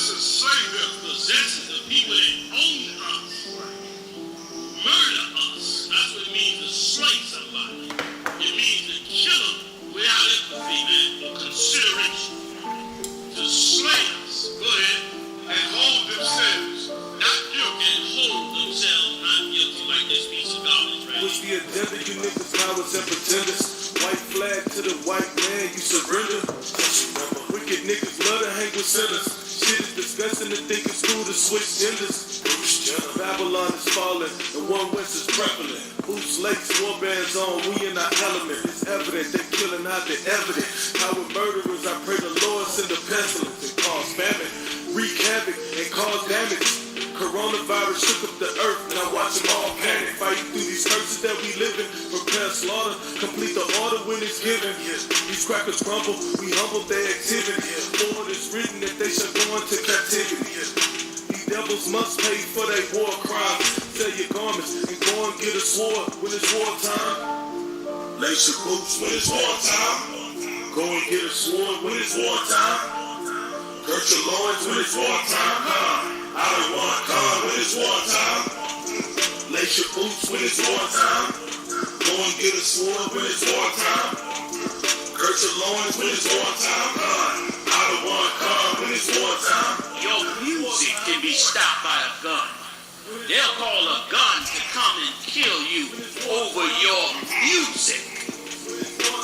us as slaves, possessions of people that own us, murder us. That's what it means to slay somebody. It means to kill them without empathy, man, or consideration. To slay us. Go ahead. And hold themselves not guilty, and hold themselves not guilty, like this piece of garbage, right? What's the agenda? You niggas cowards and pretenders. White flag to the white man, you surrender. Wicked niggas love to hang with sinners. Shit is disgusting to think it's cool to switch genders. Babylon is falling, and one west is prevalent. Boots, lakes, war bands on, we in our element. It's evident they killing out the evidence. How with murderers, I pray the Lord send a pestilence and cause famine, wreak havoc and cause damage. Coronavirus shook up the earth, and I watch them all panic. Fighting through these curses that we live in. Prepare slaughter, complete the order when it's given. These crackers crumble, we humble their activity. For it is written that they shall go into captivity. These devils must pay for their war crimes. Sell your garments and go and get a sword when it's wartime. Lace your boots when it's wartime. Go and get a sword when it's wartime. Girt your loins when it's wartime. I don't want calm when it's wartime. Lace your boots when it's wartime. Go and get a sword when it's wartime. Girt your loins when it's wartime. I don't want calm when it's wartime. Your music can be stopped by a gun. They'll call a gun to come and kill you over your music.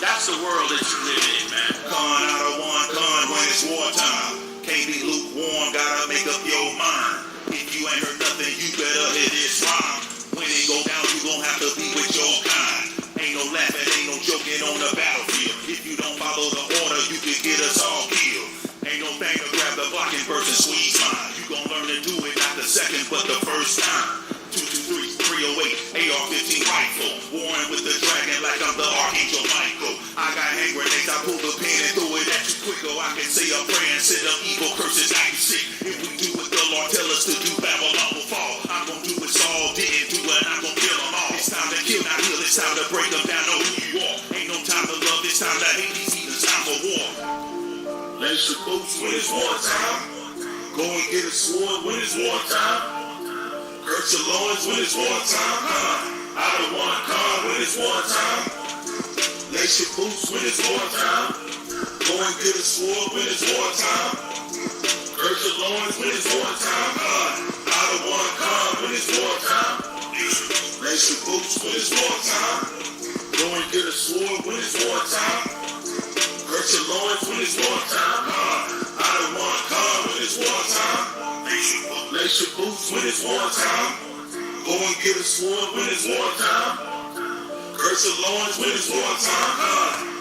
That's the world that you live in, man. Con, I don't want con when it's wartime. Can't be lukewarm, gotta make up your mind. If you ain't heard nothing, you better hit this rhyme. When it go down, you gon' have to be with your kind. Ain't no laughing, ain't no joking on the battlefield. If you don't follow the order, you can get us all killed. Ain't no thing to grab the block and burst and squeeze mine. You gon' learn to do it not the second, but the first time. 223, 308, AR-15 rifle. Warring with the dragon like I'm the Archangel Michael. I got hand grenades, I pull the pin and throw it at you quicker. I can say a prayer and send up evil curses, now you sick. If we do what the Lord tell us to do, Babylon will fall. I'm gonna do what Saul didn't do, and I'm gonna kill them all. It's time to kill, not heal, it's time to break them down, know who you are. Ain't no time to love, it's time to hate, these heathens, time for war. Lace your boots when it's wartime. Go and get a sword when it's wartime. Girt your loins when it's wartime. I don't want calm when it's wartime. Lace your boots when it's wartime. Go and get a sword when it's wartime. Girt your loins when it's wartime. I don't want calm when it's wartime. Lace your boots when it's wartime. Go and get a sword when it's wartime. Girt your loins when it's wartime. I don't want calm when it's wartime. Lace your boots when it's wartime. Go and get a sword when it's wartime. Girt your loins when it's wartime.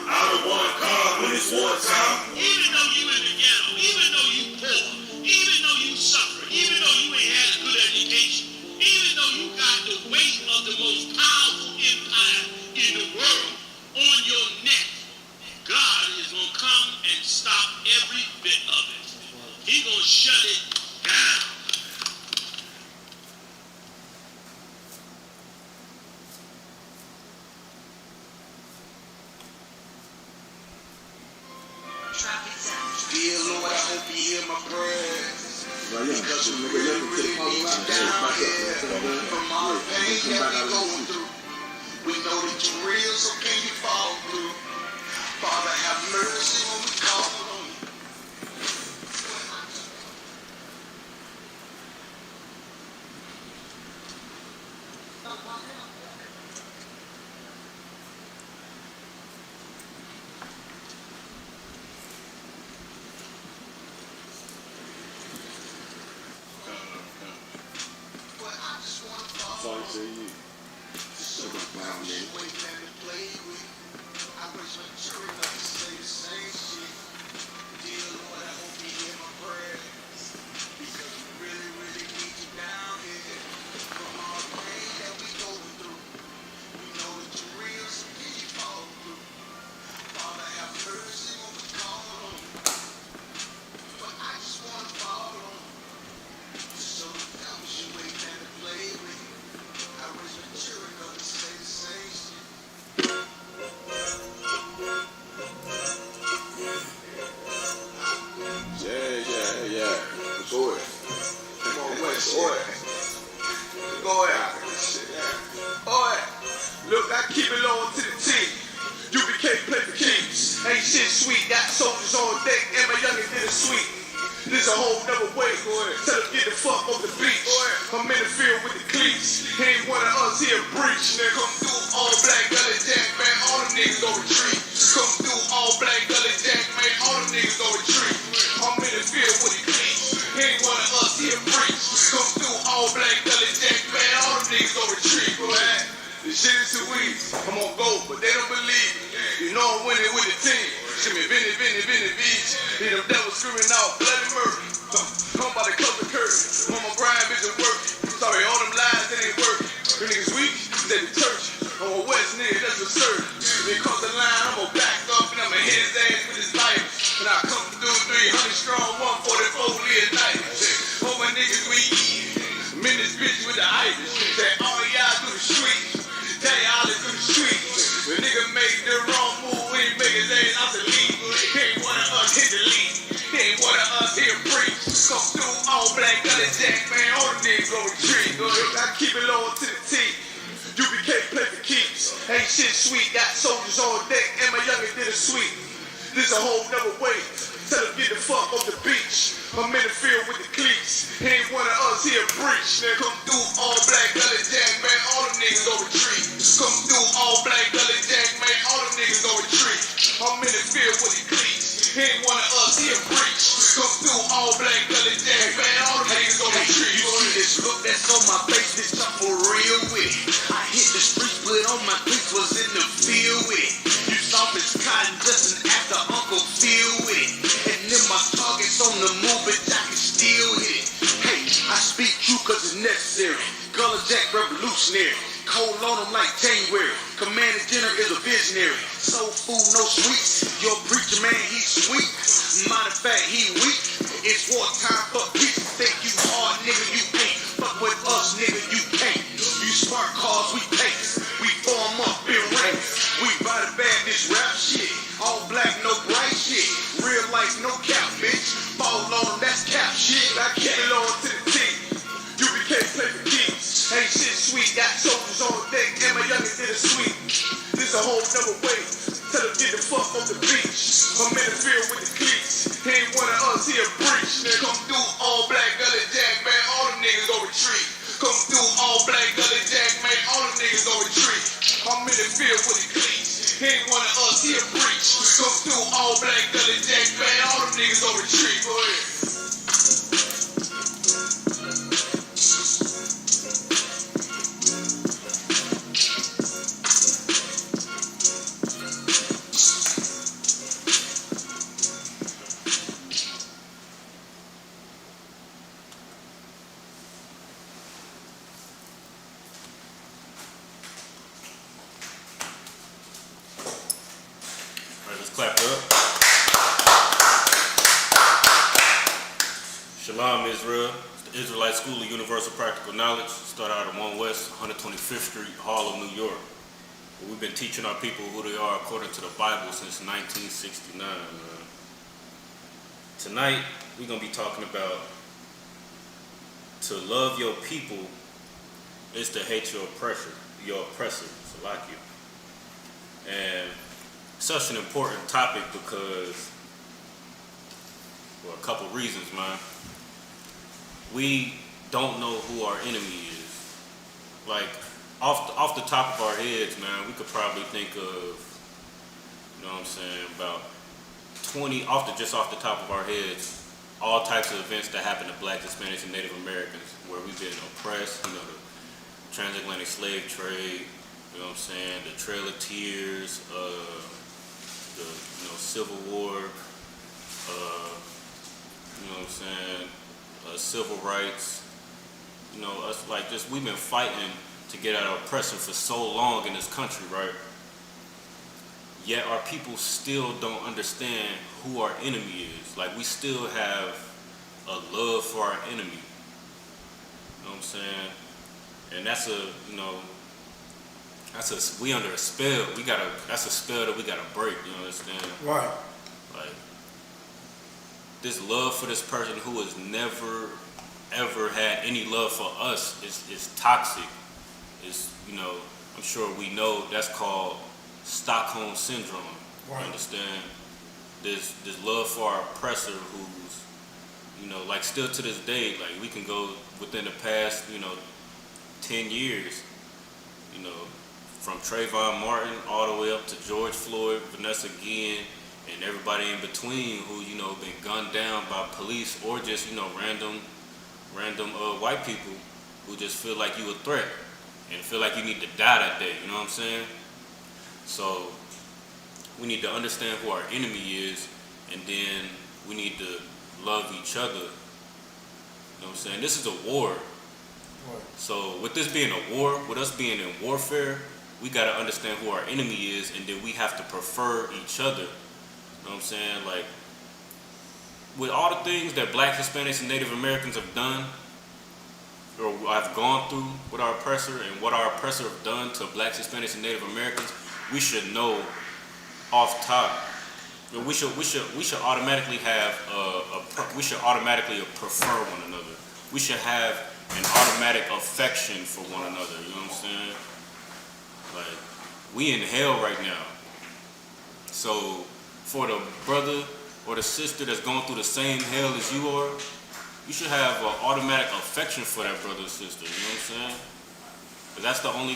I don't want calm when it's wartime. Even though you in the ghetto, even though you poor, even though you suffer, even though you ain't had a good education, even though you got the weight of the most powerful empire in the world on your neck, God is going to come and stop every bit of it. He's going to shut it down. Dear Lord, I hope you hear my prayers. Because we really, really need you down here. From all the pain that we going through, we know that you're real, so can you fall through? Father, have mercy when we call on you. Go ahead. Come on, West. Go ahead. Go ahead. Go ahead. Look, I keep it low to the team. UBK play for keeps. Ain't shit sweet. Got soldiers on deck, and my youngin' did a sweet. This a whole nother way. Tell him get the fuck off the beach. I'm in the field with the cleats. He ain't one of us, he a breach. Nigga, come through all black gully jack, man. All them niggas go retreat. Come through all black gully jack, man. All them niggas go retreat. I'm in the field with the cleats. He ain't one of us, he a breach. Come through all black gully jack, man. All them niggas go retreat, man. This shit is too easy. I'm on go, but they don't believe me. You know I'm winning with the team. Shimmy, Vinny, beach. Hear them devils screaming out bloody murder. I'm about to close the curtain. On my grind, bitch, it working. Sorry, all them lies, it ain't working. Them niggas weak, they be church. I'm a West nigga, that's absurd. They cross the line, I'm gonna back up and I'ma hit his ass with his life. And I come through 300 strong, 144 Leah night. All my niggas weak. I'm in this bitch with the Irish. Say all y'all do the street. Tell y'all to do the street. When nigga make the wrong move, we ain't make his ass out the lead. He ain't one of us, hit the lead. He ain't one of us, here preach. Come through all black gully jack, man. All the niggas go retreat. I keep it low to the T. UBK play for keeps. Ain't shit sweet. Got soldiers on deck, and my youngin' did a sweet. This a whole nother way. Tell him get the fuck off the beach. I'm in the field with the cleats. He ain't one of us, he a breach. Nigga, come through all black gully jack, man. All them niggas go retreat. Come through all black gully jack, man. All them niggas go retreat. I'm in the field with the cleats. He ain't one of us, he a breach. Come through all black gully jack, man. All them niggas go retreat. You see this look that's on my face, this I'm for real with it. I hit the streets, but on my cleats was in the field with it. You soft as cotton, just an after Uncle Phil with it. And then my targets on the move, but I can still hit it. Hey, I speak true cause it's necessary. Gullah Jack revolutionary. Cold on them like January. Commander General is a visionary. Soul food, no sweets. Your preacher man, he's sweet. Matter of fact, he weak. It's wartime, fuck peace. Think you hard, nigga, you ain't. Fuck with us, nigga, you can't. You smart cars, we pace. We form up in ranks. We ride a bad this rap shit. All black, no bright shit. Real life, no cap, bitch. Fall on them, that's cap shit. I keep it low to the T. UBK play for keeps. Ain't shit sweet. Got soldiers on deck, and my youngin' did a sweet. This a whole nother way. Tell him get the fuck off the beach. I'm in the field with the cleats. He ain't one of us, he a breach. Nigga, come through all black gully jack, man. All them niggas go retreat. Come through all black gully jack, man. All them niggas go retreat. I'm in the field with the cleats. He ain't one of us, he a breach. Come through all black gully jack, man. All them niggas go retreat. Go ahead. Clap it up. Shalom, Israel. It's the Israelite School of Universal Practical Knowledge. Start out at 1 West, 125th Street, Harlem, New York. We've been teaching our people who they are according to the Bible since 1969. Tonight, we're going to be talking about to love your people is to hate your oppressor, so like you. And such an important topic because, for a couple reasons, man. We don't know who our enemy is. Like, off the top of our heads, man, we could probably think of, you know what I'm saying, about 20, off the top of our heads, all types of events that happen to Black, Hispanics, and Native Americans where we've been oppressed, you know, the transatlantic slave trade, you know what I'm saying, the Trail of Tears, the Civil War, you know what I'm saying, civil rights, you know, us like just we've been fighting to get our oppression for so long in this country, right? Yet our people still don't understand who our enemy is. Like we still have a love for our enemy. You know what I'm saying? And that's we under a spell. That's a spell that we gotta break, you understand? Right. Like this love for this person who has never ever had any love for us is toxic. Is, you know, I'm sure we know that's called Stockholm syndrome. Right. You understand? This love for our oppressor who's, you know, like still to this day, like we can go within the past, you know, 10 years, you know, from Trayvon Martin all the way up to George Floyd, Vanessa Guillen, and everybody in between who, you know, been gunned down by police or just, you know, random white people who just feel like you a threat and feel like you need to die that day, you know what I'm saying? So we need to understand who our enemy is, and then we need to love each other. You know what I'm saying? This is a war. Right. So with this being a war, with us being in warfare, we got to understand who our enemy is, and then we have to prefer each other. You know what I'm saying? Like, with all the things that Black, Hispanics, and Native Americans have done, or have gone through with our oppressor, and what our oppressor have done to Blacks, Hispanics, and Native Americans, we should know off top. We should automatically have we should automatically prefer one another. We should have an automatic affection for one another. You know what I'm saying? Like, we in hell right now. So for the brother or the sister that's going through the same hell as you are, you should have an automatic affection for that brother or sister. You know what I'm saying? But that's the only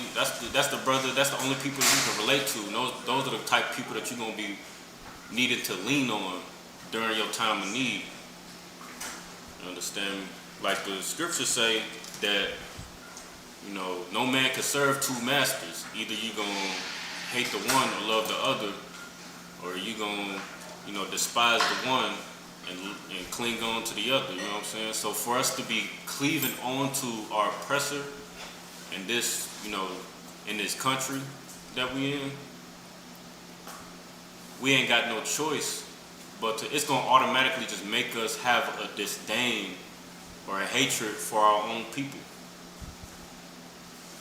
people you can relate to. And those are the type of people that you're gonna be needed to lean on during your time of need. You understand? Like the scriptures say that, you know, no man can serve two masters. Either you gonna hate the one or love the other, or you gonna, you know, despise the one and cling on to the other. You know what I'm saying? So for us to be cleaving on to our oppressor in this, you know, in this country that we in, we ain't got no choice but it's gonna automatically just make us have a disdain or a hatred for our own people.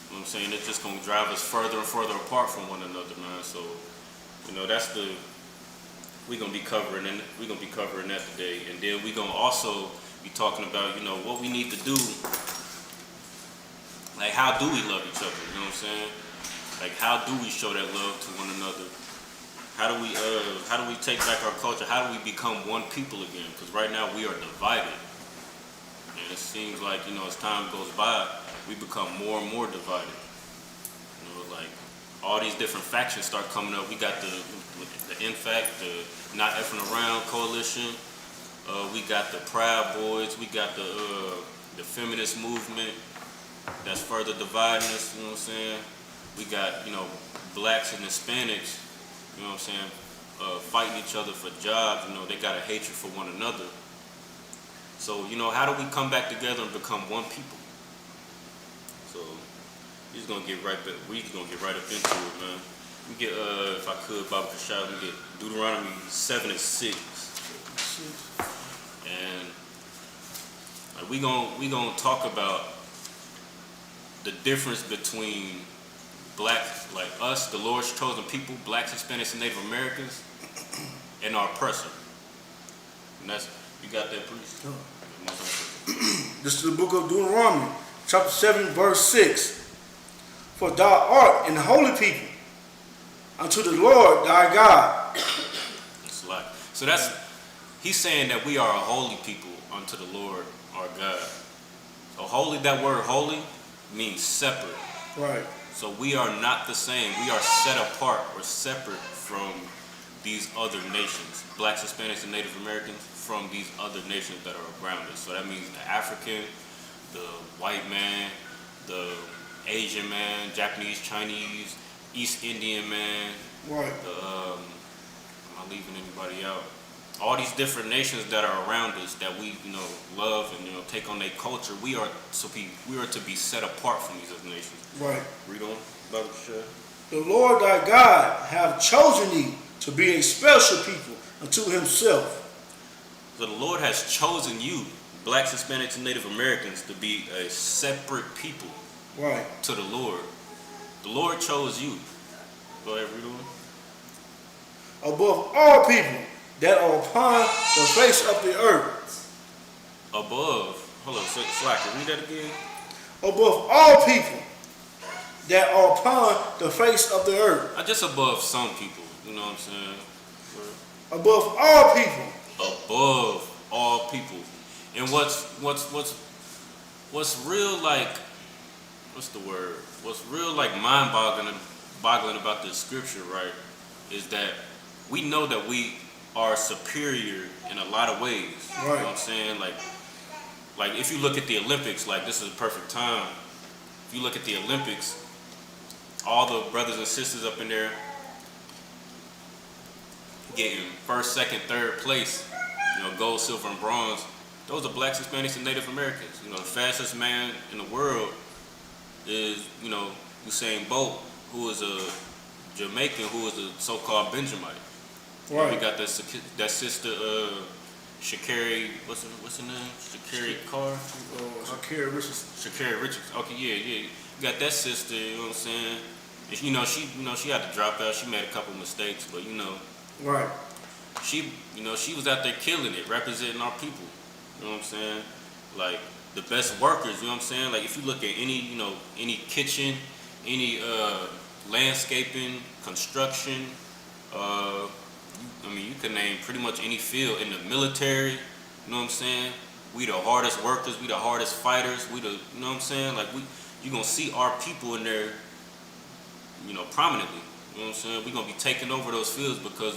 You know what I'm saying? It's just gonna drive us further and further apart from one another, man. So, you know, we're gonna be covering that today, and then we're gonna also be talking about, you know, what we need to do. Like, how do we love each other? You know what I'm saying? Like, how do we show that love to one another? How do we take back our culture? How do we become one people again? Because right now we are divided, and it seems like, you know, as time goes by, we become more and more divided. You know, like, all these different factions start coming up. We got the INFAC, the Not Effing Around Coalition. We got the Proud Boys. We got the feminist movement that's further dividing us. You know what I'm saying? We got, you know, Blacks and Hispanics, you know what I'm saying, fighting each other for jobs. You know, they got a hatred for one another. So, you know, how do we come back together and become one people? So, we're just gonna get right up into it, man. We get, if I could, Baba Kashad, we get Deuteronomy 7:6, and like, we gonna talk about the difference between Blacks, like us, the Lord's chosen people, Blacks, Hispanics, and Native Americans, and our oppressor. And that's, you got that, priest? Sure. This is the book of Deuteronomy, chapter 7, verse 6. For thou art an holy people unto the Lord thy God. That's a lot. So he's saying that we are a holy people unto the Lord our God. So holy, that word holy means separate. Right. So we are not the same. We are set apart. We're separate from these other nations, Blacks, Hispanics, and Native Americans, from these other nations that are around us. So that means the African, the white man, the Asian man, Japanese, Chinese, East Indian man. Right. Am I leaving anybody out? All these different nations that are around us that we, you know, love and, you know, take on their culture. We are to be set apart from these other nations. Right. Read on, Brother Shad. The Lord thy God have chosen thee to be a special people unto himself. So the Lord has chosen you, Blacks, Hispanics, and Native Americans, to be a separate people. Right. To the Lord. The Lord chose you. Go ahead, read on. Above all people that are upon the face of the earth. Above. Hold on, Slacker, read that again. Above all people that are upon the face of the earth. Not just above some people, you know what I'm saying? Above all people. Above all people. And what's real like, what's the word? What's real like mind-boggling about this scripture, right, is that we know that we are superior in a lot of ways. Right. You know what I'm saying? Like if you look at the Olympics, like this is a perfect time. If you look at the Olympics, all the brothers and sisters up in there getting first, second, third place, you know, gold, silver, and bronze. Those are blacks, Hispanics, and Native Americans. You know, the fastest man in the world is, you know, Usain Bolt, who is a Jamaican, who is a so-called Benjamite. Right. We got that sister, Sha'Carri, what's her name? Sha'Carri Carr? Sha'Carri Richardson. Sha'Carri Richardson. Okay, yeah. You got that sister, you know what I'm saying? And, she had to drop out. She made a couple mistakes, but Right. she was out there killing it, representing our people. You know what I'm saying? Like the best workers, you know what I'm saying? Like if you look at any kitchen, any landscaping, construction, you can name pretty much any field in the military, you know what I'm saying? We the hardest workers, we the hardest fighters, you know what I'm saying? Like you gonna see our people in there, prominently. You know what I'm saying? We're gonna be taking over those fields because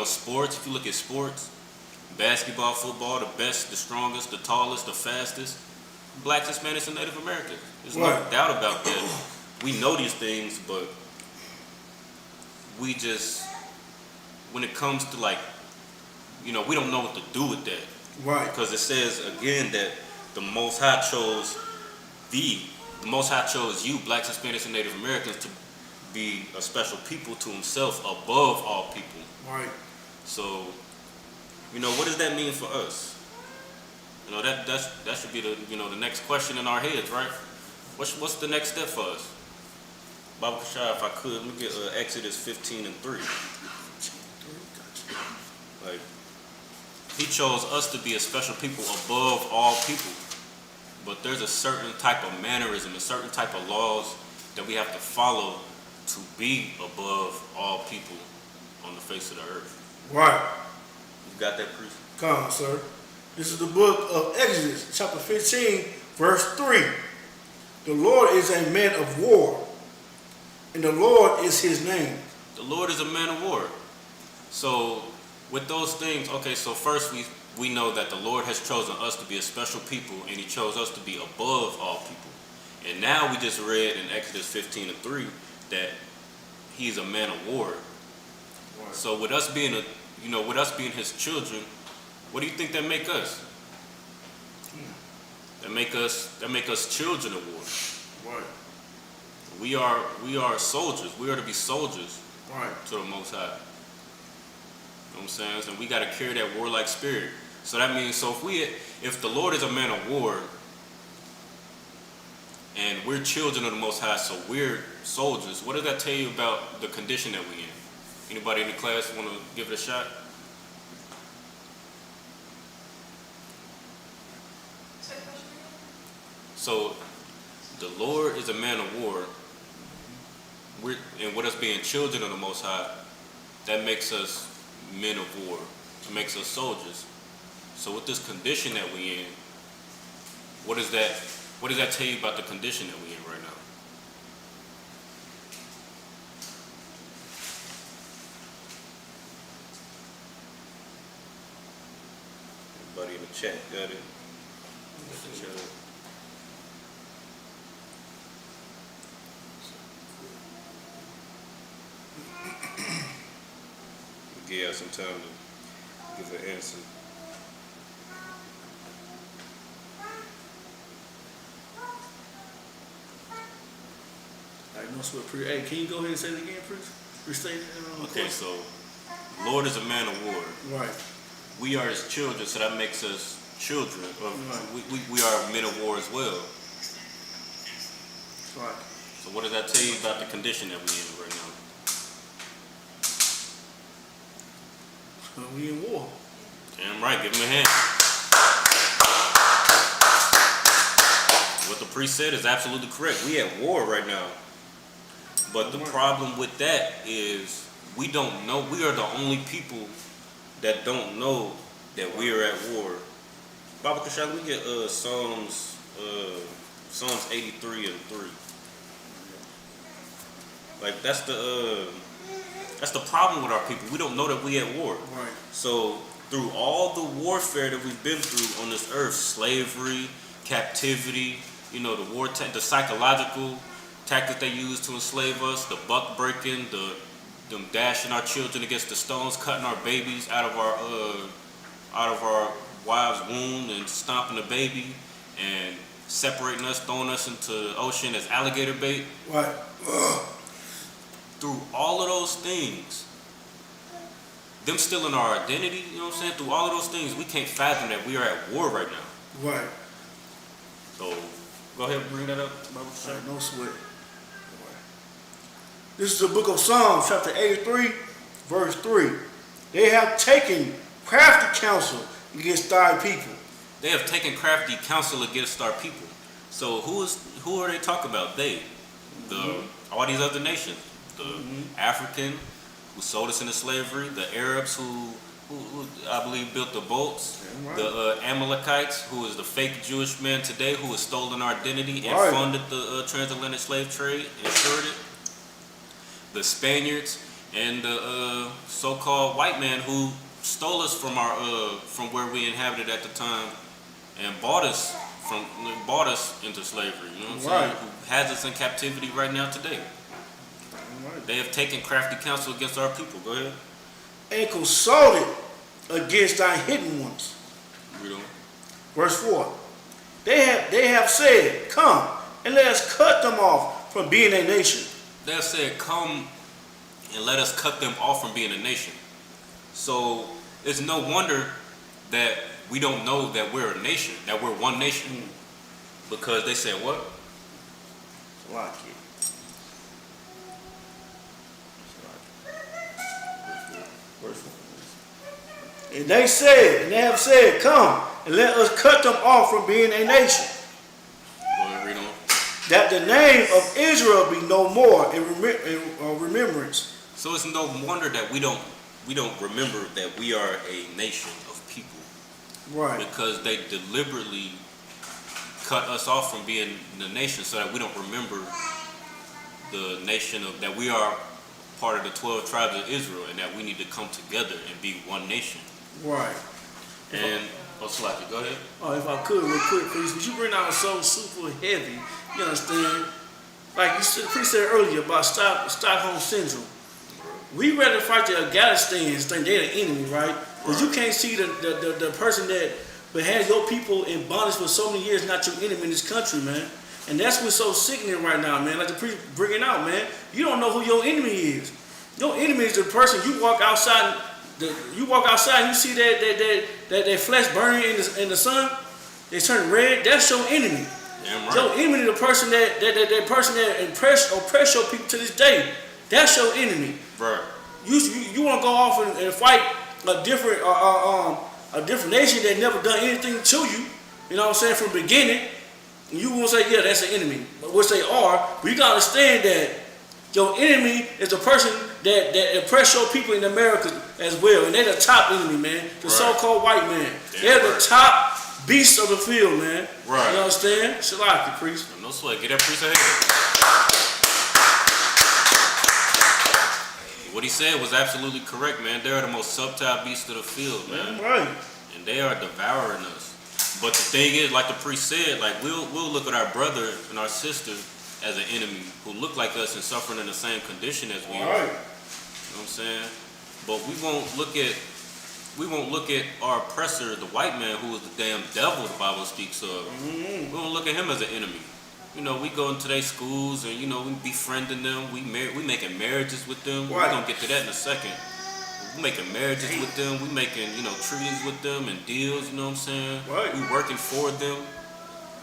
sports, if you look at sports, basketball, football, the best, the strongest, the tallest, the fastest, blacks, Hispanics, and Native Americans. There's no doubt about that. We know these things, but we just, when it comes to we don't know what to do with that. Right. Because it says again that the Most High chose you, blacks, Hispanics, and Native Americans, to be a special people to himself above all people. Right. So, what does that mean for us? That should be the the next question in our heads, right? What's the next step for us? Baba Kashai, if I could, let me get Exodus 15:3. Like, he chose us to be a special people above all people. But there's a certain type of mannerism, a certain type of laws that we have to follow to be above all people on the face of the earth. Right. You got that, priest? Come on, sir. This is the book of Exodus, chapter 15, verse 3. The Lord is a man of war, and the Lord is his name. The Lord is a man of war. So with those things, okay, so first we know that the Lord has chosen us to be a special people, and he chose us to be above all people. And now we just read in Exodus 15:3 that he is a man of war. Right. So with us being his children, what do you think that make us? That make us children of war. Right. We are soldiers. We are to be soldiers. Right. To the Most High. You know what I'm saying? So we got to carry that warlike spirit. So that means, if the Lord is a man of war, and we're children of the Most High, so we're soldiers, what does that tell you about the condition that we're in? Anybody in the class want to give it a shot? So the Lord is a man of war, and with us being children of the Most High, that makes us men of war. It makes us soldiers. So with this condition that we're in, what does that tell you about the condition that we're in right now? Everybody in the chat got it? Give us some time to give an answer. Hey, can you go ahead and say it again, please? Restate it. Okay, so Lord is a man of war. Right. We are his children, so that makes us children. Right. We are men of war as well. Right. So what does that tell you about the condition that we're in right now? We in war. Damn right, give him a hand. What the priest said is absolutely correct. We at war right now. But the problem with that is we don't know. We are the only people that don't know that we are at war. Baba Kashal, we get Psalms 83 and 3. Like that's the problem with our people. We don't know that we at war. Right. So through all the warfare that we've been through on this earth, slavery, captivity, you know, the war, the psychological tactics they use to enslave us, the buck breaking, them dashing our children against the stones, cutting our babies out of our wives' womb and stomping the baby and separating us, throwing us into the ocean as alligator bait. Right. Through all of those things, them stealing our identity, you know what I'm saying? Through all of those things, we can't fathom that we are at war right now. Right. So, go ahead and bring that up, Brother. Right, no sweat. This is the book of Psalms, chapter 83, verse 3. They have taken crafty counsel against thy people. They have taken crafty counsel against our people. So who are they talking about? They, all these other nations, the African who sold us into slavery, the Arabs who I believe built the boats, the Amalekites, who is the fake Jewish man today, who has stolen our identity and funded the transatlantic slave trade, insured it. The Spaniards and the so-called white man who stole us from where we inhabited at the time and bought us into slavery. You know what I'm saying? Who has us in captivity right now today. They have taken crafty counsel against our people. Go ahead. And consulted against thy hidden ones. Read on. Verse 4. They have said, come and let us cut them off from being a nation. They have said, come and let us cut them off from being a nation. So it's no wonder that we don't know that we're a nation, that we're one nation. Because they said what? And they have said, come and let us cut them off from being a nation. Read on. That the name of Israel be no more in remembrance. So it's no wonder that we don't remember that we are a nation of people. Right. Because they deliberately cut us off from being the nation so that we don't remember the nation that we are part of the 12 tribes of Israel and that we need to come together and be one nation. Right. And Slaki, go ahead. Oh, if I could, real quick, please, because you bring out so super heavy. You understand? Like you said earlier about Stockholm Syndrome. We rather fight the Afghanistans than they're the enemy, right? Because you can't see the person that has your people in bondage for so many years not your enemy in this country, man. And that's what's so sickening right now, man. Like the priest bringing out, man. You don't know who your enemy is. Your enemy is the person you walk outside. You walk outside and you see that flesh burning in the sun. They turn red. That's your enemy. Damn right. Your enemy, the person that oppress your people to this day. That's your enemy. Right. You want to go off and fight a different nation that never done anything to you. You know what I'm saying, from the beginning. And you won't say, yeah, that's an enemy, which they are. But you gotta understand that your enemy is the person that oppress your people in America as well. And they're the top enemy, man. The so-called white man. They're the top beasts of the field, man. Right. You understand? Shalaki, priest. No sweat. Get that priest ahead. What he said was absolutely correct, man. They are the most subtle beasts of the field, man. Right. And they are devouring us. But the thing is, like the priest said, like we'll look at our brother and our sister as an enemy who look like us and suffering in the same condition as we are. You know what I'm saying? But we won't look at our oppressor, the white man, who is the damn devil the Bible speaks of. We won't look at him as an enemy. You know, we go into their schools and, you know, we befriending them. We making marriages with them. We're going to get to that in a second. We making marriages with them. We making, you know, treaties with them and deals, you know what I'm saying? Right. We working for them. You know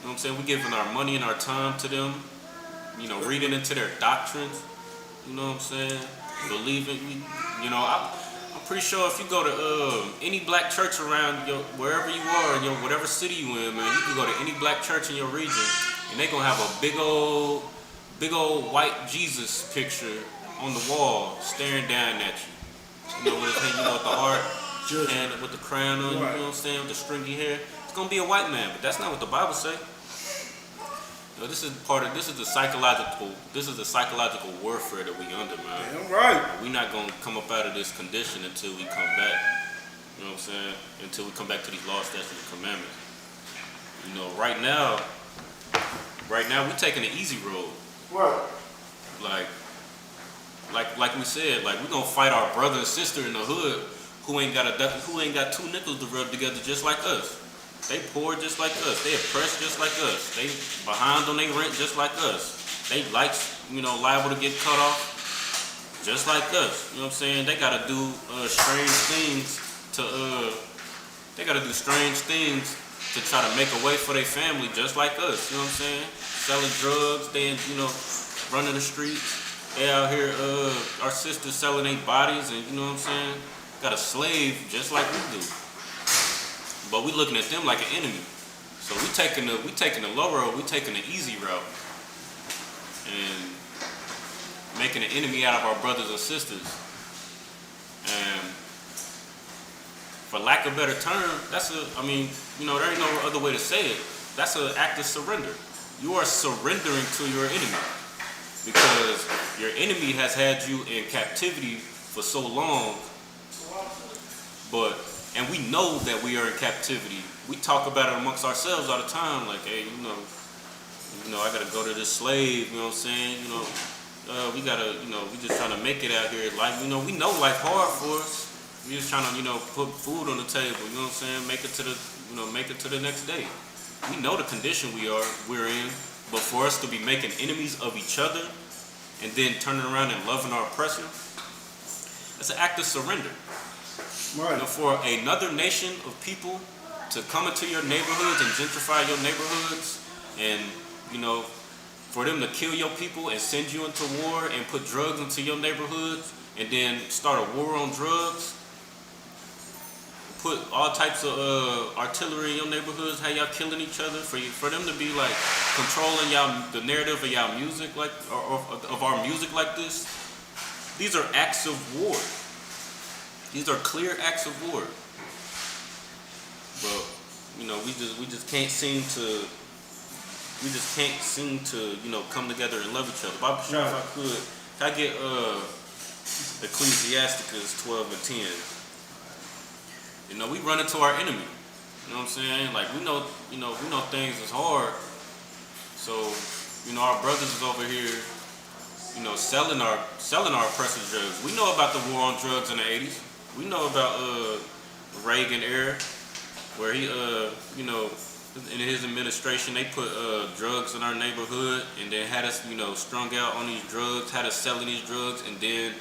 what I'm saying? We giving our money and our time to them. You know, reading into their doctrines. You know what I'm saying? Believing, you know, pretty sure if you go to any black church around wherever you are, in whatever city you in, man, you can go to any black church in your region, and they gonna have a big old white Jesus picture on the wall, staring down at you. You know, with the heart and with the crown on, you know what I'm saying, with the stringy hair. It's gonna be a white man, but that's not what the Bible say. You know, this is the psychological warfare that we under, man. Damn right. We're not gonna come up out of this condition until we come back. You know what I'm saying? Until we come back to these laws, statutes, and commandments. You know, right now we're taking the easy road. Right. Like we said, like we're gonna fight our brother and sister in the hood who ain't got 2 nickels to rub together just like us. They poor just like us. They oppressed just like us. They behind on their rent just like us. They liable to get cut off just like us. You know what I'm saying? They gotta do strange things to try to make a way for their family just like us. You know what I'm saying? Selling drugs, they running the streets. They out here, our sisters selling their bodies, and you know what I'm saying? Got a slave just like we do. But we looking at them like an enemy. So we taking the low road, we taking the easy route, and making an enemy out of our brothers and sisters. And for lack of a better term, there ain't no other way to say it. That's an act of surrender. You are surrendering to your enemy. Because your enemy has had you in captivity for so long, and we know that we are in captivity. We talk about it amongst ourselves all the time, like, hey, I gotta go to this slave, you know what I'm saying? We just trying to make it out here. Like, we know life hard for us. We just trying to, put food on the table, you know what I'm saying? Make it to the next day. We know the condition we're in. But for us to be making enemies of each other and then turning around and loving our oppressor, that's an act of surrender. Right. For another nation of people to come into your neighborhoods and gentrify your neighborhoods, and for them to kill your people and send you into war and put drugs into your neighborhoods and then start a war on drugs, put all types of artillery in your neighborhoods, how y'all killing each other, for them to be like controlling the narrative of y'all music, like or of our music like this. These are acts of war. These are clear acts of war. But we just can't seem to come together and love each other. Bob, if I could I get Ecclesiastes 12 and 10. We run into our enemy. You know what I'm saying? Like we know things is hard. So, our brothers is over here, selling our oppressive drugs. We know about the war on drugs in the 80s. We know about Reagan era, where he in his administration they put drugs in our neighborhood and then had us strung out on these drugs, had us selling these drugs, and then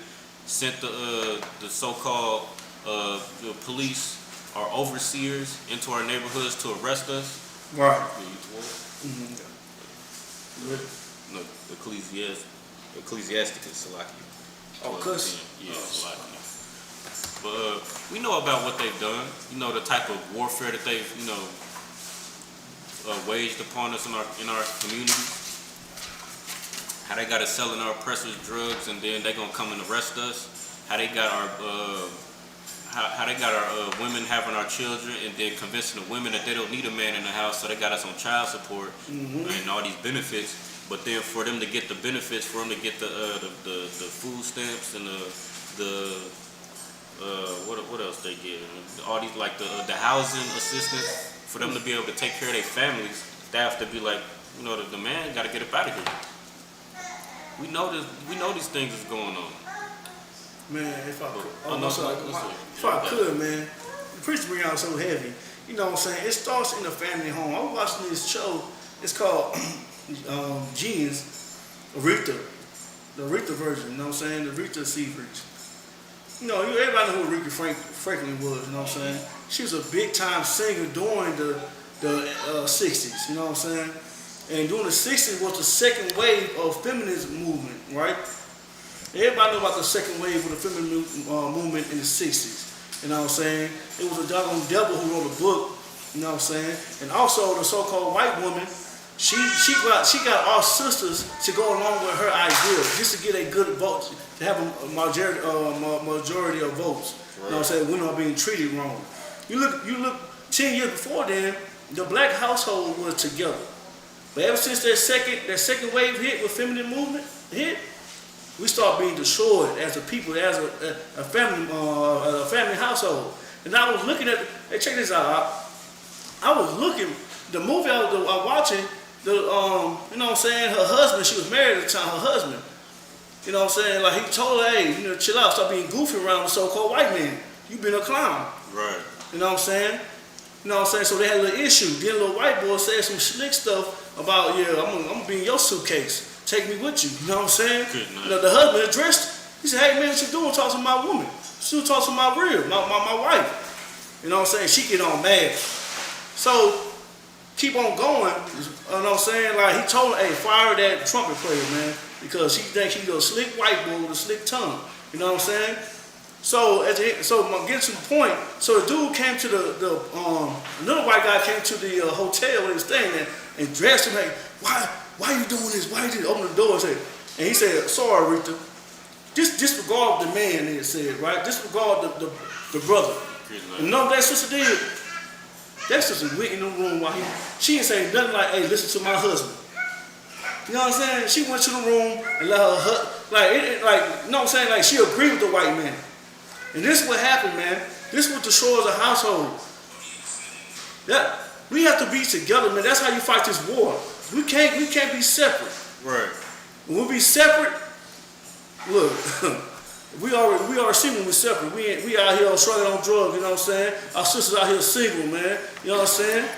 sent the so-called the police, our overseers, into our neighborhoods to arrest us. Right. Mm-hmm. No, Ecclesiastes, Salakia. Oh, cuz. Yeah, Salakia. But we know about what they've done. The type of warfare that they've waged upon us in our communities. How they got us selling our oppressors drugs, and then they gonna come and arrest us. How they got our women having our children, and then convincing the women that they don't need a man in the house, so they got us on child support and all these benefits. But then for them to get the benefits, for them to get the food stamps and what else they get? All these like the housing assistance, for them to be able to take care of their families, they have to be like, the man got to get up out of here. We know these things is going on. Man, if I could, man, the preacher bring out so heavy. You know what I'm saying? It starts in the family home. I was watching this show. It's called Genius, Aretha, the Aretha version. You know what I'm saying? The Aretha Seafreaks. Everybody know who Aretha Franklin was. You know what I'm saying? She was a big time singer during the 60s. You know what I'm saying? And during the 60s was the second wave of feminism movement, right? Everybody know about the second wave of the feminine movement in the 60s. You know what I'm saying? It was a doggone devil who wrote a book. You know what I'm saying? And also the so-called white woman, she got our sisters to go along with her ideas just to get a good vote, to have a majority of votes. You know what I'm saying? Women are being treated wrong. You look 10 years before then, the black household was together. But ever since that second wave hit with feminine movement hit, we start being destroyed as a people, as a family household. And I was looking at, hey, check this out. I was looking, the movie I was watching, you know what I'm saying, her husband, she was married at the time, her husband. You know what I'm saying, like he told her, hey, you know, chill out, stop being goofy around the so-called white man. You been a clown. Right. You know what I'm saying? You know what I'm saying? So they had a little issue. Then a little white boy said some slick stuff about, yeah, I'm gonna be in your suitcase. Take me with you. You know what I'm saying? You know, the husband addressed, he said, hey man, what you doing? Talk to my woman. She was talking to my wife. You know what I'm saying? She get on mad. So keep on going. You know what I'm saying? Like he told her, hey, fire that trumpet player, man, because she think he's a slick white boy with a slick tongue. You know what I'm saying? So I'm getting to the point. So the dude came to another white guy came to the hotel where he was staying there and dressed him like, why are you doing this? Why you open the door and say? And he said, sorry, Rita. Disregard the man, it said, right? Disregard the brother. And none of that sister did. That sister went in the room while she didn't say nothing like, hey, listen to my husband. You know what I'm saying? She went to the room and let her, you know what I'm saying? Like she agreed with the white man. And this is what happened, man. This is what destroys a household. We have to be together, man. That's how you fight this war. We can't be separate. Right. When we be separate, look, we already see when we're separate. We out here struggling on drugs, you know what I'm saying? Our sisters out here single, man. You know what I'm saying?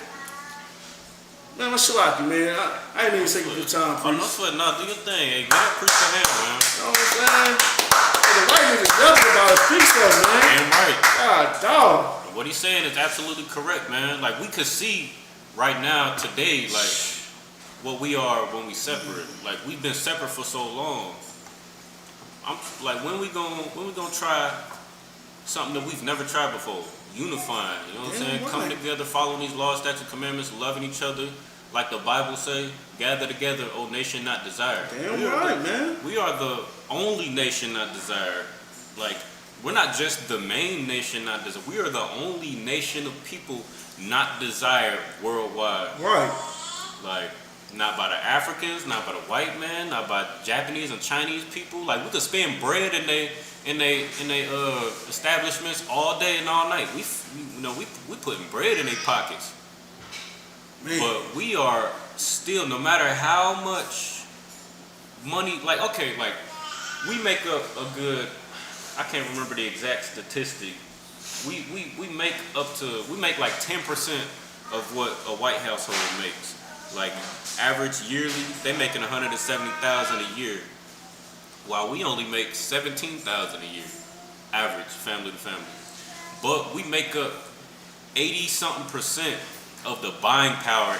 Man, I'm shalaki, man. I ain't even taking good time, Oh, no sweat. No, do your thing. Hey, get that preach the hand, man. You know what I'm saying? The white niggas definitely about his peace though, man. Damn right. God, dog. What he's saying is absolutely correct, man. Like, we could see right now, today, like, what we are when we separate. Like, we've been separate for so long. I'm like, when we gonna try something that we've never tried before? Unifying, you know what I'm saying? Right. Coming together, following these laws, statutes, commandments, loving each other, like the Bible say, gather together, O nation not desired. Damn right, man. We are the only nation not desired. Like, we're not just the main nation not desired. We are the only nation of people not desired worldwide. Right. Like, not by the Africans, not by the white man, not by Japanese and Chinese people. Like, we could spend bread in they establishments all day and all night. We putting bread in their pockets. Man. But we are still, no matter how much money, like, okay, like, we make up a good, I can't remember the exact statistic. We make like 10% of what a white household makes. Like, average yearly, they making $170,000 a year, while we only make $17,000 a year, average, family to family. But we make up 80-something% of the buying power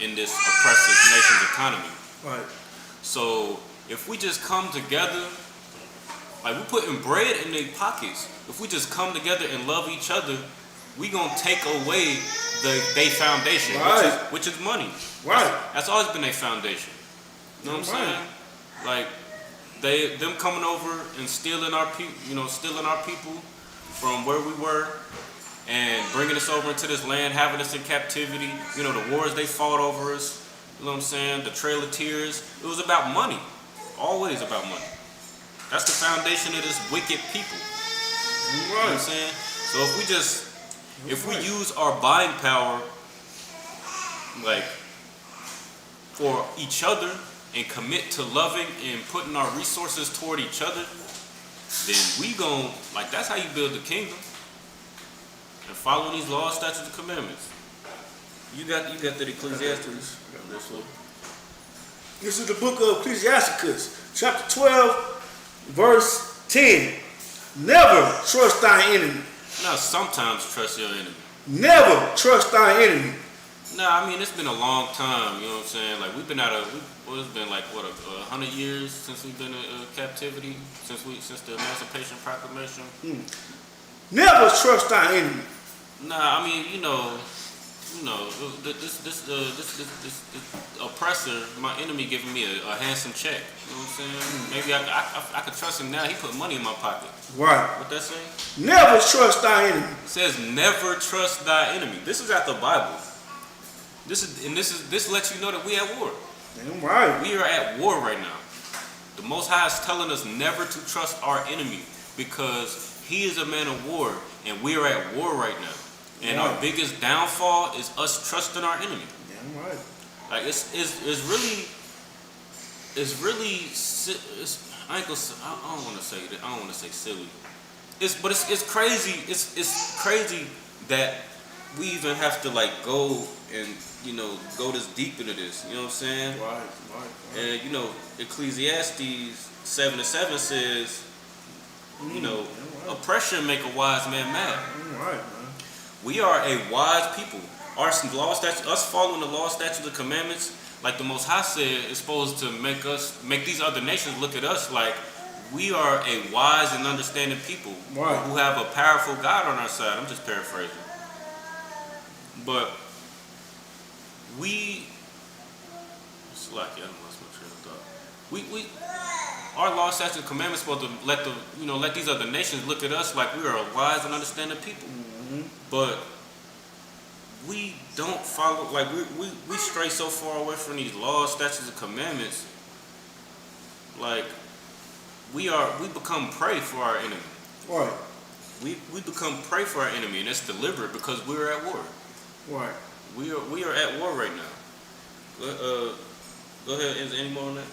in this oppressive nation's economy. Right. So if we just come together, like, we're putting bread in their pockets. If we just come together and love each other, we gonna take away their foundation, right, which is money. Right. That's always been their foundation. You know what I'm saying? Like, them coming over and stealing our people from where we were and bringing us over into this land, having us in captivity. You know, the wars they fought over us. You know what I'm saying? The Trail of Tears. It was about money. Always about money. That's the foundation of this wicked people. Right. You know what I'm saying? So if we use our buying power, like, for each other and commit to loving and putting our resources toward each other, then we gon', like, that's how you build the kingdom. And follow these laws, statutes, and commandments. You got the Ecclesiastes. This is the book of Ecclesiastes, chapter 12, verse 10. Never trust thy enemy. Now, sometimes trust your enemy. Never trust thy enemy. Nah, I mean, it's been a long time, you know what I'm saying? Like, we've been it's been like, 100 years since we've been in captivity, since the Emancipation Proclamation? Never trust our enemy. Nah, I mean, this oppressor, my enemy, giving me a handsome check. You know what I'm saying? Maybe I could trust him now. He put money in my pocket. Right. What that say? Never trust our enemy. It says never trust thy enemy. This is out the Bible. This lets you know that we at war. Damn right. We are at war right now. The Most High is telling us never to trust our enemy because he is a man of war and we are at war right now. And our biggest downfall is us trusting our enemy. Damn right. Like it's really I don't want to say that. I don't want to say silly. It's crazy. It's crazy that we even have to like go and go this deep into this. You know what I'm saying? Right. And Ecclesiastes 7:7 says, oppression make a wise man mad. Right, man. We are a wise people. Our law statutes, us following the law, statutes, and commandments, like the Most High said, is supposed to make these other nations look at us like we are a wise and understanding people who have a powerful God on our side. I'm just paraphrasing. But it's like I lost my train of thought. Our law, statutes, and commandments supposed to let these other nations look at us like we are a wise and understanding people. But we don't follow, like we stray so far away from these laws, statutes, and commandments. Like we become prey for our enemy. Right. We become prey for our enemy, and it's deliberate because we're at war. Right. We are at war right now. Go ahead. Is there any more on that?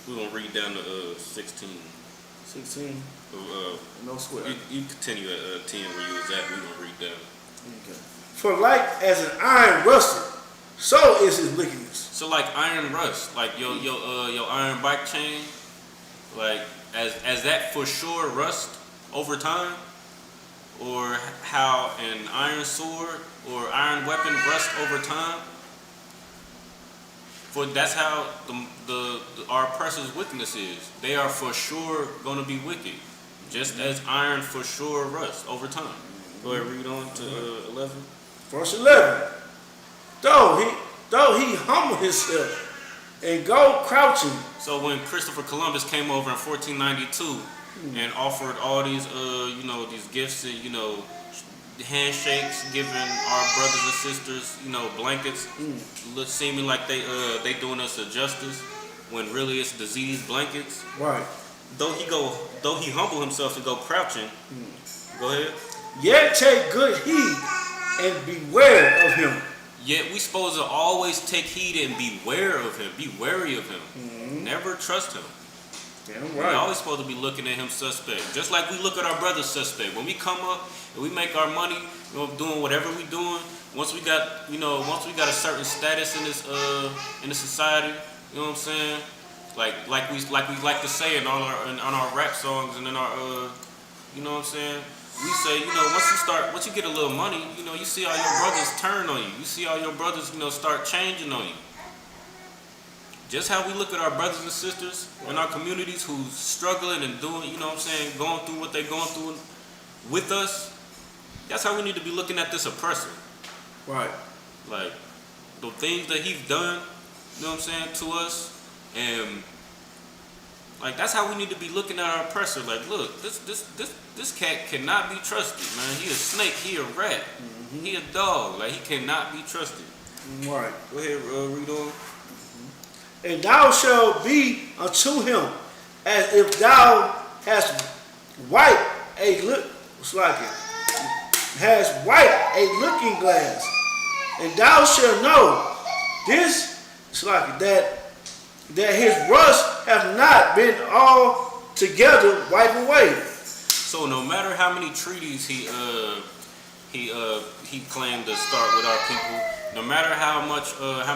We're gonna read down to 16. 16. No swear. You continue at 10 where you was at. We're gonna read down. Okay. For like as an iron rusted, so is his wickedness. So like iron rust, like your iron bike chain, like as that for sure rust over time, or how an iron sword or iron weapon rust over time. For that's how our oppressor's wickedness is. They are for sure going to be wicked, just as iron for sure rusts over time. Go ahead, read on to 11. Verse 11. Though he humble himself and go crouching. So when Christopher Columbus came over in 1492 and offered all these these gifts and handshakes, giving our brothers and sisters blankets, seeming like they doing us a justice when really it's disease blankets. Right. Though he humble himself and go crouching. Go ahead. Yet take good heed and beware of him. Yet we supposed to always take heed and beware of him. Be wary of him. Never trust him. Damn right. We always supposed to be looking at him suspect. Just like we look at our brothers suspect. When we come up and we make our money, doing whatever we doing, once we got a certain status in this society, you know what I'm saying? Like we like to say on our rap songs and in our you know what I'm saying? We say, once you get a little money, you see all your brothers turn on you. You see all your brothers, start changing on you. Just how we look at our brothers and sisters in our communities who's struggling and doing, going through what they're going through with us, that's how we need to be looking at this oppressor. Right. Like, the things that he's done, to us, and like that's how we need to be looking at our oppressor. Like, look, this cat cannot be trusted, man. He a snake, he a rat, he a dog. Like, he cannot be trusted. Right. Go ahead, read on. And thou shalt be unto him as if thou hast wiped a looking glass, and thou shalt know this that his rust have not been altogether wiped away. So no matter how many treaties he claimed to start with our people, no matter how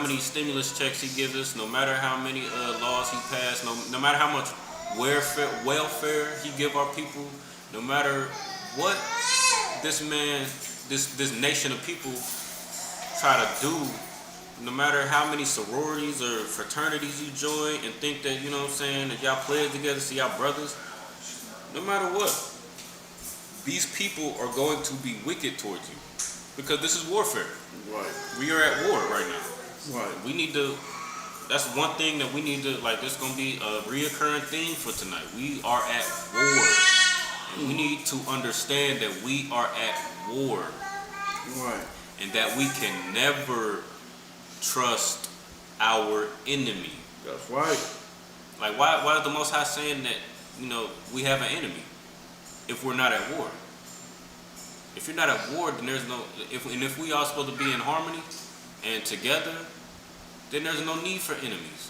many stimulus checks he gives us, no matter how many laws he passed, no matter how much welfare he give our people, no matter what this nation of people try to do, no matter how many sororities or fraternities you join and think that, you know what I'm saying, that y'all pledge together, see y'all brothers, no matter what, these people are going to be wicked towards you. Because this is warfare. Right. We are at war right now. Right. We need to, that's one thing that we need to, like, this is going to be a reoccurring theme for tonight. We are at war. And we need to understand that we are at war. Right. And that we can never trust our enemy. That's right. Like, why is the Most High saying that, you know, we have an enemy if we're not at war? If you're not at war, then there's no, if we are supposed to be in harmony and together, then there's no need for enemies.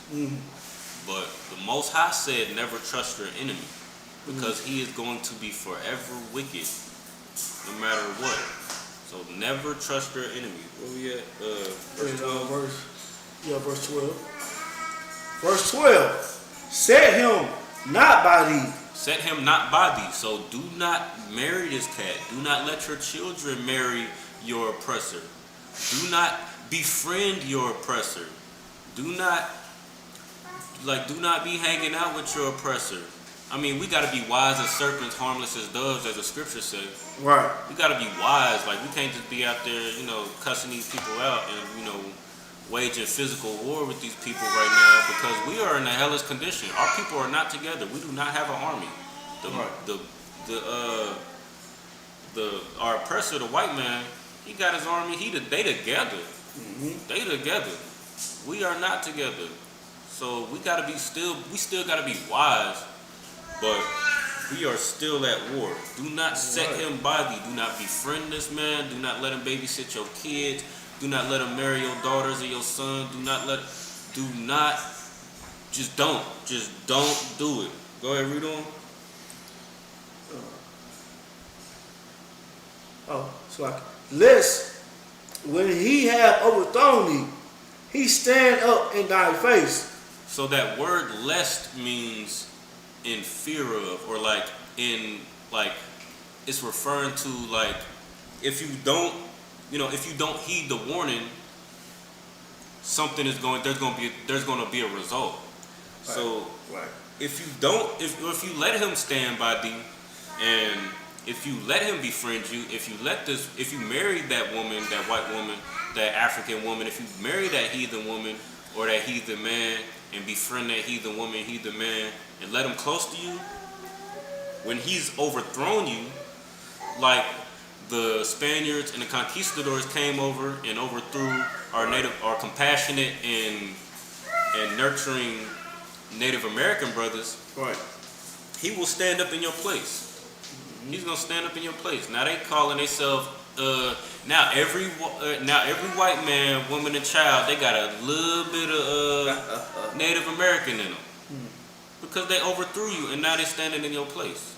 But the Most High said never trust your enemy, because he is going to be forever wicked no matter what. So never trust your enemy. Where we at? Verse 12. Verse 12. Verse 12. Set him not by thee. Set him not by thee. So do not marry this cat. Do not let your children marry your oppressor. Do not befriend your oppressor. Do not be hanging out with your oppressor. I mean, we got to be wise as serpents, harmless as doves, as the scripture says. Right. We got to be wise. Like, we can't just be out there, you know, cussing these people out and, you know, waging physical war with these people right now, because we are in a hellish condition. Our people are not together. We do not have an army. Our oppressor, the white man, he got his army. They together. They together. We are not together. So we still gotta be wise, but we are still at war. Do not set him by thee. Do not befriend this man. Do not let him babysit your kids. Do not let him marry your daughters or your son. Just don't do it. Go ahead, read on. Lest when he have overthrown thee, he stand up in thy face. So that word lest means in fear of, or it's referring to, like, if you don't heed the warning, there's going to be a result. Right. So if you let him stand by thee, and if you let him befriend you, if you marry that woman, that white woman, that African woman, if you marry that heathen woman or that heathen man and befriend that heathen woman, heathen man, and let him close to you, when he's overthrown you, like the Spaniards and the conquistadors came over and overthrew our compassionate and nurturing Native American brothers, right, he will stand up in your place. He's gonna stand up in your place. Now they calling themselves now every white man, woman, and child, they got a little bit of Native American in them, because they overthrew you and now they standing in your place.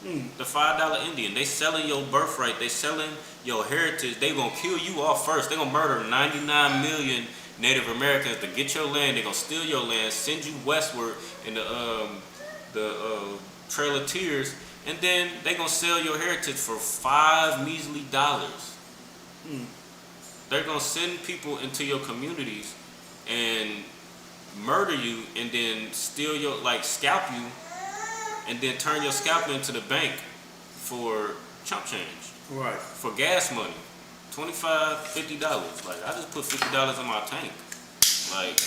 The $5 Indian, they selling your birthright, they selling your heritage. They gonna kill you off first. They gonna murder 99 million Native Americans to get your land. They gonna steal your land, send you westward in the Trail of Tears, and then they gonna sell your heritage for $5 measly. They're gonna send people into your communities and murder you, and then steal your, scalp you, and then turn your scalp into the bank for chump change. Right. For gas money. $25, $50. Like, I just put $50 in my tank. Like,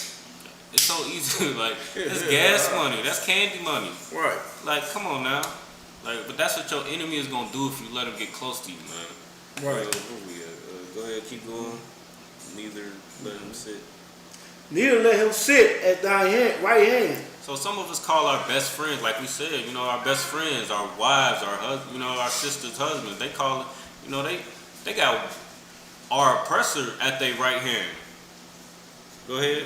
it's so easy. Like, it's gas money. That's candy money. Right. Like, come on now. Like, but that's what your enemy is gonna do if you let him get close to you, man. Right. Where we at? Go ahead, keep going. Neither let him sit. Neither let him sit at thy right hand. So some of us call our best friends, like we said, you know, our best friends, our wives, our husbands, you know, our sisters' husbands. They call it, you know, they got our oppressor at their right hand. Go ahead.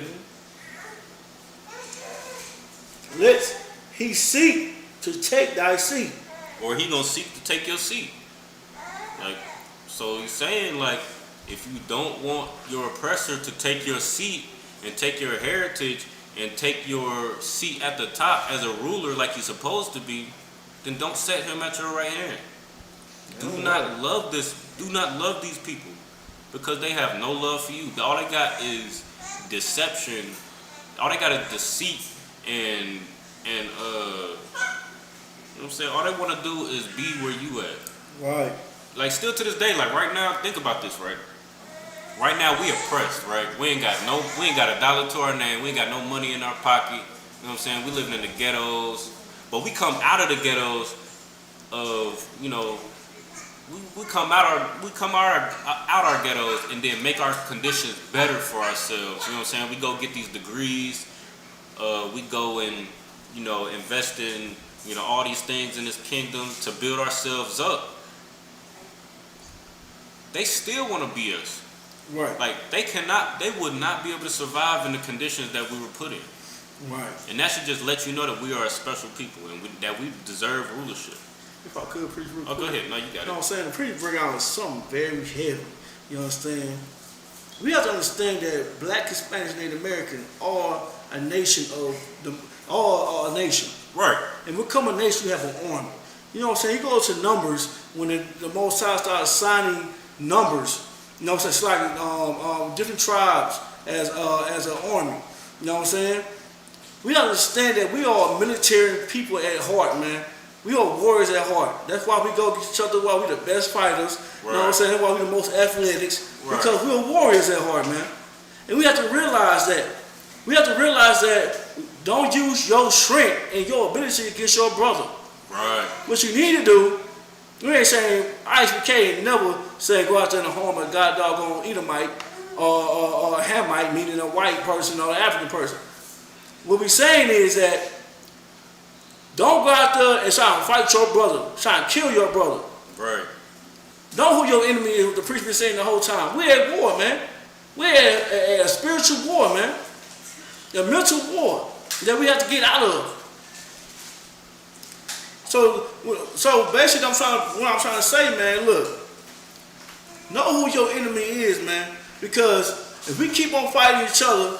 Lest he seek to take thy seat. Or he gonna seek to take your seat. Like, so he's saying, like, if you don't want your oppressor to take your seat and take your heritage and take your seat at the top as a ruler like you're supposed to be, then don't set him at your right hand. Do not love these people. Because they have no love for you. All they got is deception. All they got is deceit and you know what I'm saying? All they want to do is be where you at. Right. Like still to this day, like right now, think about this, right? Right now we oppressed, right? We ain't got a dollar to our name. We ain't got no money in our pocket. You know what I'm saying? We living in the ghettos, but we come out of the ghettos of, you know, we come out our ghettos and then make our conditions better for ourselves. You know what I'm saying? We go get these degrees. We go and, you know, invest in, you know, all these things in this kingdom to build ourselves up. They still want to be us. Right. Like they would not be able to survive in the conditions that we were put in. Right. And that should just let you know that we are a special people and that we deserve rulership. If I could preach real quick. Go ahead. No, you got it. You know what I'm saying? The preach bring out something very heavy. You understand? We have to understand that Black, Hispanic, and Native American are a nation are a nation. Right. And we come a nation, we have an army. You know what I'm saying? You go to Numbers when the Most High started signing numbers. You know what I'm saying? It's like different tribes as an army. You know what I'm saying? We understand that we are military people at heart, man. We are warriors at heart. That's why we go get each other. Why we the best fighters. Right. You know what I'm saying? That's why we the most athletics. Right. Because we are warriors at heart, man. And we have to realize that. We have to realize that don't use your strength and your ability against your brother. Right. What you need to do, we ain't saying Isupk never say go out there and harm a god doggone Edomite or a Hamite, meaning a white person or an African person. What we saying is that don't go out there and try to fight your brother, try to kill your brother. Right. Know who your enemy is, what the priest been saying the whole time. We're at war, man. We're at a spiritual war, man. A mental war that we have to get out of. So basically what I'm trying to say, man, look. Know who your enemy is, man. Because if we keep on fighting each other,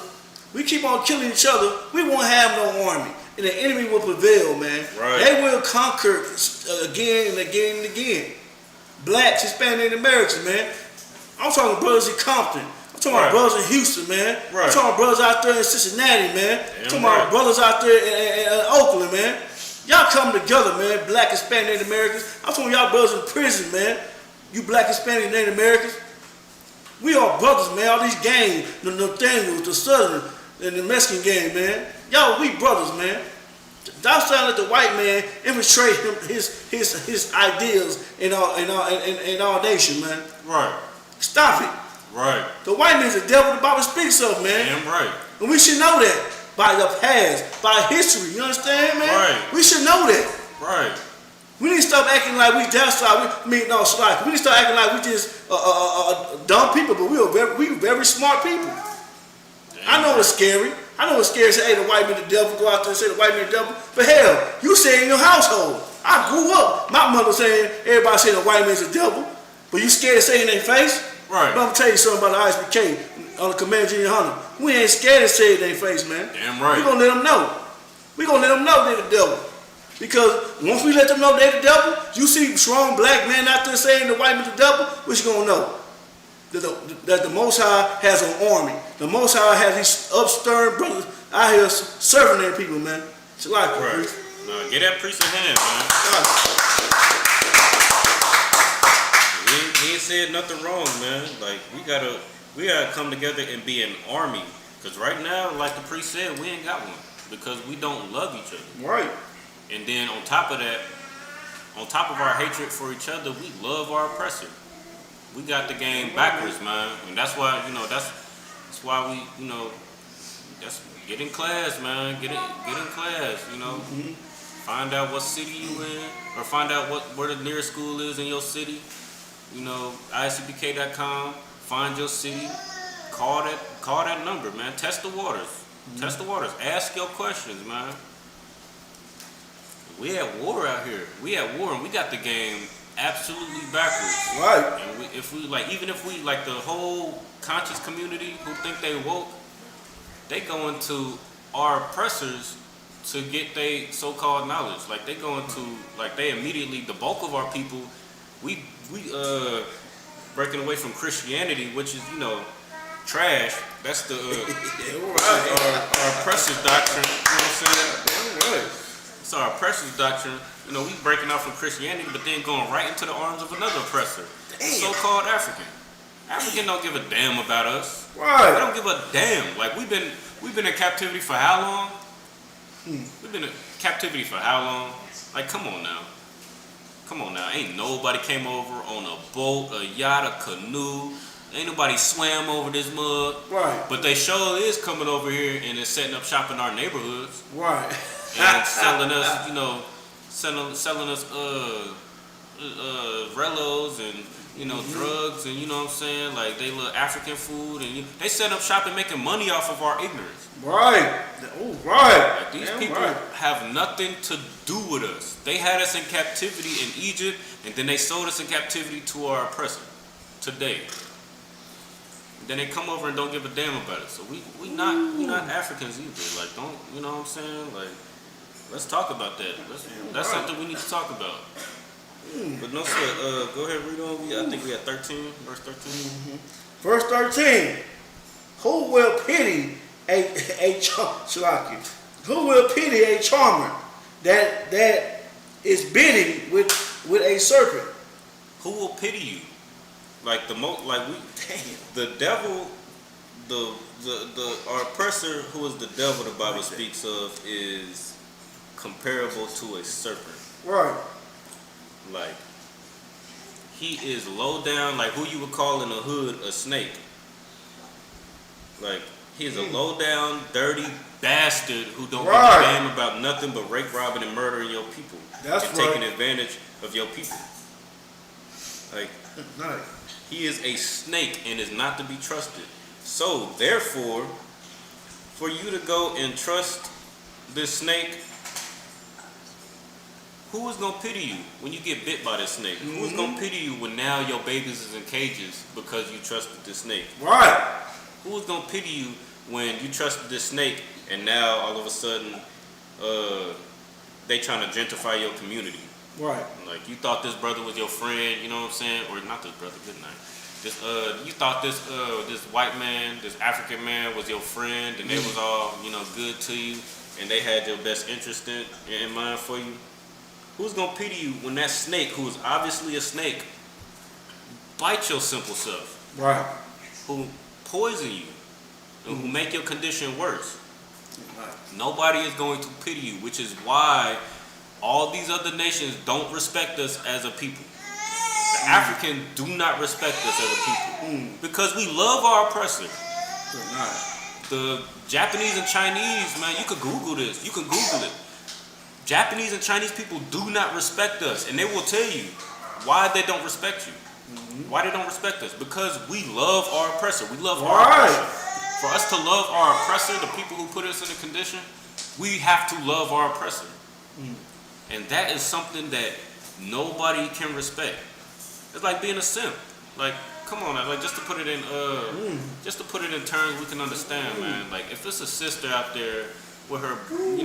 we keep on killing each other, we won't have no army. And the enemy will prevail, man. Right. They will conquer again and again and again. Blacks, Hispanic, and Americans, man. I'm talking brothers in Compton. I'm talking about brothers in Houston, man. Right. I'm talking about brothers out there in Cincinnati, man. I'm talking about brothers out there in Oakland, man. Y'all come together, man. Black, Hispanic, Native Americans. I'm talking y'all brothers in prison, man. You Black, Hispanic, Native Americans. We are brothers, man. All these gangs, the Nathaniels, the Southern, and the Mexican gang, man. Y'all, we brothers, man. Don't sound like the white man infiltrate his ideals in our nation, man. Right. Stop it. Right. The white man's the devil the Bible speaks of, man. Damn right. And we should know that by the past, by history. You understand, man? Right. We should know that. Right. We need to stop acting like we desperate. We need to start acting like we just dumb people, but we very smart people. Damn. I know it's scary. I know it's scary to say, hey, the white man the devil, go out there and say the white man the devil. But hell, you say in your household. I grew up, my mother saying, everybody saying the white man's the devil, but you scared to say it in their face? Right. But I'm going to tell you something about the Isupk on the Command Junior Hunter. We ain't scared to say it in their face, man. Damn right. We're going to let them know. We're going to let them know they're the devil. Because once we let them know they're the devil, you see strong black men out there saying the white man's the devil, what you going to know? That the Most High has an army. The Most High has these upstern brothers out here serving their people, man. It's like right. No, get that priest a hand, man. He ain't said nothing wrong, man. Like we gotta come together and be an army. Cause right now, like the priest said, we ain't got one because we don't love each other. Right. And then on top of that, on top of our hatred for each other, we love our oppressor. We got the game backwards, man, and that's why that's why we that's get in class, man. Get in class, Find out what city you in, or find out where the nearest school is in your city. Isupk.com. Find your city. Call that number, man. Test the waters. Test the waters. Ask your questions, man. We at war out here. We at war, and we got the game absolutely backwards. Right. And even if we like the whole conscious community who think they woke, they go into our oppressors to get their so-called knowledge. Like they go into they immediately, the bulk of our people, we breaking away from Christianity, which is, trash. That's the our oppressor's doctrine. You know what I'm saying? It's our oppressor's doctrine. We breaking out from Christianity, but then going right into the arms of another oppressor, so-called African. African don't give a damn about us. Right. They don't give a damn. Like we've been in captivity for how long? We've been in captivity for how long? Like, come on now. Ain't nobody came over on a boat, a yacht, a canoe. Ain't nobody swam over this mud. Right. But they sure is coming over here and is setting up shop in our neighborhoods. Right. And selling us, selling us relos and drugs and what I'm saying, like they love African food and they set up shop and making money off of our ignorance. Right. Oh, right. Like these people have nothing to do with us. They had us in captivity in Egypt, and then they sold us in captivity to our oppressor today. And then they come over and don't give a damn about it. So we not Africans either. Like don't what I'm saying? Like let's talk about that. That's something we need to talk about. But no sweat. Go ahead, read on. I think we at 13, verse 13. Verse 13. Who will pity a charmer that is bidding with a serpent? Who will pity you? Like the devil, our oppressor, who is the devil the Bible speaks of, is comparable to a serpent. Right. Like he is low down, like who you would call in the hood a snake. Like he's a low down, dirty bastard who don't give a damn about nothing but rape, robbing, and murdering your people. That's and taking advantage of your people. Like he is a snake and is not to be trusted. So therefore, for you to go and trust this snake, who is going to pity you when you get bit by this snake? Who is going to pity you when now your babies is in cages because you trusted this snake? Right. Who is going to pity you when you trusted this snake and now all of a sudden they trying to gentrify your community? Right. Like you thought this brother was your friend, you know what I'm saying? Or not this brother, good night. You thought this white man, this African man was your friend and they was all, good to you and they had your best interest in mind for you. Who's going to pity you when that snake, who is obviously a snake, bites your simple self? Right. Who poison you and who make your condition worse? Nobody is going to pity you, which is why all these other nations don't respect us as a people. The African do not respect us as a people because we love our oppressor. The Japanese and Chinese, man, you could Google this. You can Google it. Japanese and Chinese people do not respect us, and they will tell you why they don't respect you. Why they don't respect us? Because we love our oppressor. We love our oppressor. For us to love our oppressor, the people who put us in a condition, we have to love our oppressor. And that is something that nobody can respect. It's like being a simp. Like, come on, like just to put it in terms we can understand, man. Like if it's a sister out there with her, who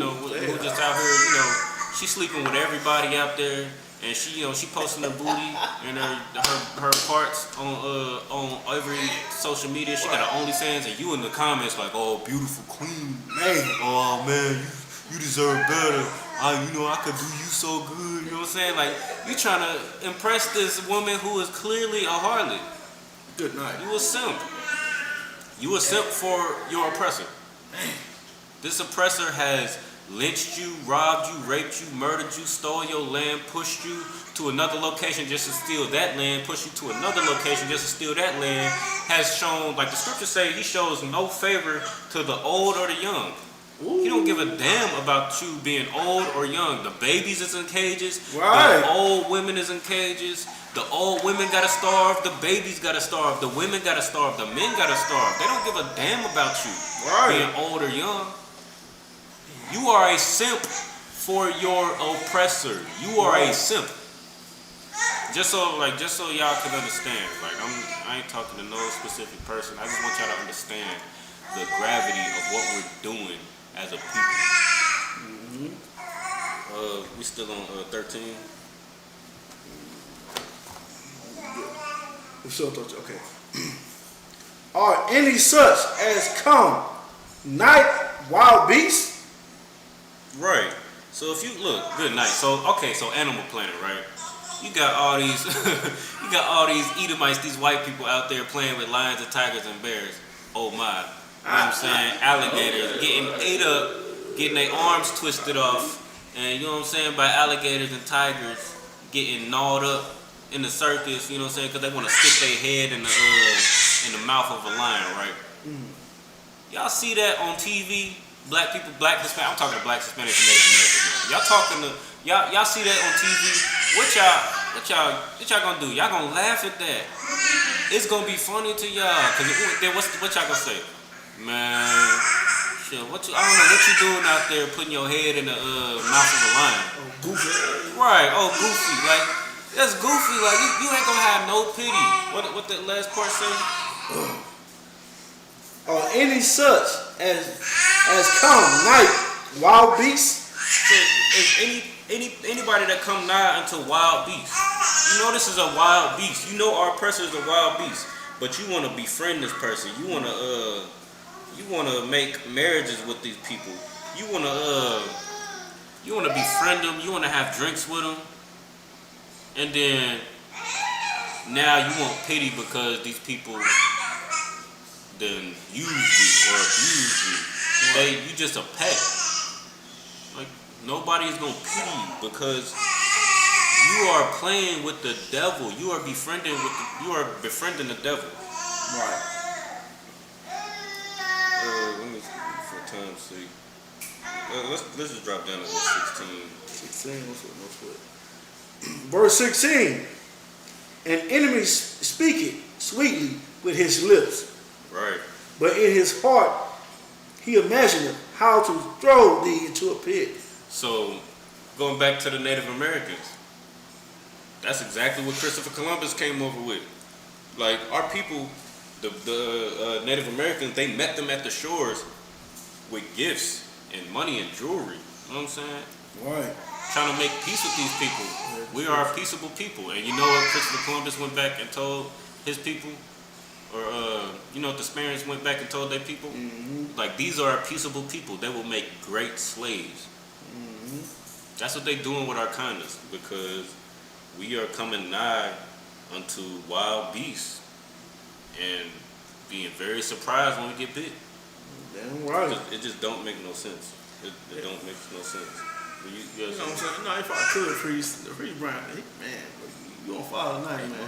just out here, she sleeping with everybody out there, and she posting her booty and her parts on every social media. She got her OnlyFans, and you in the comments like, oh, beautiful queen, man. Oh man, you deserve better. I could do you so good. You know what I'm saying? Like you trying to impress this woman who is clearly a harlot. Good night. You a simp. You a simp for your oppressor. This oppressor has lynched you, robbed you, raped you, murdered you, stole your land, pushed you to another location just to steal that land, pushed you to another location just to steal that land, has shown, like the scriptures say, he shows no favor to the old or the young. He don't give a damn about you being old or young. The babies is in cages. Right. The old women is in cages. The old women gotta starve. The babies gotta starve. The women gotta starve. The men gotta starve. They don't give a damn about you being old or young. You are a simp for your oppressor. You are a simp. Just so y'all can understand. Like I ain't talking to no specific person. I just want y'all to understand the gravity of what we're doing as a people. We still on 13. Okay. Are any such as come night wild beasts? Right. So if you look, good night. So Animal Planet, right? You got all these, Edomites, these white people out there playing with lions and tigers and bears. Oh my. You know what I'm saying? Alligators getting ate up, getting their arms twisted off, and you know what I'm saying, by alligators and tigers getting gnawed up in the circus, you know what I'm saying, because they want to stick their head in the mouth of a lion, right? Y'all see that on TV? Black people, black Hispanic. I'm talking to black Hispanics and Native Americans. Y'all see that on TV? What y'all gonna do? Y'all gonna laugh at that? It's gonna be funny to y'all, cause then what y'all gonna say? Man, shit, I don't know what you doing out there putting your head in the mouth of a lion. Oh, goofy. Right, oh goofy. Like, that's goofy. Like, you ain't gonna have no pity. What that last part say? Or any such as come night wild beasts? So is anybody that come nigh unto wild beasts, you know this is a wild beast. You know our oppressor is a wild beast, but you want to befriend this person. You want to make marriages with these people. You want to befriend them. You want to have drinks with them, and then now you want pity because these people then use you or abuse you. You just a pet. Like, nobody is gonna pity you because you are playing with the devil. You are befriending the devil. Right. Let me see, for time's sake. Let's just drop down to verse 16. 16, no sweat. Verse 16. An enemy speaketh sweetly with his lips. Right. But in his heart he imagineth how to throw thee into a pit. So, going back to the Native Americans, that's exactly what Christopher Columbus came over with. Like, our people, the Native Americans, they met them at the shores with gifts and money and jewelry. You know what I'm saying? Right. Trying to make peace with these people. We are a peaceable people. And you know what Christopher Columbus went back and told his people? Or, you know what the Spaniards went back and told their people? Mm-hmm. Like, these are a peaceable people. They will make great slaves. Mm-hmm. That's what they're doing with our kindness, because we are coming nigh unto wild beasts and being very surprised when we get bit. Damn right. It just don't make no sense. It don't make no sense. You know what I'm saying? No, if I could, the priest Brian, man, you on fire tonight, man. You know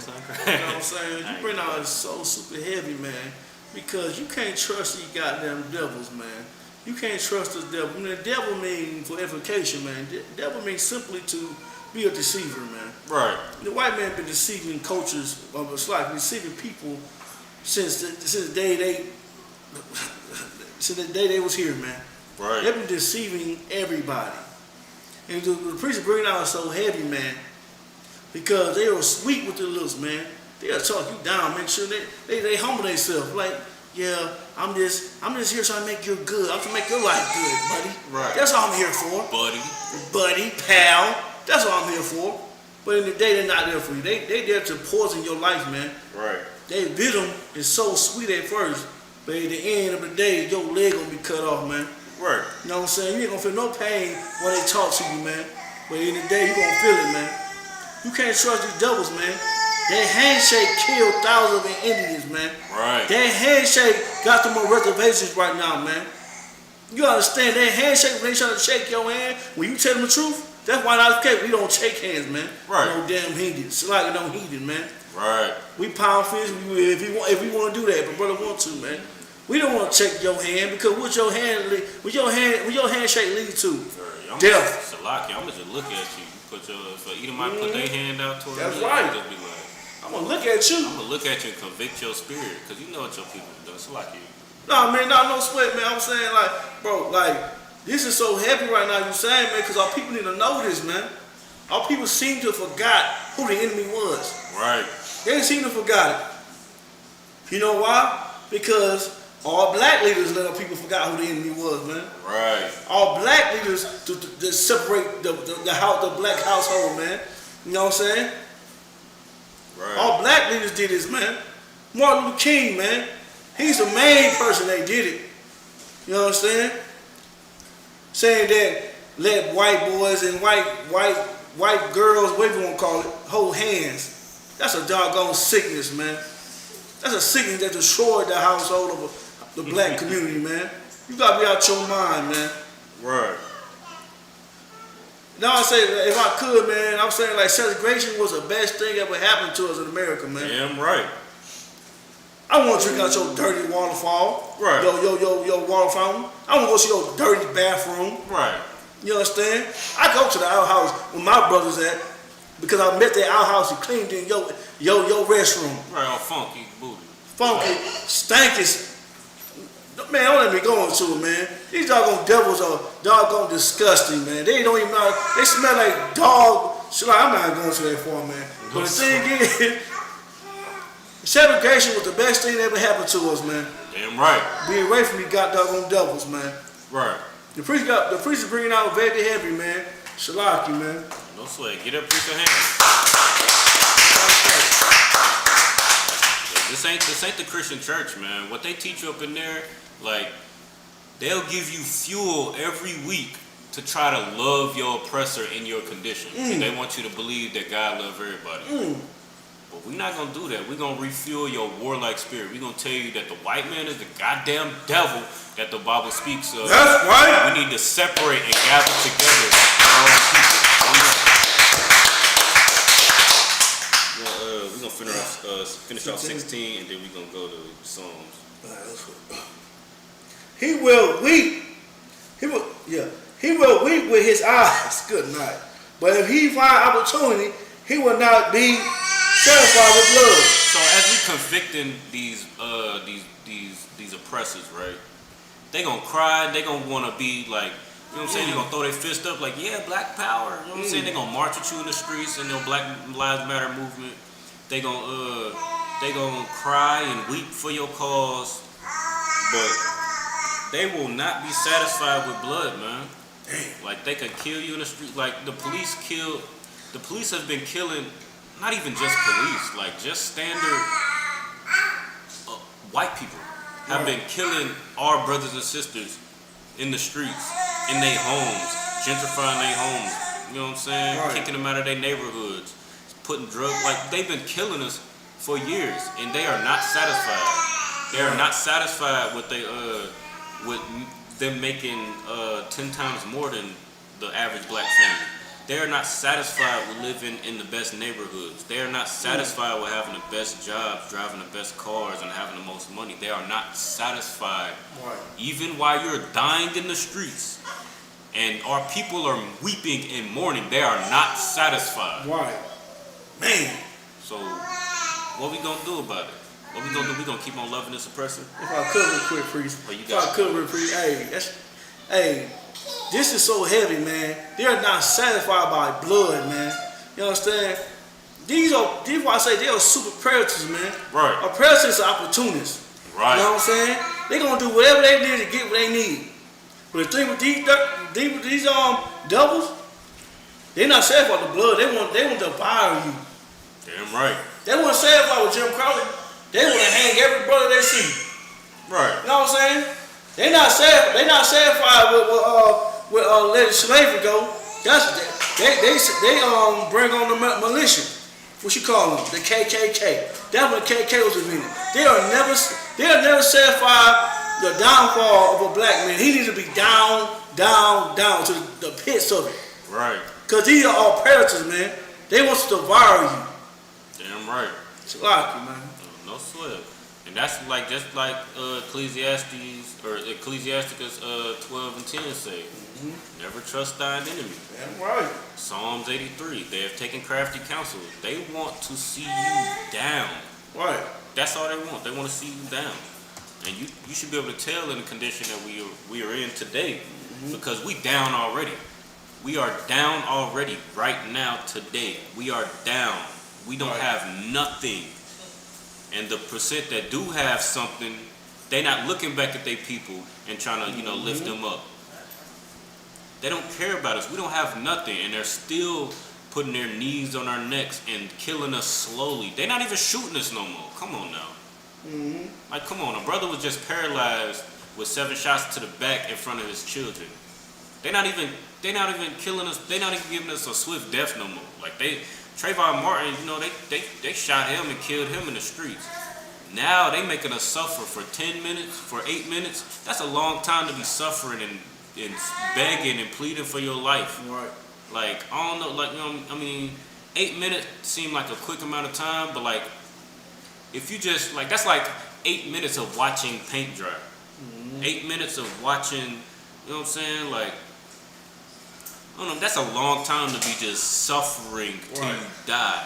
what I'm saying? You bring out so super heavy, man, because you can't trust these goddamn devils, man. You can't trust the devil. I mean, the devil means for edification, man. The devil means simply to be a deceiver, man. Right. The white man been deceiving cultures of its life, deceiving people since the day they was here, man. Right. They've been deceiving everybody. And the preacher bringing out so heavy, man, because they are sweet with their lips, man. They'll talk you down, make sure they humble themselves. Like, yeah, I'm just here trying to make you good. I'm trying to make your life good, buddy. Right. That's all I'm here for. Buddy, pal. That's all I'm here for. But in the day, they're not there for you. They there to poison your life, man. Right. They venom is so sweet at first, but at the end of the day, your leg gonna be cut off, man. Right. You know what I'm saying? You ain't gonna feel no pain when they talk to you, man. But in the day, you gonna feel it, man. You can't trust these devils, man. That handshake killed thousands of Indians, man. Right. That handshake got them on reservations right now, man. You understand that handshake when they try to shake your hand, when you tell them the truth, that's why not okay. We don't shake hands, man. Right. No damn heathen. It's like it don't heathen, man. Right. We pound fist if we want to do that, but brother want to, man. We don't want to shake your hand because what your handshake lead to? Death. Salaki, I'm gonna just look at you. For Edomite put their hand out toward that's me, right. Just be like, I'm gonna look at you. I'm gonna look at you and convict your spirit, because you know what your people do. Salaki. No, man, no sweat, man. I'm saying, like, bro, like, this is so heavy right now, you saying, man, because our people need to know this, man. Our people seem to have forgot who the enemy was. Right. They seem to have forgot it. You know why? Because all black leaders let our people forgot who the enemy was, man. Right. All black leaders to separate the black household, man. You know what I'm saying? Right. All black leaders did this, man. Martin Luther King, man. He's the main person that did it. You know what I'm saying? Saying that let white boys and white girls, whatever you want to call it, hold hands. That's a doggone sickness, man. That's a sickness that destroyed the household of the black community, man. You gotta be out your mind, man. Right. Now I say, if I could, man, I'm saying like segregation was the best thing that ever happened to us in America, man. Damn right. I want to drink out your dirty waterfall. Right. Your water fountain. I want to go see your dirty bathroom. Right. You understand? I go to the outhouse where my brother's at because I met their outhouse and cleaned in your restroom. Right, all funky booty. Funky, stanky. Man, don't let me go into it, man. These doggone devils are doggone disgusting, man. They don't even know. They smell like dog. Shit, I'm not going to that far, man. But the thing is, segregation was the best thing that ever happened to us, man. Damn right. Being away from these goddamn devils, man. Right. The priest is bringing out very heavy, man. Shalaki, man. No sweat. Get up, priest, your hands. This ain't the Christian church, man. What they teach you up in there, like, they'll give you fuel every week to try to love your oppressor in your condition. They want you to believe that God loves everybody. But we're not going to do that. We're going to refuel your warlike spirit. We're going to tell you that the white man is the goddamn devil that the Bible speaks of. That's right. We need to separate and gather together our own people. We're going to finish off 16, and then we're going to go to Psalms. He will weep. He will weep with his eyes. Good night. But if he find opportunity, he will not be satisfied with blood. So as we convicting these oppressors, right? They gonna cry. They gonna want to be like, you know what I'm saying? They gonna throw their fist up like, yeah, black power. You know what I'm saying? They gonna march with you in the streets in their Black Lives Matter movement. They gonna cry and weep for your cause, but they will not be satisfied with blood, man. Like they could kill you in the street. Like the police have been killing, not even just police, like just standard white people have been killing our brothers and sisters in the streets, in their homes, gentrifying their homes. You know what I'm saying? Right. Kicking them out of their neighborhoods, putting drugs. Like they've been killing us for years, and they are not satisfied. They are not satisfied with them making 10 times more than the average black family. They are not satisfied with living in the best neighborhoods. They are not satisfied with having the best jobs, driving the best cars, and having the most money. They are not satisfied. Right. Even while you're dying in the streets and our people are weeping and mourning, they are not satisfied. Right. Man. So what we gonna do about it? What we gonna do? We gonna keep on loving this oppressor? If I could real quick, priest. Oh, you If got I could real quick, this is so heavy, man. They are not satisfied by blood, man. You understand? These are why I say they are super predators, man. Right. A predator is an opportunist. Right. You know what I'm saying? They gonna do whatever they need to get what they need. But the thing with these devils, they're not satisfied with the blood. They want to devour you. Damn right. They want to satisfied with Jim Crowley. They want to hang every brother they see. Right. You know what I'm saying? They not satisfied with letting slavery go. They bring on the militia. What you call them? The KKK. That's when the KKK was invented. They are never satisfied the downfall of a black man. He needs to be down to the pits of it. Right. Cause these are all predators, man. They want to devour you. Damn right. It's like you, man. No sweat. And that's like just like Ecclesiastes or Ecclesiastes 12 and 10 say. Never trust thine enemy. Damn right. Psalms 83. They have taken crafty counsel. They want to see you down. Right. That's all they want. They want to see you down. And you should be able to tell in the condition that we are in today, because we down already. We are down already right now today. We are down. We don't have nothing. And the percent that do have something, they not looking back at their people and trying to, lift them up. They don't care about us. We don't have nothing, and they're still putting their knees on our necks and killing us slowly. They're not even shooting us no more. Come on now. Like, come on. A brother was just paralyzed with 7 shots to the back in front of his children. They're not even killing us. They're not even giving us a swift death no more. Like, Trayvon Martin, you know, they shot him and killed him in the streets. Now they making us suffer for 10 minutes, for 8 minutes. That's a long time to be suffering and begging and pleading for your life. Right. Like, I don't know, like, you know, I mean, 8 minutes seem like a quick amount of time, but like, if you just, like, that's like 8 minutes of watching paint dry. 8 minutes of watching, you know what I'm saying? Like, I don't know, that's a long time to be just suffering till you die.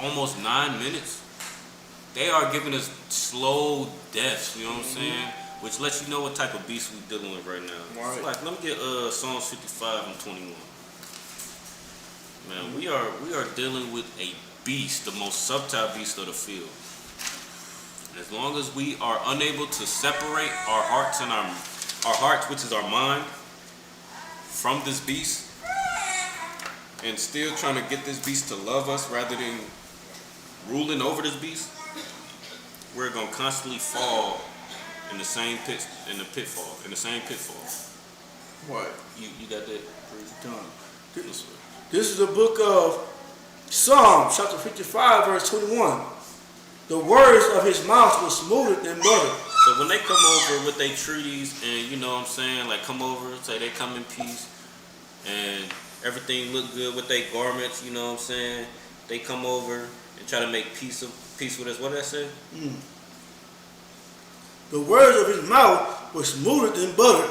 almost 9 minutes. They are giving us slow deaths, you know what I'm saying? Which lets you know what type of beast we're dealing with right now. Right. So, like, let me get Psalms 55 and 21. Man, we are dealing with a beast, the most subtle beast of the field. And as long as we are unable to separate our hearts and our hearts, which is our mind, from this beast, and still trying to get this beast to love us rather than ruling over this beast, we're gonna constantly fall in the same pitfall. Right. You got that? Done. This way. This is the book of Psalms, chapter 55, verse 21. The words of his mouth were smoother than butter. So when they come over with their treaties and, you know what I'm saying, like, come over, say they come in peace and everything look good with their garments, you know what I'm saying, they come over and try to make peace with us. What did I say? The words of his mouth were smoother than butter,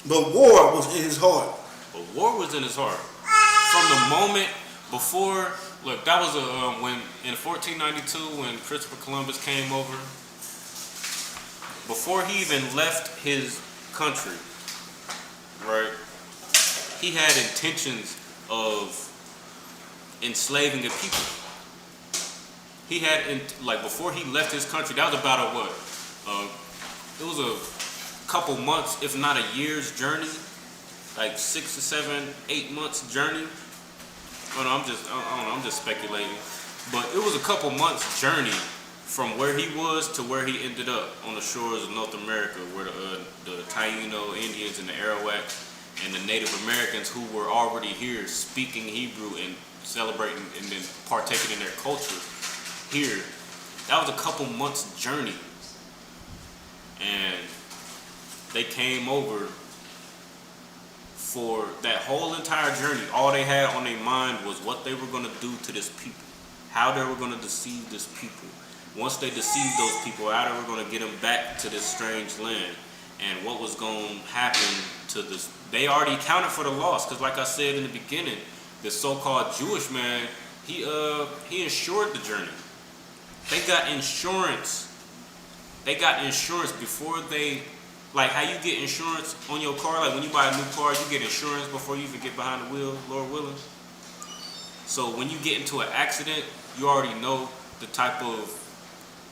but war was in his heart. But war was in his heart. From the moment before, look, that was when in 1492 when Christopher Columbus came over. Before he even left his country, right? He had intentions of enslaving the people. He had, before he left his country, that was about it was a couple months, if not a year's journey, like 6 to 7, 8 months journey. Oh no, I'm just speculating. But it was a couple months journey from where he was to where he ended up on the shores of North America, where the Taino Indians and the Arawak and the Native Americans who were already here speaking Hebrew and celebrating and then partaking in their culture here. That was a couple months journey. And they came over for that whole entire journey. All they had on their mind was what they were going to do to this people, how they were going to deceive this people. Once they deceived those people, how they were going to get them back to this strange land, and what was going to happen to this. They already accounted for the loss, because like I said in the beginning, the so-called Jewish man, he insured the journey. They got insurance. They got insurance before they, like how you get insurance on your car, like when you buy a new car, you get insurance before you even get behind the wheel, Lord willing. So when you get into an accident, you already know the type of,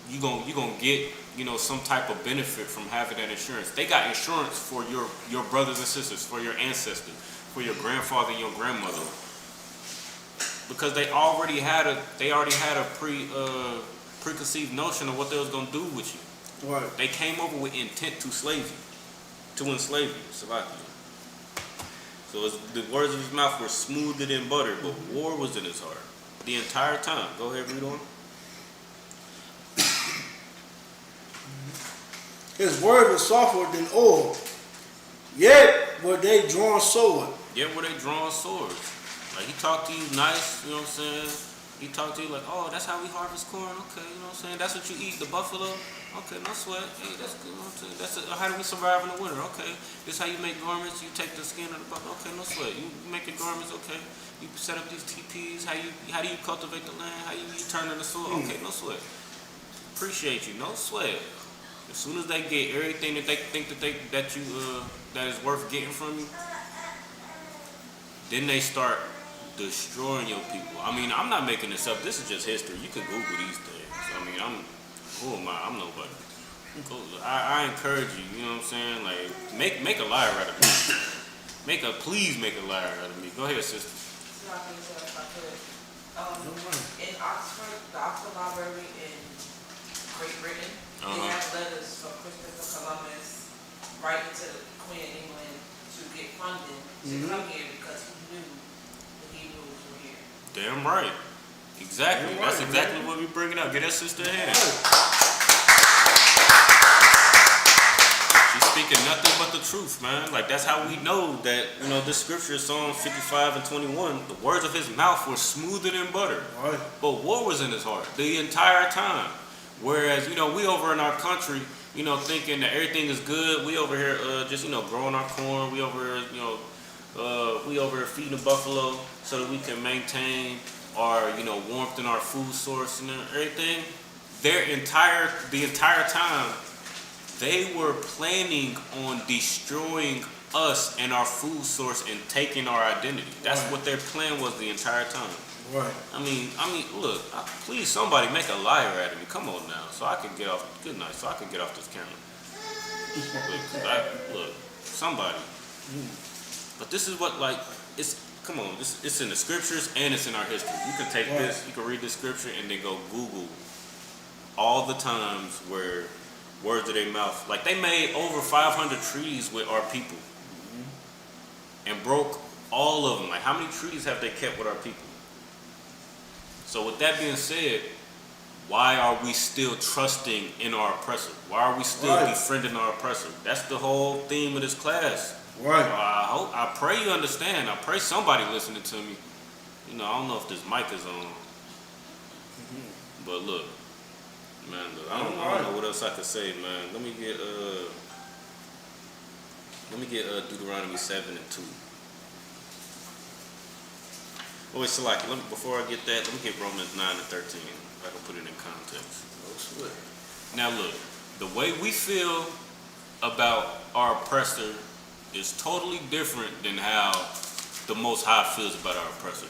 you gonna get, you know, some type of benefit from having that insurance. They got insurance for your brothers and sisters, for your ancestors, for your grandfather and your grandmother, because they already had a preconceived notion of what they was gonna do with you. Right. They came over with intent to enslave you, Salakia. So the words of his mouth were smoother than butter, but war was in his heart the entire time. Go ahead, read on. His word was softer than oil, yet were they drawn sword. Yet were they drawn swords. Like, he talked to you nice, you know what I'm saying? He talked to you like, oh, that's how we harvest corn. Okay, you know what I'm saying? That's what you eat, the buffalo. Okay, no sweat. Hey, that's good. You know what I'm saying? How do we survive in the winter? Okay, this is how you make garments. You take the skin of the buffalo. Okay, no sweat. You make your garments. Okay, you set up these teepees. How do you cultivate the land? How you turn in the soil? Okay, no sweat. Appreciate you, no sweat. As soon as they get everything that they think that is worth getting from you, then they start destroying your people. I mean, I'm not making this up. This is just history. You can Google these things. I mean, who am I? I'm nobody. I encourage you. You know what I'm saying? Like, make a liar out of me. Please make a liar out of me. Go ahead, sister. copy of it if I could. In Oxford, the Oxford Library in Great Britain, they have letters from Christopher Columbus writing to the Queen of England to get funding to come here because he knew the Hebrews were here. Damn right. Exactly. Damn That's right, exactly man. what we bringing up. Get that sister a hand. She's speaking nothing but the truth, man. Like, that's how we know that, you know, this scripture, Psalm 55 and 21, the words of his mouth were smoother than butter. Right. But war was in his heart the entire time. Whereas, you know, we over in our country, you know, thinking that everything is good. We over here just, you know, growing our corn. We over here, you know, we over here feeding the buffalo so that we can maintain our, you know, warmth in our food source and everything. The entire time, they were planning on destroying us and our food source and taking our identity. That's what their plan was the entire time. Right. I mean, look, please somebody make a liar out of me. Come on now, so I can get off. Good night, so I can get off this camera. Look, somebody. But this is what, like, it's. Come on, it's in the scriptures and it's in our history. You can take this, you can read this scripture, and then go Google all the times where words of their mouth, like they made over 500 treaties with our people, and broke all of them. Like, how many treaties have they kept with our people? So with that being said, why are we still trusting in our oppressor? Why are we still befriending our oppressor? That's the whole theme of this class. Right. I pray you understand. I pray somebody listening to me. You know, I don't know if this mic is on. But look, man, look, I don't know what else I could say, man. Let me get Deuteronomy 7 and 2. Oh, wait, Salaki, before I get that, let me get Romans 9 and 13. I can put it in context. Now look, the way we feel about our oppressor is totally different than how the Most High feels about our oppressor.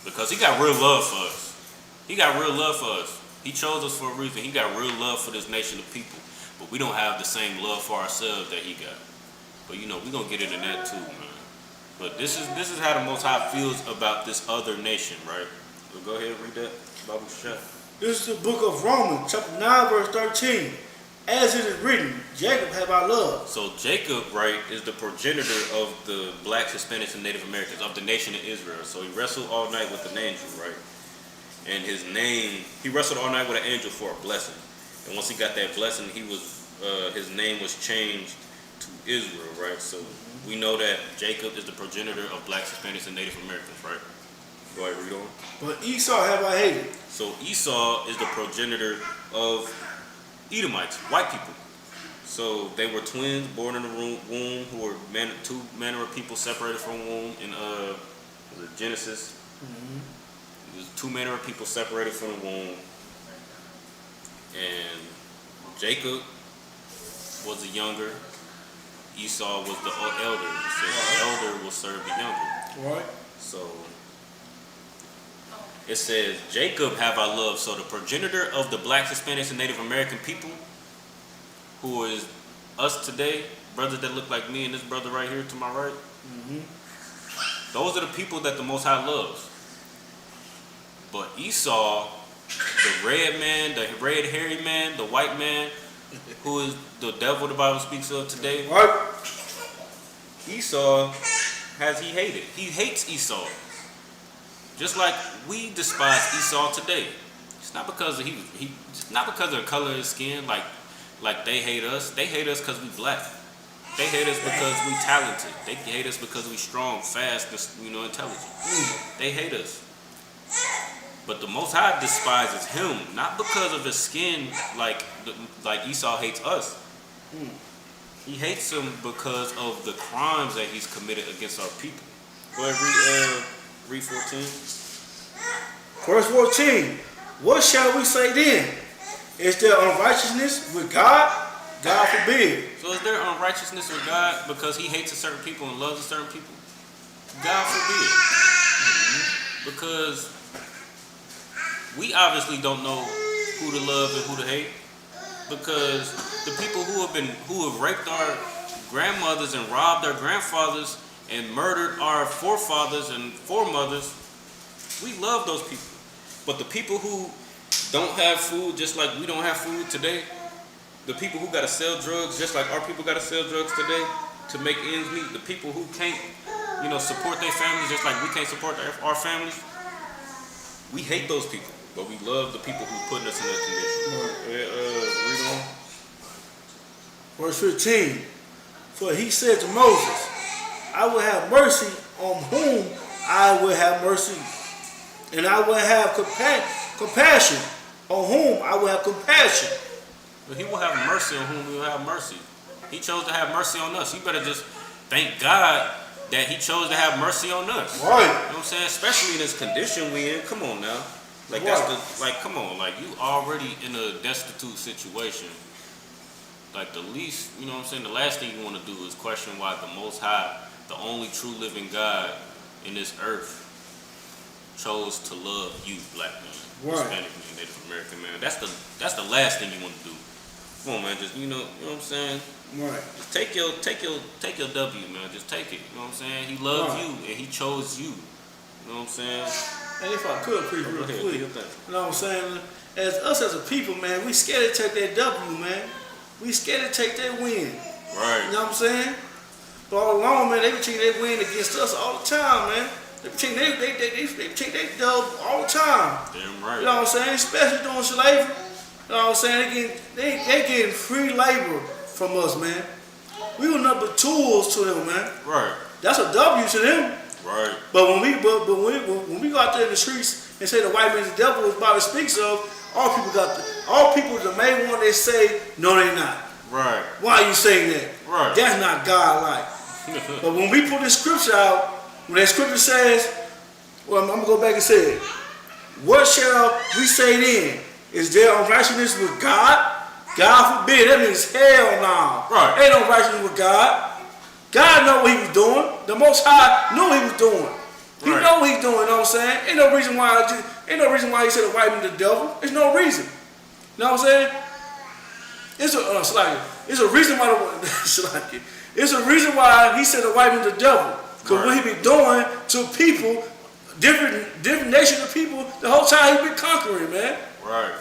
Because he got real love for us. He got real love for us. He chose us for a reason. He got real love for this nation of people. But we don't have the same love for ourselves that he got. But you know, we're going to get into that too, man. But this is how the Most High feels about this other nation, right? So go ahead and read that, Bible chat. This is the book of Romans, chapter 9, verse 13. As it is written, Jacob have I loved. So Jacob, right, is the progenitor of the blacks, Hispanics, and Native Americans, of the nation of Israel. So he wrestled all night with an angel, right? And he wrestled all night with an angel for a blessing. And once he got that blessing, his name was changed to Israel, right? So we know that Jacob is the progenitor of blacks, Hispanics, and Native Americans, right? Go ahead, read on. But Esau have I hated. So Esau is the progenitor of Edomites, white people. So they were twins born in the womb who were two manner of people separated from womb in Genesis. It was two manner of people separated from the womb. And Jacob was the younger. Esau was the elder. So the elder will serve the younger. Right. So it says, Jacob have I loved. So the progenitor of the blacks, Hispanics, and Native American people, who is us today, brothers that look like me and this brother right here to my right, those are the people that the Most High loves. But Esau, the red man, the red hairy man, the white man, who is the devil the Bible speaks of today, Esau he hated. He hates Esau. Just like we despise Esau today. It's not because of not because of the color of his skin, like they hate us. They hate us because we black. They hate us because we talented. They hate us because we strong, fast, intelligent. They hate us. But the Most High despises him, not because of his skin, like Esau hates us. He hates him because of the crimes that he's committed against our people. Go ahead, read 14. Verse 14. What shall we say then? Is there unrighteousness with God? God forbid. So is there unrighteousness with God because he hates a certain people and loves a certain people? God forbid. Because we obviously don't know who to love and who to hate. Because the people who have raped our grandmothers and robbed our grandfathers and murdered our forefathers and foremothers, we love those people. But the people who don't have food, just like we don't have food today, the people who got to sell drugs, just like our people got to sell drugs today to make ends meet, the people who can't, support their families, just like we can't support our families, we hate those people, but we love the people who putting us in that condition. Read on. Verse 15. For he said to Moses, I will have mercy on whom I will have mercy, and I will have compassion on whom I will have compassion. But he will have mercy on whom he will have mercy. He chose to have mercy on us. You better just thank God that he chose to have mercy on us. Right. You know what I'm saying? Especially in this condition we in. Come on now. Like come on. Like you already in a destitute situation. Like the least, you know what I'm saying? The last thing you want to do is question why the Most High, the only true living God in this earth, chose to love you, black man, Hispanic man, Native American man. That's the last thing you want to do. Come on, man. Just you know what I'm saying? Right. Just take your W, man. Just take it. You know what I'm saying? He loved you and he chose you. You know what I'm saying? And if I could, please, real quick. You know what I'm saying? As us as a people, man, we scared to take that W, man. We scared to take that win. Right. You know what I'm saying? But all along, man, they be taking that win against us all the time, man. They take that dub all the time. Damn right. You know what I'm saying? Especially during slavery. You know what I'm saying? They getting free labor from us, man. We were nothing but tools to them, man. Right. That's a W to them. Right. But when we go out there in the streets and say the white man's the devil, as Bible speaks of, all people the main one they say, no they not. Right. Why are you saying that? Right. That's not God-like. But when we put this scripture out, when that scripture says, well, I'm going to go back and say it. What shall we say then? Is there unrighteousness with God? God forbid. That means hell no. Right. Ain't no righteousness with God. God know what he was doing. The Most High knew what he was doing. He know what he's doing, you know what I'm saying? Ain't no reason why he said the white man the devil. There's no reason. You know what I'm saying? It's a reason why it's a reason why he said the white man the devil. Because what he be doing to people, different nations of people, the whole time he been conquering, man. Right.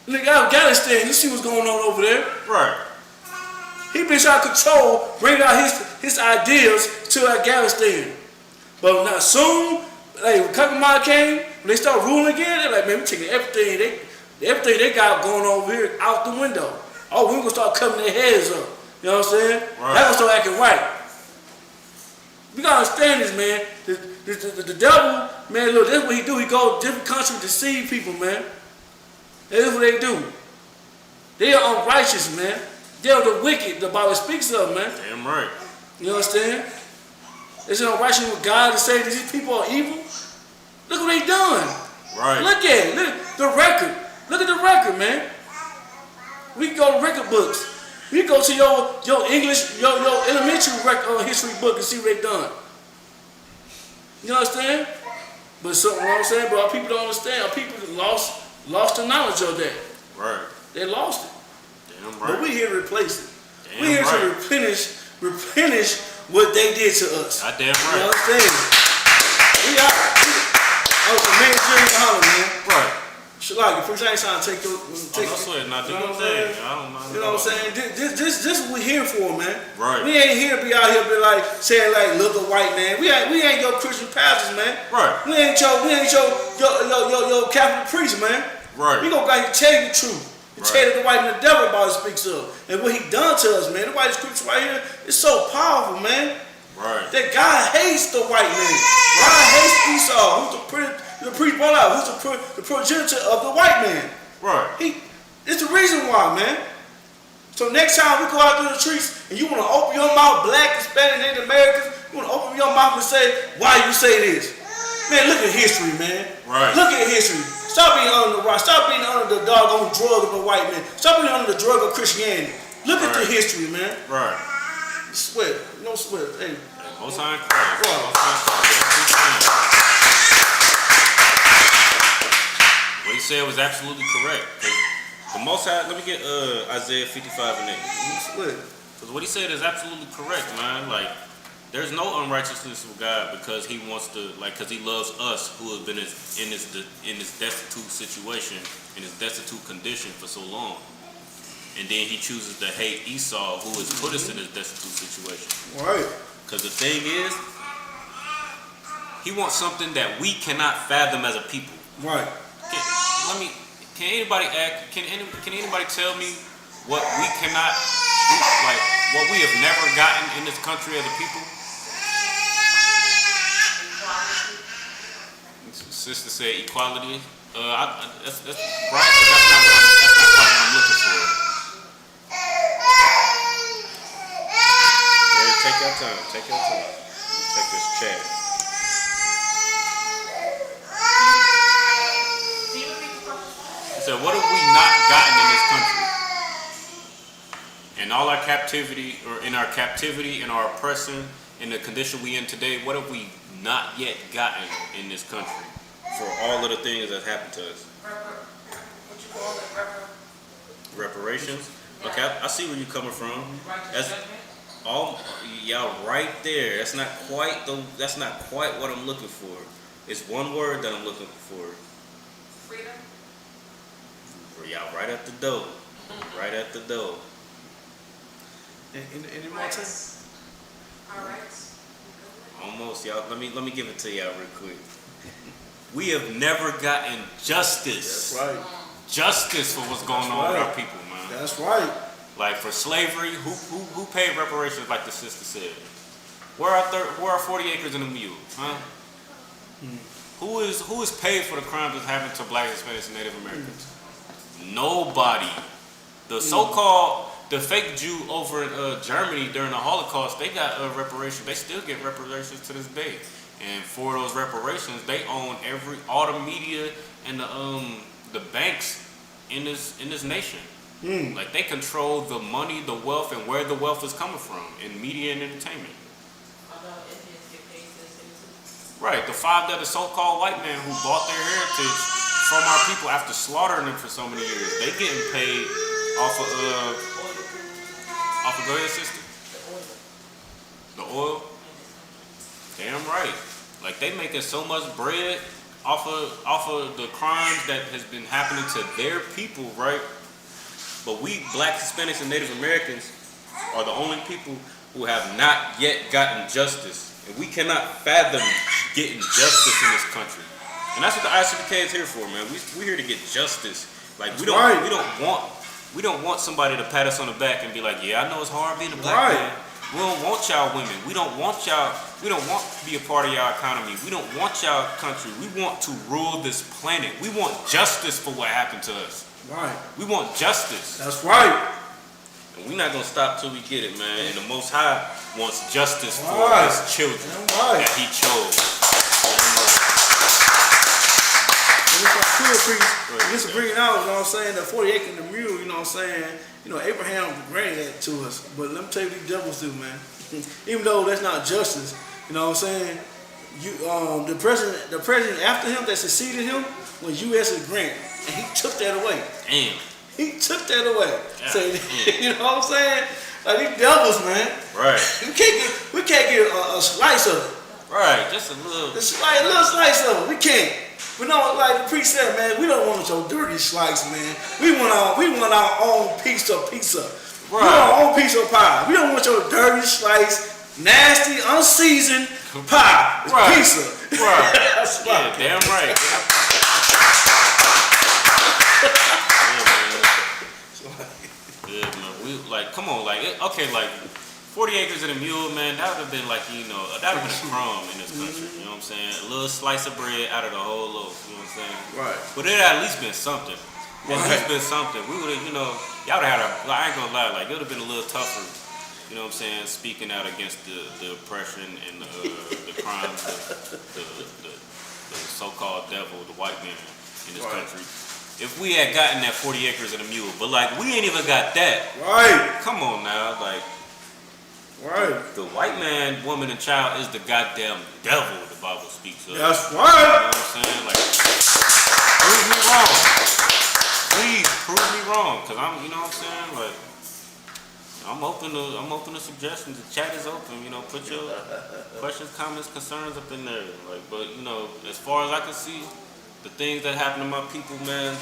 Look at Afghanistan, you see what's going on over there. Right. He been trying to control, bring out his ideas to Afghanistan. But not soon, like when Kakamai came, when they start ruling again, they're like, man, we taking everything they got going over here out the window. Oh, we gonna start cutting their heads up. You know what I'm saying? Right. They're gonna start acting right. We gotta understand this, man. The devil, man, look, that's what he do. He go to different countries to deceive people, man. That's what they do. They are unrighteous, man. They're the wicked, the Bible speaks of, man. Damn right. You understand? It's unrighteous with God to say that these people are evil. Look what they done. Right. Look at it. Look the record. Look at the record, man. We can go to record books. We go to your English, your elementary history book and see what they done. You understand? But you know what I'm saying? But our people don't understand. Our people lost the knowledge of that. Right. They lost it. Damn right. But we here to replace it. Damn We here right. to replenish what they did to us. Goddamn You right. understand? Man, Jerry Holland, man. Right. Like, first I ain't trying to take your. No sweat, not do your thing. I don't mind. You know what I'm saying? This is what we're here for, man. Right. We ain't here to be out here be like saying like little white man. We ain't your Christian pastors, man. Right. We ain't your Catholic priest, man. Right. We gonna tell you the truth. And tell you the white man the devil about it speaks of. And what he done to us, man. The white scripture right here is so powerful, man. Right. That God hates the white man. God hates Esau, who's the priest brought out, who's the progenitor of the white man. Right. It's the reason why, man. So next time we go out through the streets and you want to open your mouth, black, Hispanic, Native Americans, you want to open your mouth and say, why you say this? Man, look at history, man. Right. Look at history. Stop being under the rock. Stop being under the doggone drug of the white man. Stop being under the drug of Christianity. Look at the history, man. Right. Sweat. No sweat. Hey. Most High in Christ. What he said was absolutely correct. The Most High, let me get Isaiah 55 and 8. Sweat. Because what he said is absolutely correct, man. Like, There's no unrighteousness with God because He wants to, because He loves us who have been in this destitute situation, in this destitute condition for so long. And then He chooses to hate Esau, who has put us in this destitute situation. Right. Because the thing is, He wants something that we cannot fathom as a people. Right. Can anybody tell me what we cannot, what we have never gotten in this country as a people? Sister said equality. That's right, but that's not quite what I'm looking for. Take your time. Let's check this chat. He said, what have we not gotten in this country? In all our captivity, or in our captivity, in our oppression, in the condition we in today, what have we not yet gotten in this country for all of the things that happened to us? What you call it? Reparations? Okay, I see where you're coming from. That's all y'all right there. That's not quite what I'm looking for. It's one word that I'm looking for. freedom. Y'all right at the door. Right at the door. Any more time? All right. Almost, y'all. Let me give it to y'all real quick. We have never gotten justice. That's right. Justice for what's going on with our people, man. That's right. Like for slavery, who paid reparations? Like the sister said. Where are 40 acres and a mule? Huh? Who is paid for the crimes that's happened to Black, Hispanics, and Native Americans? Nobody. The fake Jew over in Germany during the Holocaust, they got reparations. They still get reparations to this day. And for those reparations, they own all the media and the banks in this nation. Like they control the money, the wealth, and where the wealth is coming from in media and entertainment. Although Indians get paid to citizens. Right, the so-called white men who bought their heritage from our people after slaughtering them for so many years, they getting paid off of go ahead, sister. The oil. Damn right. Like they making so much bread off of the crimes that has been happening to their people, right? But we, Black, Hispanics, and Native Americans, are the only people who have not yet gotten justice. And we cannot fathom getting justice in this country. And that's what the Isupk is here for, man. We're here to get justice. Like we don't want somebody to pat us on the back and be like, yeah, I know it's hard being a black man. We don't want y'all women. We don't want to be a part of y'all economy. We don't want y'all country. We want to rule this planet. We want justice for what happened to us. Right. We want justice. That's right. And we're not going to stop till we get it, man. And the Most High wants justice for His children that He chose. Just to bring it out, you know what I'm saying, the 40 acre and the mule, you know what I'm saying, Abraham granted that to us, but let me tell you what these devils do, man. Even though that's not justice, you know what I'm saying, the president after him that succeeded him was U.S. Grant, and he took that away. Damn. He took that away. Yeah. So, you know what I'm saying? Like these devils, man. Right. We can't get a slice of it. Right, just a little. A little slice of it. We can't. We don't, like the priest said, man, we don't want your dirty slice, man. We want our own piece of pizza. Right. We want our own piece of pie. We don't want your dirty slice, nasty, unseasoned pie. It's right. pizza. Right. That's yeah, damn right. Yeah, man. We come on, okay, 40 acres and a mule, man, that would have been that would have been a crumb in this country, you know what I'm saying? A little slice of bread out of the whole loaf, you know what I'm saying? Right. But it had at least been something. We would have, y'all would have had I ain't gonna lie, it would have been a little tougher, you know what I'm saying, speaking out against the oppression and the crimes of the so-called devil, the white man in this country. If we had gotten that 40 acres and a mule, but we ain't even got that. Right. Come on now, right. The white man, woman, and child is the goddamn devil the Bible speaks of. That's right. You know what I'm saying? Prove me wrong. Please prove me wrong, cause I'm, you know what I'm saying? I'm open to suggestions. The chat is open. You know, put your questions, comments, concerns up in there. Like, but you know, as far as I can see, the things that happen to my people, man,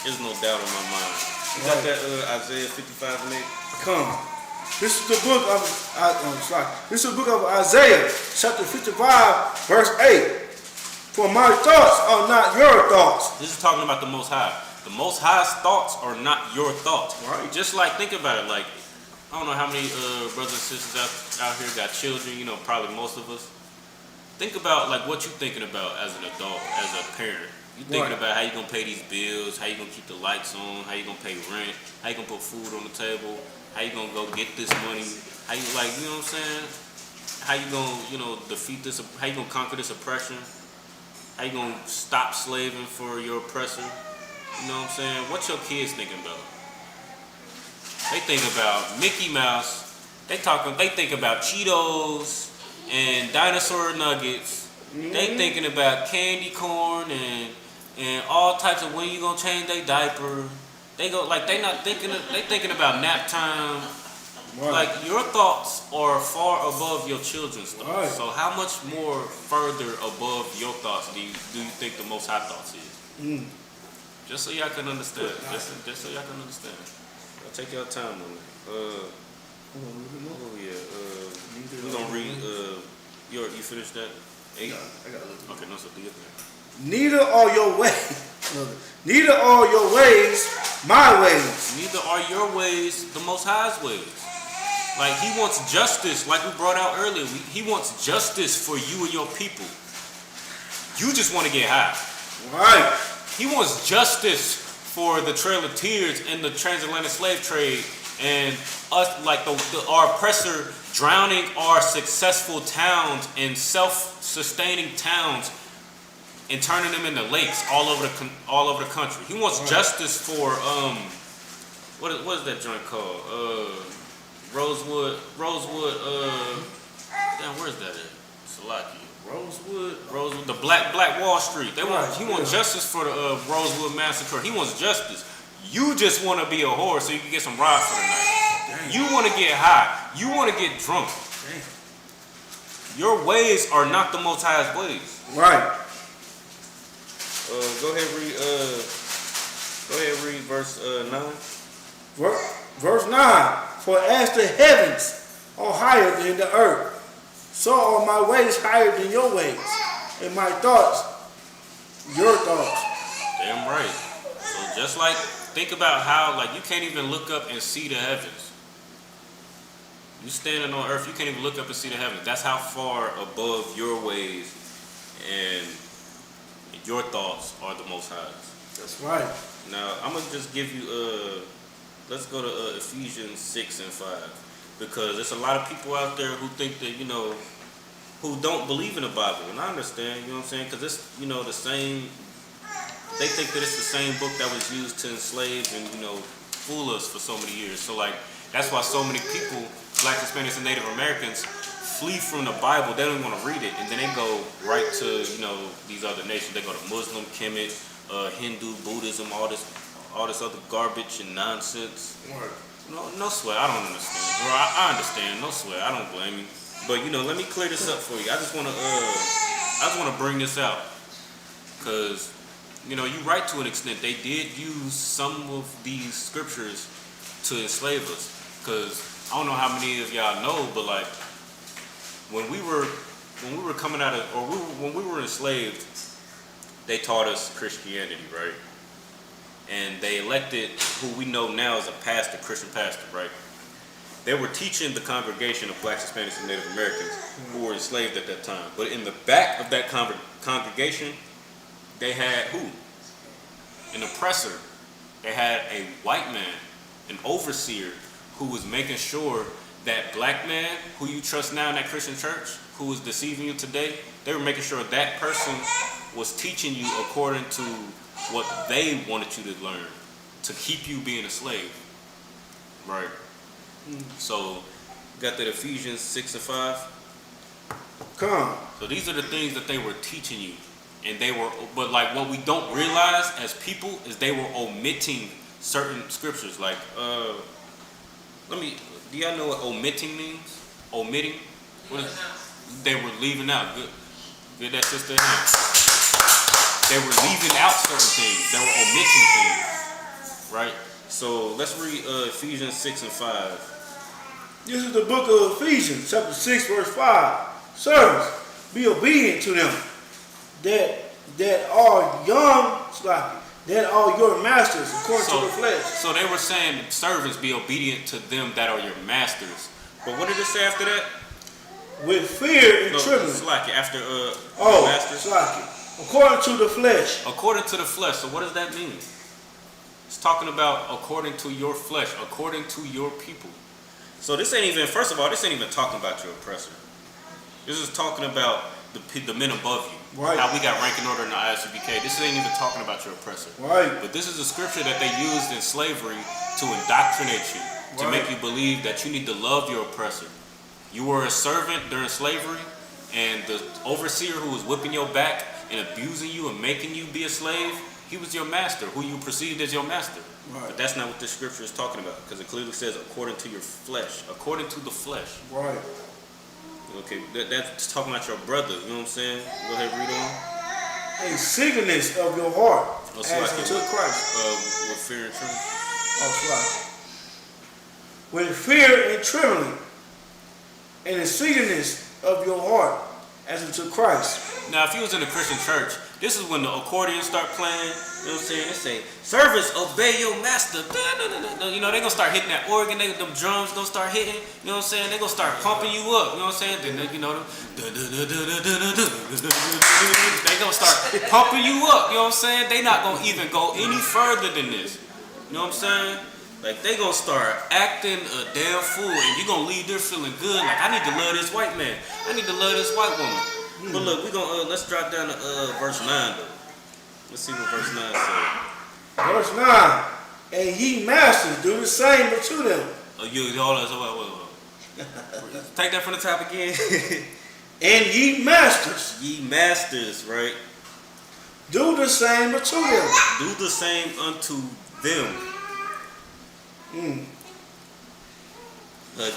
there's no doubt in my mind. You got that Isaiah 55 and 8? Come. This is the book of this is the book of Isaiah, chapter 55, verse 8. For my thoughts are not your thoughts. This is talking about the Most High. The Most High's thoughts are not your thoughts. Right. Just like, think about it. Like, I don't know how many brothers and sisters out here got children. You know, probably most of us. Think about like what you thinking about as an adult, as a parent. You thinking about how you gonna pay these bills, how you gonna keep the lights on, how you gonna pay rent, how you gonna put food on the table, how you gonna go get this money, how you like, you know what I'm saying? How you gonna, you know, defeat this? How you gonna conquer this oppression? How you gonna stop slaving for your oppressor? You know what I'm saying? What your kids thinking about? They think about Mickey Mouse. They think about Cheetos and dinosaur nuggets. They thinking about candy corn and all types of when you gonna change their diaper. They thinking about nap time. Right. Like your thoughts are far above your children's thoughts. Right. So how much more further above your thoughts do you think the Most High thoughts is? Just so y'all can understand. Just so y'all can understand. Take your time on it. We're gonna read. You finished that? 8? No, I got a little. Okay, no, so do your thing. Neither are your ways my ways. Neither are your ways the Most High's ways. Like He wants justice, like we brought out earlier. He wants justice for you and your people. You just want to get high. Right. He wants justice for the Trail of Tears and the transatlantic slave trade and us, like our oppressor drowning our successful towns and self-sustaining towns and turning them into lakes all over the country. He wants justice for what is that joint called? Rosewood. Damn, where's that at? Salaki. Rosewood. The Black Wall Street. He wants justice for the Rosewood massacre. He wants justice. You just want to be a whore so you can get some rides for the night. Dang. You want to get high. You want to get drunk. Dang. Your ways are not the Most High's ways. Right. Go ahead, read verse 9. Verse 9. For as the heavens are higher than the earth, so are my ways higher than your ways, and my thoughts your thoughts. Damn right. So just like, think about how, like, you can't even look up and see the heavens. You standing on earth, you can't even look up and see the heavens. That's how far above your ways and your thoughts are the Most High's. That's right. Now, I'm going to just give you, let's go to Ephesians 6 and 5. Because there's a lot of people out there who think that, you know, who don't believe in the Bible. And I understand, you know what I'm saying? Because it's, you know, the same, they think that it's the same book that was used to enslave and, you know, fool us for so many years. So, like, that's why so many people, Black, Hispanics, and Native Americans, flee from the Bible. They don't want to read it. And then they go right to, you know, these other nations. They go to Muslim, Kemet, Hindu, Buddhism, all this other garbage and nonsense. No sweat. I don't understand. Or I understand. No sweat. I don't blame you. But you know, let me clear this up for you. I just want to bring this out because you know, you're right to an extent. They did use some of these scriptures to enslave us. Because I don't know how many of y'all know, but like when we were coming out of, or when we were enslaved, they taught us Christianity, right? And they elected who we know now as a pastor, Christian pastor, right? They were teaching the congregation of Blacks, Hispanics, and Native Americans who were enslaved at that time. But in the back of that congregation, they had who? An oppressor. They had a white man, an overseer, who was making sure that black man who you trust now in that Christian church, who is deceiving you today, they were making sure that person was teaching you according to what they wanted you to learn to keep you being a slave, right? So, got that Ephesians 6 and 5. Come. So these are the things that they were teaching you, and but like what we don't realize as people is they were omitting certain scriptures. Like, Do y'all know what omitting means? Omitting? They were leaving out. Good. Get that sister in here. They were leaving out certain things. They were omitting things. Right? So let's read Ephesians 6 and 5. This is the book of Ephesians, chapter 6, verse 5. Servants, be obedient to them that are young, that are your masters according to the flesh. So they were saying, servants, be obedient to them that are your masters. But what did it say after that? With fear and trembling. Slack it. After masters. Slack it. According to the flesh. According to the flesh. So what does that mean? It's talking about according to your flesh, according to your people. So this ain't even, first of all, this ain't even talking about your oppressor. This is talking about the men above you. Right. How we got rank and order in the Isupk. This ain't even talking about your oppressor. Right. But this is a scripture that they used in slavery to indoctrinate you, to make you believe that you need to love your oppressor. You were a servant during slavery, and the overseer who was whipping your back and abusing you and making you be a slave, he was your master, who you perceived as your master. Right. But that's not what this scripture is talking about, because it clearly says according to your flesh, according to the flesh. Right. Okay, that's talking about your brother, you know what I'm saying? Go ahead, read on. A singleness of your heart as unto Christ. With fear and trembling. With fear and trembling, and a singleness of your heart as unto Christ. Now, if you was in a Christian church, this is when the accordion start playing. You know what I'm saying? They say, servants, obey your master. You know, they gonna start hitting that organ. Them drums gonna start hitting. You know what I'm saying? They gonna start pumping you up. You know what I'm saying? Then you know, they gonna start pumping you up. You know what I'm saying? They not gonna even go any further than this. You know what I'm saying? Like, they gonna start acting a damn fool, and you gonna leave there feeling good. Like, I need to love this white man. I need to love this white woman. But look, we gonna let's drop down to verse 9 though. Let's see what verse 9 says. Verse 9. And ye masters, do the same unto them. Hold on. Take that from the top again. And ye masters. Ye masters, right? Do the same unto them. Do the same unto them.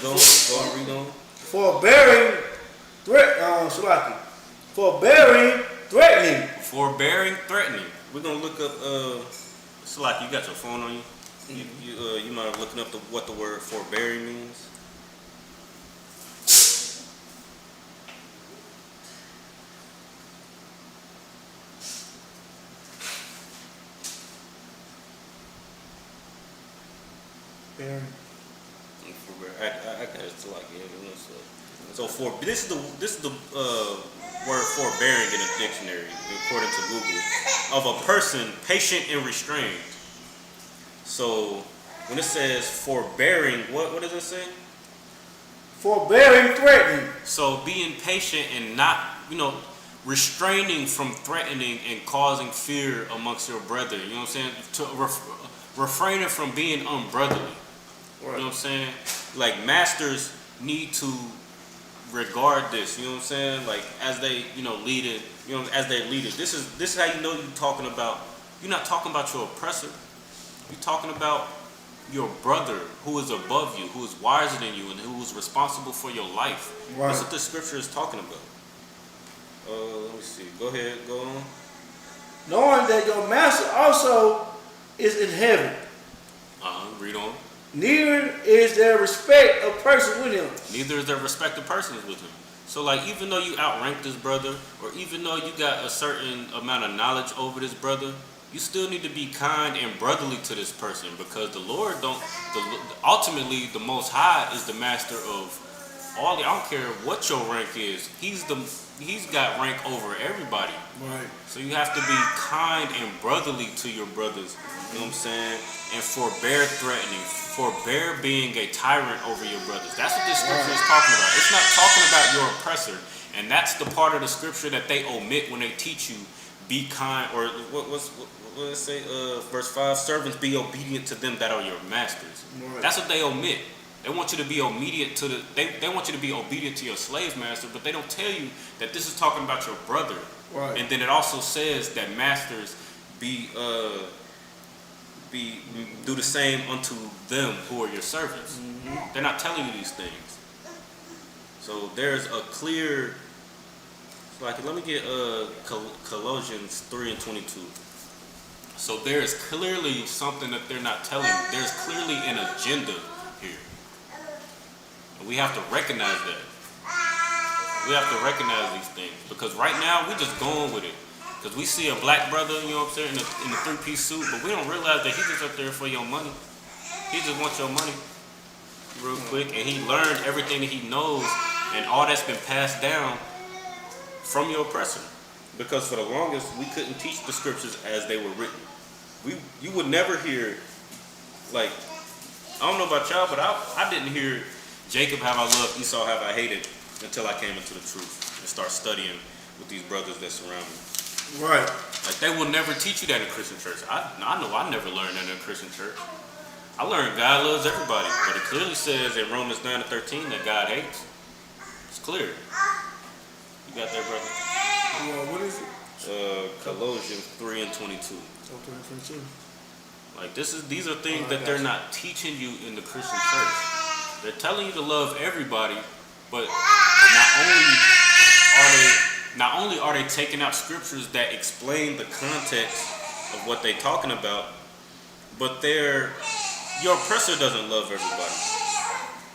Go on, read on. Forbearing, threatening. Forbearing, threatening. We're gonna look up. Salaki, you got your phone on you. You might have looking up what the word forbearing means. I got it to like so this is the word forbearing in a dictionary according to Google of a person patient and restrained. So when it says forbearing, what does it say? Forbearing, threatening. So being patient and not, restraining from threatening and causing fear amongst your brother. You know what I'm saying? To refraining from being unbrotherly. You know what I'm saying? Like, masters need to regard this, you know what I'm saying? Like, as they, lead it, as they lead it. This is how you know you're talking about, you're not talking about your oppressor. You're talking about your brother who is above you, who is wiser than you, and who is responsible for your life. Right. That's what the scripture is talking about. Let me see. Go ahead, go on. Knowing that your master also is in heaven. Read on. Neither is there respect of persons with him. Neither is there respect of persons with him. So, like, even though you outrank this brother, or even though you got a certain amount of knowledge over this brother, you still need to be kind and brotherly to this person, because the Lord ultimately the Most High is the master of all. I don't care what your rank is. He's got rank over everybody. Right. So you have to be kind and brotherly to your brothers. You know what I'm saying? And forbear threatening. Forbear being a tyrant over your brothers. That's what this scripture is talking about. It's not talking about your oppressor. And that's the part of the scripture that they omit when they teach you be kind, or what does it say? Verse 5, servants, be obedient to them that are your masters. Right. That's what they omit. They want you to be obedient to they want you to be obedient to your slave master, but they don't tell you that this is talking about your brother. Right. And then it also says that masters be do the same unto them who are your servants. They're not telling you these things. So there's a clear, like, let me get Colossians 3:22. So there is clearly something that they're not telling you. There's clearly an agenda here. And we have to recognize that. We have to recognize these things. Because right now, we're just going with it. Because we see a black brother, you know what I'm saying, in a three-piece suit, but we don't realize that he's just up there for your money. He just wants your money real quick. And he learned everything that he knows, and all that's been passed down from your oppressor. Because for the longest, we couldn't teach the scriptures as they were written. You would never hear, like, I don't know about y'all, but I didn't hear Jacob have I loved, Esau have I hated until I came into the truth and start studying with these brothers that surround me. Right. Like, they will never teach you that in a Christian church. I know I never learned that in a Christian church. I learned God loves everybody, but it clearly says in Romans 9:13 that God hates. It's clear. You got that, brother? What is it? Colossians 3:22. Oh, 3:22. Like, these are things that they're not teaching you in the Christian church. They're telling you to love everybody, but not only are they taking out scriptures that explain the context of what they're talking about, but your oppressor doesn't love everybody.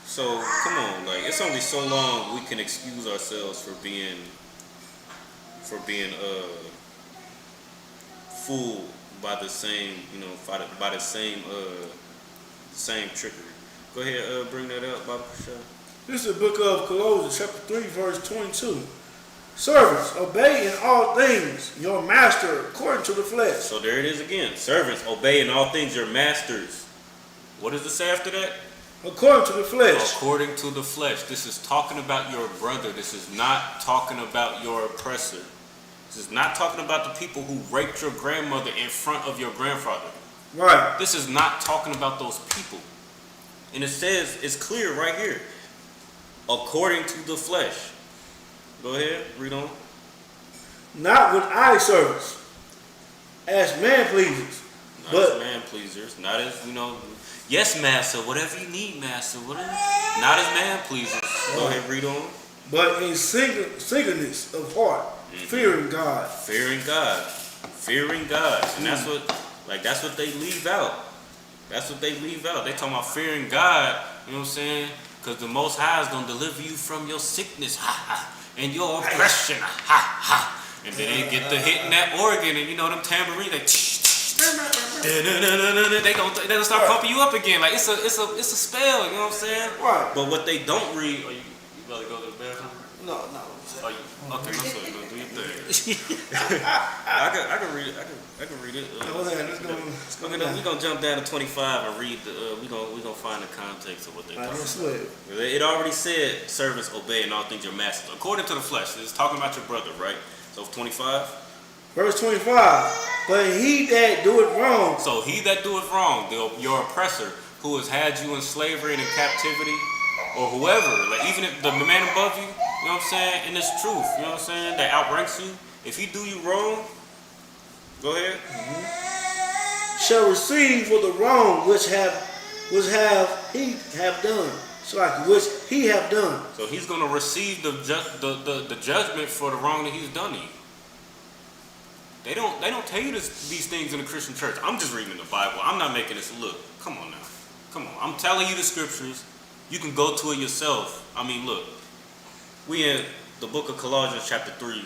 So come on, like, it's only so long we can excuse ourselves for being fooled by the same, by the same trickery. Go ahead, bring that up, Baba Prashad. This is the book of Colossians, chapter 3, verse 22. Servants, obey in all things your master according to the flesh. So there it is again. Servants, obey in all things your masters. What does it say after that? According to the flesh. According to the flesh. This is talking about your brother. This is not talking about your oppressor. This is not talking about the people who raped your grandmother in front of your grandfather. Right. This is not talking about those people. And it says, it's clear right here. According to the flesh. Go ahead, read on. Not with eye service, as man pleasers. Not as man pleasers. Not as, yes, master, whatever you need, master. Whatever. Not as man pleasers. Go ahead, read on. But in singleness of heart, fearing God. Fearing God. Fearing God. And that's what they leave out. That's what they leave out. They talking about fearing God, you know what I'm saying? Because the Most High is going to deliver you from your sickness, and your oppression, And then they get to hitting that organ, and them tambourines, they gonna start pumping you up again. Like, it's a spell, you know what I'm saying? Right. But what they don't read, you about to go to the bathroom? No. Okay, that's what you're gonna do your thing. I can read it. I can read it. We're gonna jump down to 25 and read we're gonna find the context of what they're talking about. It already said, servants obey in all things your masters. According to the flesh, it's talking about your brother, right? So 25. Verse 25. But he that doeth wrong. So he that doeth wrong, your oppressor, who has had you in slavery and in captivity, or whoever, like even if the man above you, you know what I'm saying, in this truth, you know what I'm saying, that outranks you, if he do you wrong, go ahead. Shall receive for the wrong which he have done. So like which he have done. So he's gonna receive the judgment for the wrong that he's done to you. They don't tell you these things in the Christian church. I'm just reading the Bible. I'm not making this. Look, come on now. Come on. I'm telling you the scriptures. You can go to it yourself. I mean, look. We in the book of Colossians chapter 3,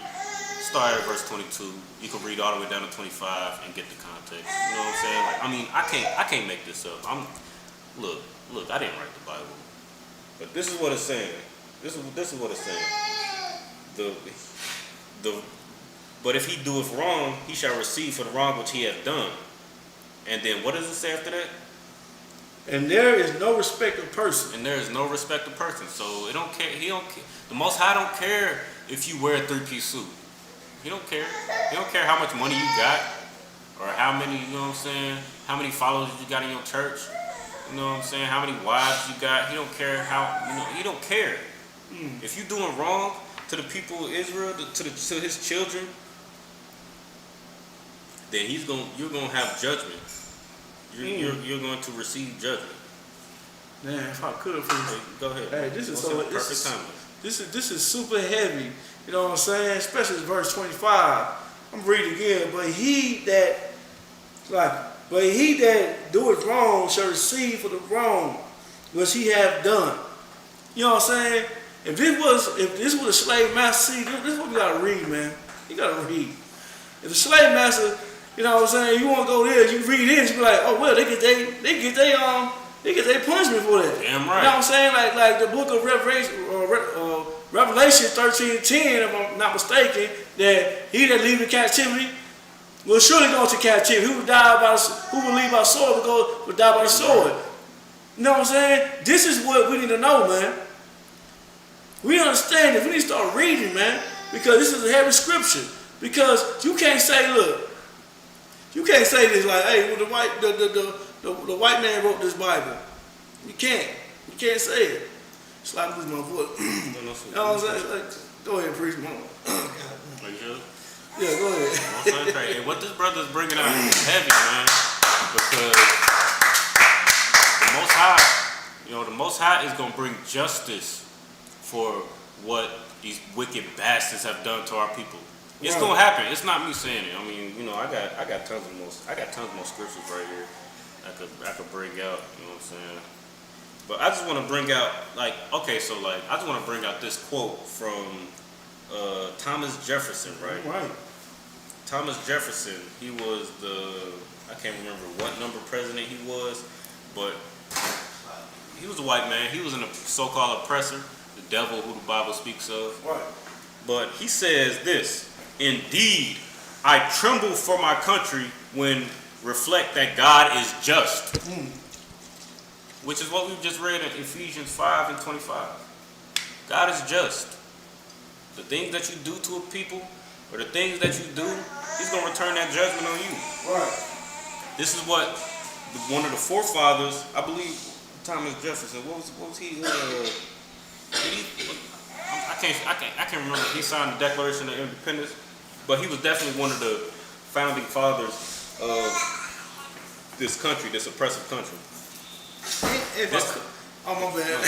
start at verse 22. You can read all the way down to 25 and get the context. You know what I'm saying? Like, I mean, I can't make this up. Look, I didn't write the Bible. But this is what it's saying. This is what it's saying. But if he doeth wrong, he shall receive for the wrong which he hath done. And then what does it say after that? And there is no respect of person. And there is no respect of person. So it don't care. He don't care. The Most High don't care if you wear a three-piece suit. He don't care. He don't care how much money you got, or how many, you know what I'm saying, how many followers you got in your church. You know what I'm saying? How many wives you got? He don't care he don't care. If you're doing wrong to the people of Israel, to his children, then you're gonna have judgment. You're going to receive judgment. Man, if I could, please. Hey, go ahead. Hey, this is so perfect timing. This is super heavy. You know what I'm saying? Especially verse 25. I'm reading again. But he that doeth wrong shall receive for the wrong which he have done. You know what I'm saying? If this was a slave master, see, this is what we gotta read, man. You gotta read. If the slave master, you know what I'm saying, you want to go there, you read this, you be like, oh well, they get their punishment for that. Damn right. You know what I'm saying? Like the book of Revelation 13:10, if I'm not mistaken, that he that leave in captivity will surely go into captivity. Who will leave by sword will die by the sword. You know what I'm saying? This is what we need to know, man. We understand this. We need to start reading, man, because this is a heavy scripture. Because you can't say, look, you can't say this like, hey, well, the white man wrote this Bible. You can't say it. It's like losing my voice. You know what I'm saying? Like, go ahead, preach, man. Are you sure? Yeah, go ahead. And what this brother's bringing out is heavy, man, because the Most High is gonna bring justice for what these wicked bastards have done to our people. It's gonna happen. It's not me saying it. I mean, I got tons more scriptures right here I could bring out. You know what I'm saying? But I just want to bring out I just want to bring out this quote from Thomas Jefferson, right? Right. Thomas Jefferson. He was I can't remember what number president he was, but he was a white man. He was a so-called oppressor, the devil who the Bible speaks of. Right. But he says this: indeed, I tremble for my country when reflect that God is just. Which is what we just read in Ephesians 5:25. God is just. The things that you do to a people, or the things that you do, he's going to return that judgment on you. Right. This is what one of the forefathers, I believe, Thomas Jefferson, what was he? I can't remember if he signed the Declaration of Independence, but he was definitely one of the founding fathers of this country, this oppressive country. Oh my bad.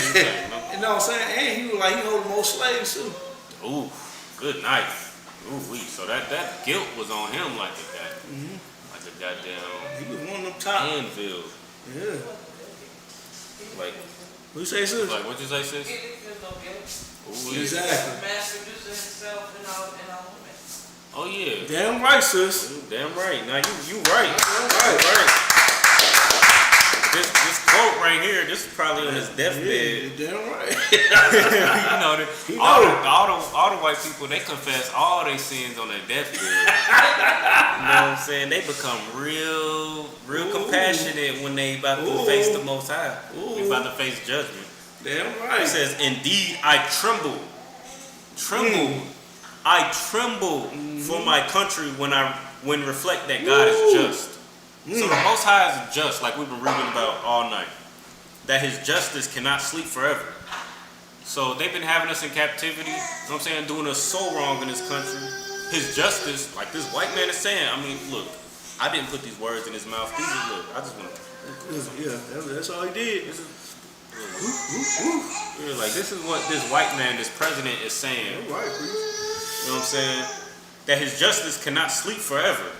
You know what I'm saying? And he was he hold more slaves too. Ooh, good night. Ooh, so that guilt was on him like a goddamn. He was one of them top. Anvil. Yeah. Like. What you say, sis? Like what you say, sis? Ooh, exactly. Mass producer himself and our women. Oh yeah. Damn right, sis. Damn right. Now you right. Right. This quote right here, this is probably on his deathbed. Yeah, damn right. all the white people, they confess all their sins on their deathbed. You know what I'm saying? They become real compassionate when they about to face the Most High. They about to face judgment. Damn right. He says, indeed, I tremble. I tremble for my country when reflect that God is just. So the Most High is just, like we've been reading about all night. That his justice cannot sleep forever. So they've been having us in captivity, you know what I'm saying, doing us so wrong in this country. His justice, like this white man is saying, I mean, look, I didn't put these words in his mouth. These are, look, I just want to. Yeah, that's all he did. Like, this is what this white man, this president is saying. You're right, please. You know what I'm saying? That his justice cannot sleep forever.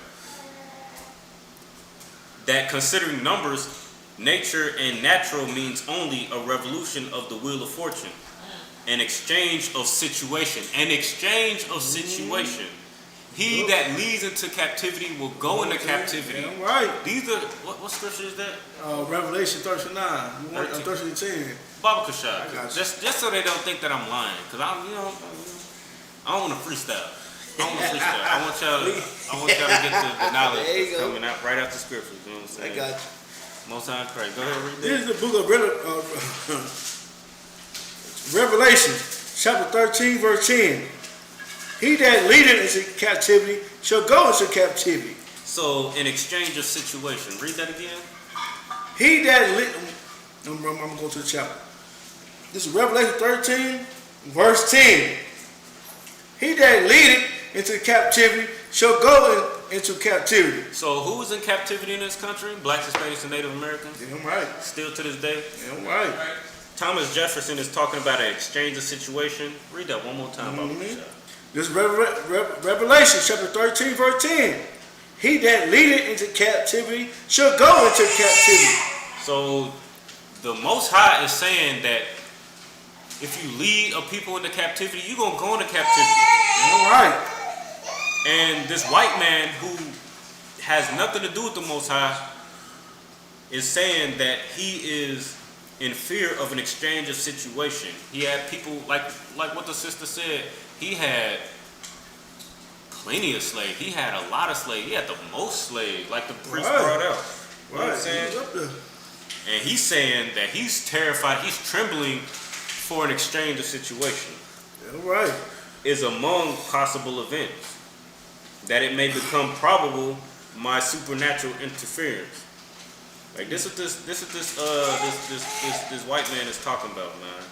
That considering numbers, nature and natural means only a revolution of the wheel of fortune. An exchange of situation. He that leads into captivity will go into captivity. Yeah, right. These are, what scripture is that? Revelation 39. 13:10. Baba Kashad. Just so they don't think that I'm lying. Because I don't want to freestyle. I want y'all to get the knowledge that's coming out right after scriptures. You know what I'm saying? I got you. Most times pray. Go ahead and read that. This is the book of Revelation, chapter 13, verse 10. He that leadeth into captivity shall go into captivity. So, in exchange of situation. Read that again. He that I'm going to go to the chapter. This is Revelation 13, verse 10. He that leadeth into captivity shall go into captivity. So who is in captivity in this country? Blacks, Hispanics, and Native Americans? Damn right. Still to this day? Damn right. Thomas Jefferson is talking about an exchange of situation. Read that one more time. This Revelation chapter 13, verse 10. He that leadeth into captivity shall go into captivity. So the Most High is saying that if you lead a people into captivity, you're going to go into captivity. All right. And this white man who has nothing to do with the Most High is saying that he is in fear of an exchange of situation. He had people, like what the sister said, he had plenty of slaves. He had a lot of slaves. He had the most slaves, like the priest brought out. You know what I'm saying? And he's saying that he's terrified, he's trembling for an exchange of situation. All right. Is among possible events that it may become probable my supernatural interference. Like this white man is talking about, man.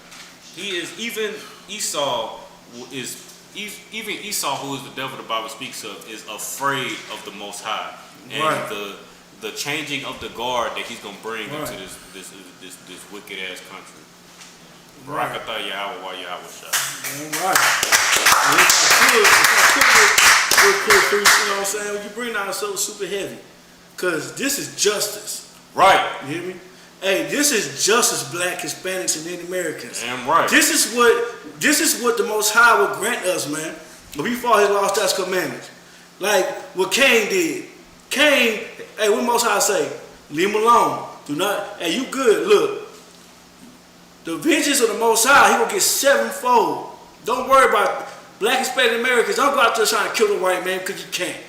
He is even Esau, who is the devil the Bible speaks of, is afraid of the Most High and the changing of the guard that he's gonna bring into this wicked ass country. Barakatah Yahweh wa Yahweh Shah. All right. If I could, real quick, you know what I'm saying? You bring down so super heavy, cause this is justice. Right. You hear me? Hey, this is justice, black, Hispanics, and Native Americans. Damn right. This is what the Most High will grant us, man. If we follow His law, statutes, commandments, like what Cain did. Cain, hey, what Most High say? Leave him alone. Do not. Hey, you good? Look. The vengeance of the Most High, He will get sevenfold. Don't worry about black, Hispanic Americans. Don't go out there trying to kill the white man because you can't.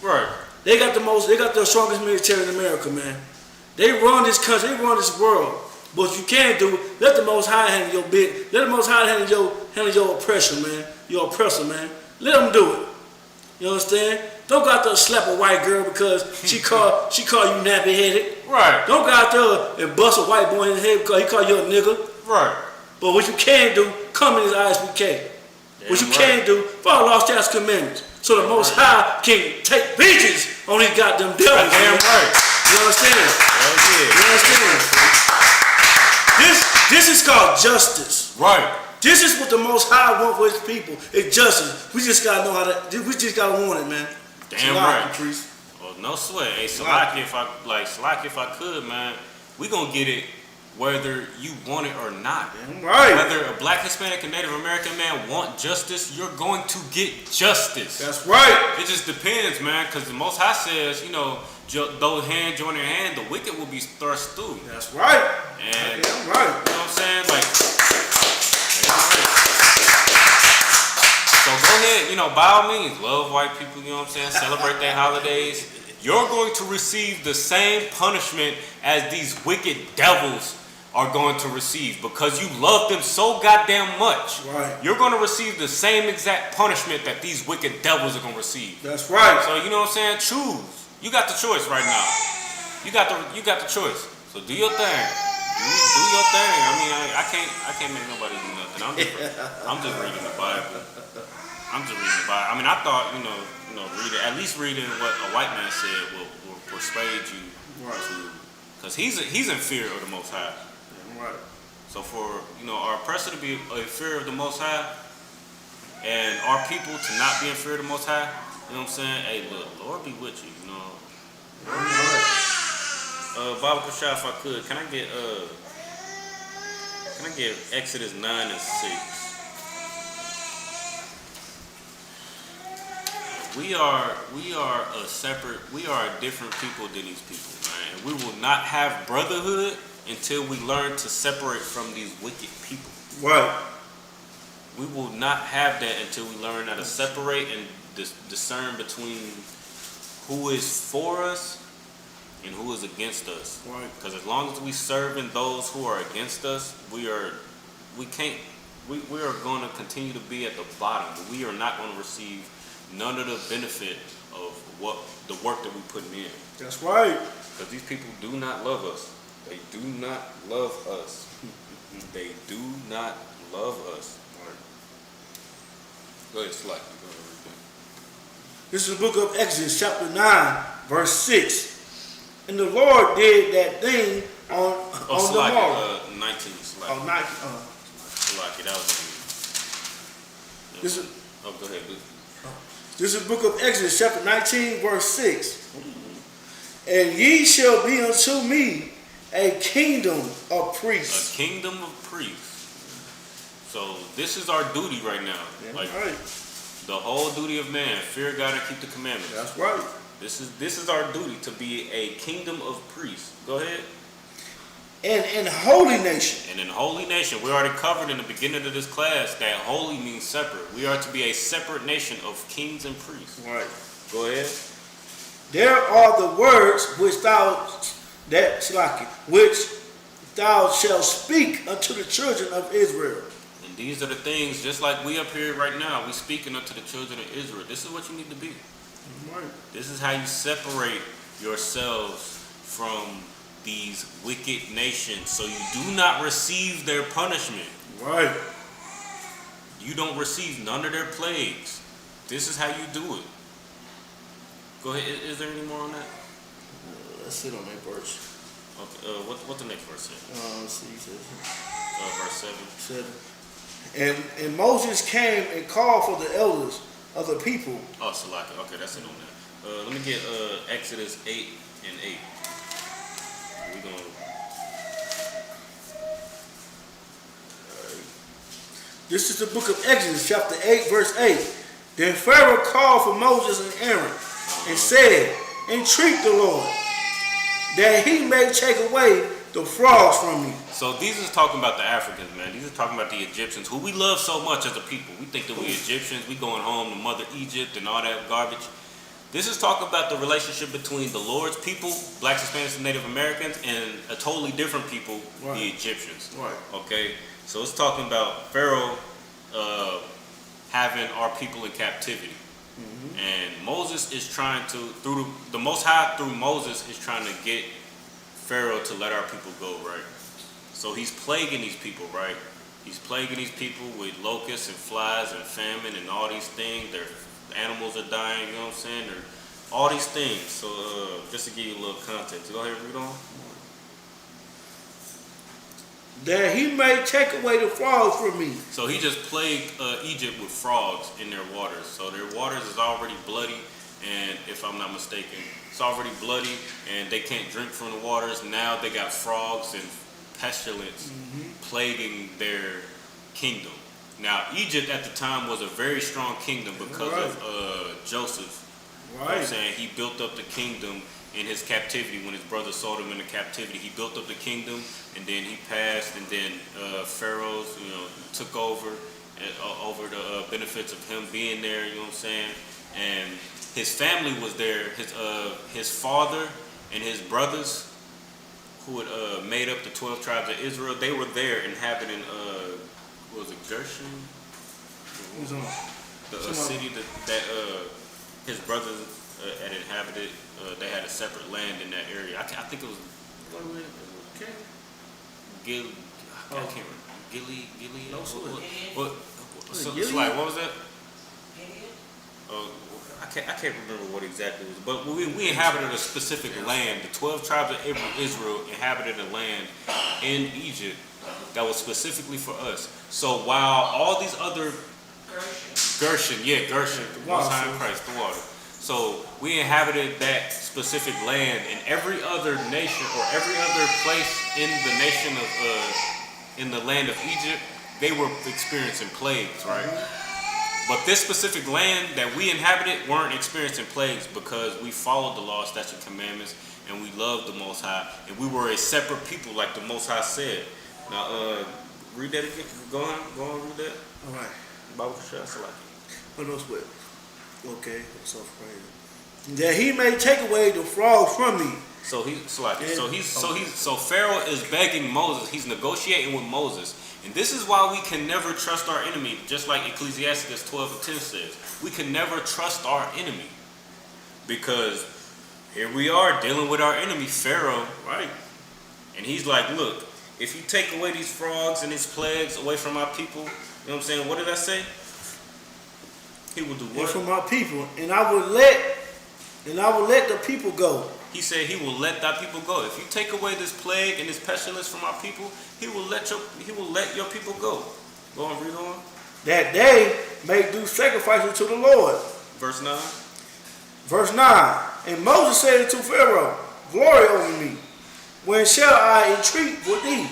Right. They got the strongest military in America, man. They run this country, they run this world. But what you can do, let the Most High handle your bit. Let the Most High handle your oppression, man. Your oppressor, man. Let them do it. You understand? Don't go out there and slap a white girl because she call you nappy headed. Right. Don't go out there and bust a white boy in the head because he call you a nigga. Right. But what you can do, come in His ISBK. What you can do, follow law, statutes, commandments. So the Most High can take vengeance on these goddamn devils. Damn right. You understand? You understand? This is called justice. Right. This is what the Most High wants for His people. It's justice. We just gotta know how to. We just gotta want it, man. Damn right. Oh, no sweat. Hey, Salaki, if I could, man, we gonna get it whether you want it or not. Damn right. Whether a black, Hispanic, and Native American man want justice, you're going to get justice. That's right. It just depends, man, because the Most High says, you know, those hand join their hand, the wicked will be thrust through. That's right. And damn right. You know what I'm saying? Like, so go ahead, you know, by all means, love white people, you know what I'm saying? Celebrate their holidays. You're going to receive the same punishment as these wicked devils are going to receive because you love them so goddamn much. Right. You're going to receive the same exact punishment that these wicked devils are going to receive. That's right. So you know what I'm saying? Choose. You got the choice right now. You got the choice. So do your thing. Do your thing. I mean, I can't make nobody do nothing. I'm just reading the Bible. I mean, I thought, you know, at least reading what a white man said will persuade you to, because he's in fear of the Most High. Right. So for, you know, our oppressor to be in fear of the Most High, and our people to not be in fear of the Most High, you know what I'm saying? Hey, look, Lord be with you, you know. Baba Kasha, if I could, can I get Exodus 9 and 6? We are a different people than these people, man. We will not have brotherhood until we learn to separate from these wicked people. Right. We will not have that until we learn how to separate and discern between who is for us and who is against us. Right. Because as long as we serving those who are against us, we are going to continue to be at the bottom. We are not going to receive none of the benefit of what the work that we put in. That's right. Because these people do not love us. They do not love us. They do not love us. Go ahead, Slack. This is the book of Exodus, chapter 9, verse 6. And the Lord did that thing on the morrow. 19. Oh, 19. That was This is, go ahead, Luke. This is the book of Exodus, chapter 19, verse 6. And ye shall be unto me a kingdom of priests. A kingdom of priests. So this is our duty right now. Yeah, like right. the whole duty of man, fear God and keep the commandments. That's right. This is our duty, to be a kingdom of priests. Go ahead. And in holy nation. And in holy nation, we already covered in the beginning of this class that holy means separate. We are to be a separate nation of kings and priests. Right. Go ahead. There are the words which thou shalt speak unto the children of Israel. And these are the things, just like we up here right now, we speaking unto the children of Israel. This is what you need to be. Right. This is how you separate yourselves from these wicked nations, so you do not receive their punishment. Right. You don't receive none of their plagues. This is how you do it. Go ahead. Is there any more on that? Let's sit on that verse. Okay. What's the next verse? Let's see. It says, verse 7. And Moses came and called for the elders of the people. Oh, Salaki. Okay, that's it on that. Let me get Exodus 8 and 8. We're going. This is the book of Exodus, chapter 8, verse 8. Then Pharaoh called for Moses and Aaron and said, entreat the Lord, that he may take away the frogs from me. So these is talking about the Africans, man. These are talking about the Egyptians, who we love so much as a people. We think that we Egyptians, we going home to Mother Egypt and all that garbage. This is talking about the relationship between the Lord's people, blacks, Hispanics, and Native Americans, and a totally different people, right. The Egyptians. Right. Okay? So it's talking about Pharaoh having our people in captivity. Mm-hmm. And Moses is trying to, through the Most High, through Moses, is trying to get Pharaoh to let our people go, right? So he's plaguing these people, right? He's plaguing these people with locusts and flies and famine and all these things. Their animals are dying, you know what I'm saying? All these things. So just to give you a little context. Go ahead, read on. That he may take away the frogs from me. So he just plagued Egypt with frogs in their waters. So their waters is already bloody, and if I'm not mistaken, it's already bloody, and they can't drink from the waters. Now they got frogs and pestilence plaguing their kingdom. Now Egypt at the time was a very strong kingdom because of Joseph. Right. You know what I'm saying? He built up the kingdom in his captivity. When his brother sold him into captivity, he built up the kingdom, and then he passed, and then Pharaohs, took over the benefits of him being there. You know what I'm saying? And his family was there. His father and his brothers, who had made up the 12 tribes of Israel, they were there inhabiting. What was it, Gershon? The city that his brothers had inhabited. They had a separate land in that area. I think it was Gilead. I can't remember. Gilead. No, what was that? I can't remember what exactly it was, but we inhabited a specific land. The 12 tribes of Israel inhabited a land in Egypt that was specifically for us. So while all these other Gershon, the Most High in Christ, the water. So we inhabited that specific land, and every other nation or every other place in the nation of in the land of Egypt, they were experiencing plagues, right? But this specific land that we inhabited weren't experiencing plagues because we followed the law, statutes, and commandments, and we loved the Most High, and we were a separate people, like the Most High said. Now, read that again. Go on, read that. All right. Bible Shah Salaki. What else with? Okay, so afraid. That he may take away the frogs from me. So so Pharaoh is begging Moses. He's negotiating with Moses. And this is why we can never trust our enemy, just like Ecclesiastes 12:10 says. We can never trust our enemy. Because here we are dealing with our enemy, Pharaoh, right? And he's like, look, if you take away these frogs and these plagues away from our people, you know what I'm saying? What did I say? He will do and what? from my people, and I will let the people go. He said he will let thy people go. If you take away this plague and this pestilence from our people, he will let your people go. Go on, read on. That they may do sacrifices to the Lord. Verse 9. Verse 9. And Moses said unto Pharaoh, glory over me. When shall I entreat for thee,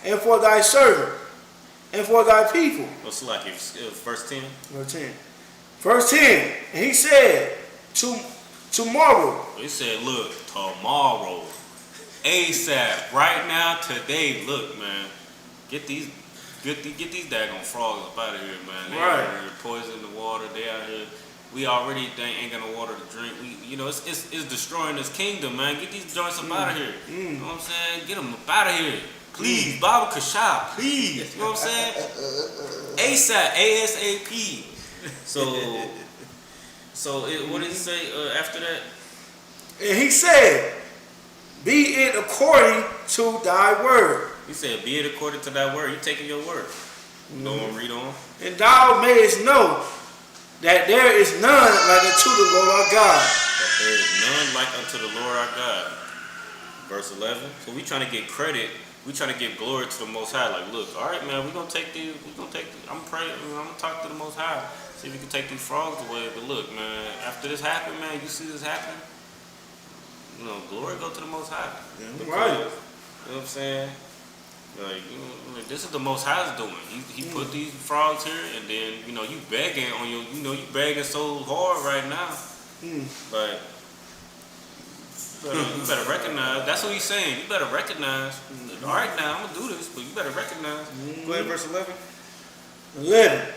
and for thy servant, and for thy people? What's like it was verse 10? Verse 10. Verse 10. And he said, tomorrow. He said, look, tomorrow. ASAP. Right now, today. Look, man. Get these daggone frogs up out of here, man. They Right. out here poisoning the water. They out here. We already ain't got no water to drink. It's destroying this kingdom, man. Get these joints up out of here. You know what I'm saying? Get them up out of here. Please, Baba Kashab, please. You know what I'm saying? ASAP, ASAP. What did he say after that? And he said, be it according to thy word. He said, be it according to thy word. You taking your word. Go on, read on. And thou mayest know that there is none like unto the Lord our God. That there is none like unto the Lord our God. Verse 11. So we trying to get credit. We trying to give glory to the Most High. Like, look, all right, man, I'm going to pray. I'm going to talk to the Most High. See if we can take these frogs away. But look, man, after this happened, man, you see this happen? Glory go to the Most High. Right. You know what I'm saying? Like, this is the Most High's doing. He put these frogs here, and then you begging on your, you begging so hard right now. But you better recognize. That's what he's saying. You better recognize. All right, now I'm gonna do this, but you better recognize. Go ahead, verse 11. 11.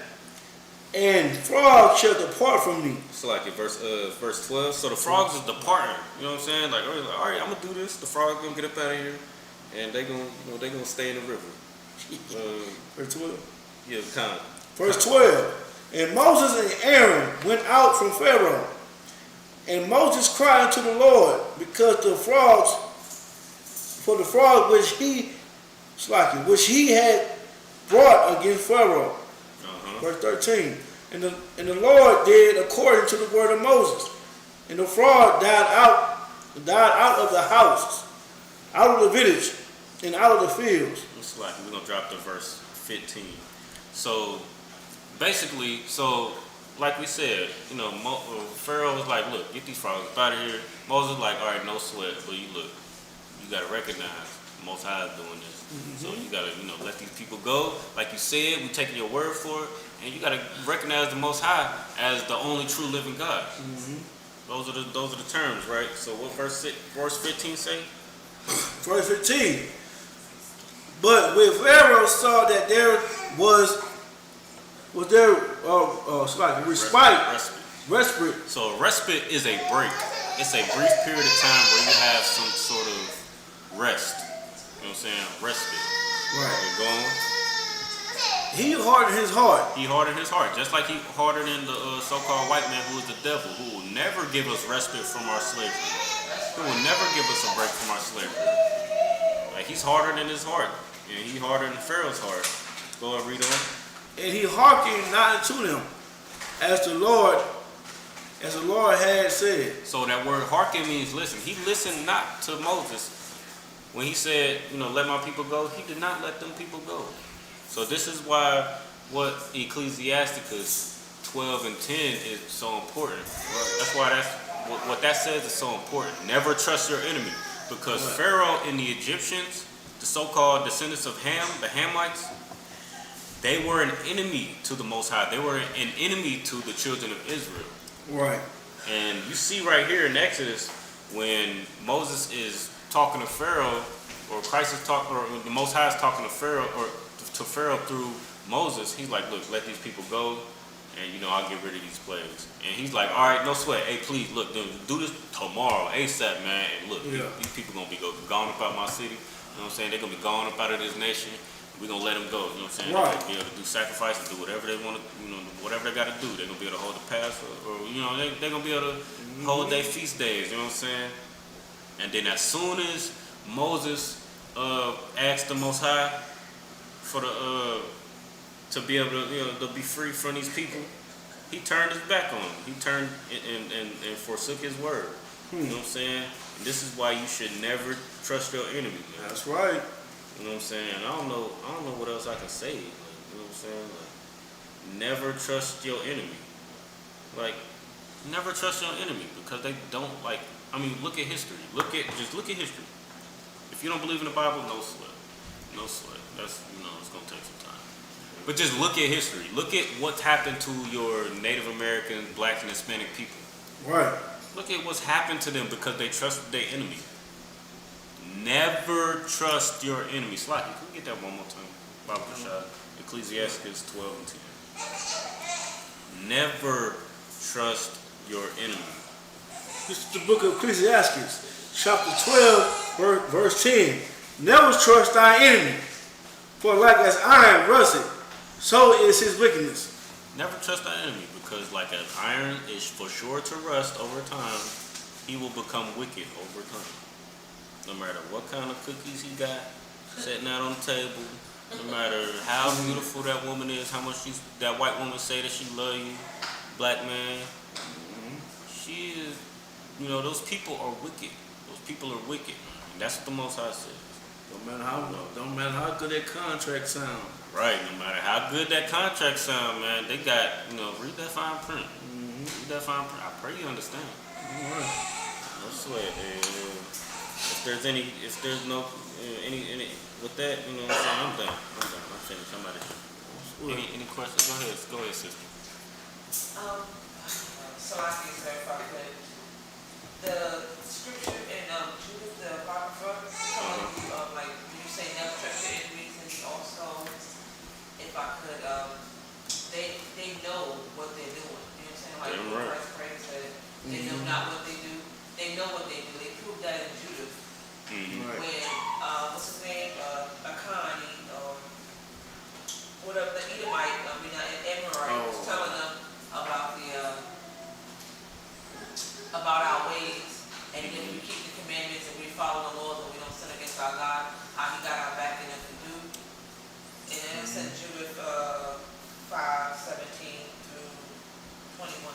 And frogs shall depart from me. So like in verse 12. So the frogs is departing. You know what I'm saying? Like, all right, I'm gonna do this. The frogs gonna get up out of here. And they gonna stay in the river. Verse 12. Yeah, kind of. Verse 12. And Moses and Aaron went out from Pharaoh. And Moses cried unto the Lord because the frog which he had brought against Pharaoh. Verse 13. And the Lord did according to the word of Moses. And the frog died out of the houses, out of the village, and out of the fields. It's like we're gonna drop to verse 15. So basically, like we said, Pharaoh was like, look, get these frogs up out of here. Moses was like, all right, no sweat, but you gotta recognize the Most High is doing this. So you gotta, let these people go. Like you said, we taking your word for it, and you gotta recognize the Most High as the only true living God. Those are the terms, right? So what verse 15 say? Verse 15. But when Pharaoh saw that there was respite. So a respite is a break. It's a brief period of time where you have some sort of rest. You know what I'm saying? Respite. Right. Go on. He hardened his heart. He hardened his heart, just like he hardened in the so-called white man who is the devil, who will never give us respite from our slavery. He will never give us a break from our slavery. Like, he's harder than his heart. And he harder than Pharaoh's heart. Go and read on. And he hearkened not unto them, as the Lord had said. So that word hearken means listen. He listened not to Moses when he said, let my people go. He did not let them people go. So this is why what Ecclesiastes 12 and 10 is so important. That's why what that says is so important. Never trust your enemy. Because Pharaoh and the Egyptians, the so-called descendants of Ham, the Hamites, they were an enemy to the Most High. They were an enemy to the children of Israel. Right. And you see right here in Exodus, when Moses is talking to Pharaoh, or Christ is talking, or the Most High is talking to Pharaoh, or to Pharaoh through Moses, he's like, look, let these people go, and I'll get rid of these plagues. And he's like, all right, no sweat. Hey, please, look, do this tomorrow, ASAP, man. And look, these people gonna be gone up out my city. You know what I'm saying? They're gonna be gone up out of this nation. We're gonna let them go. You know what I'm saying? Right. They're gonna be able to do sacrifices, do whatever they want to, whatever they got to do. They're gonna be able to hold the Passover, or they're gonna be able to hold their feast days. You know what I'm saying? And then as soon as Moses asked the Most High for to be able to to be free from these people, he turned his back on him. He turned and forsook his word. You know what I'm saying? And this is why you should never trust your enemy, man. That's right. You know what I'm saying? I don't know what else I can say. Like, you know what I'm saying? Like, never trust your enemy. Like, never trust your enemy because they don't like. I mean, look at history. Just look at history. If you don't believe in the Bible, no sweat. No sweat. That's, it's gonna take some time. But just look at history. Look at what's happened to your Native American, Black, and Hispanic people. Right. Look at what's happened to them because they trusted their enemy. Never trust your enemy. Slocky, can we get that one more time? Bible shot. Ecclesiastes 12 and 10. Never trust your enemy. This is the book of Ecclesiastes, chapter 12, verse 10. Never trust thy enemy, for like as iron rusteth, so is his wickedness. Never trust thy enemy, because like as iron is for sure to rust over time, he will become wicked over time. No matter what kind of cookies he got sitting out on the table, no matter how beautiful that woman is, how much that white woman say that she love you, black man, she is, those people are wicked. Those people are wicked. And that's what the Most High says. Don't matter how good that contract sound. Right, no matter how good that contract sound, man, they got, read that fine print. Read that fine print. I pray you understand. All right. No sweat. If there's no, any, with that, I'm done. I'm finished. I'm out of here. Any questions? Go ahead, sister. So I can say if I could. The scripture in Judith the Apocrypha, like when you say never trust your enemies, and also, if I could, they know what they're doing. You know what I'm saying? Like Damn right. Christ prays that they know not what they do. They know what they do. They proved that in Judith. Right. When what's his name? Akan, whatever the Edomite, Amorite was telling them about about our ways, and if we keep the commandments and we follow the laws and we don't sin against our God, how he got our back in if we do. And then it's in Judith 5:17 through 21.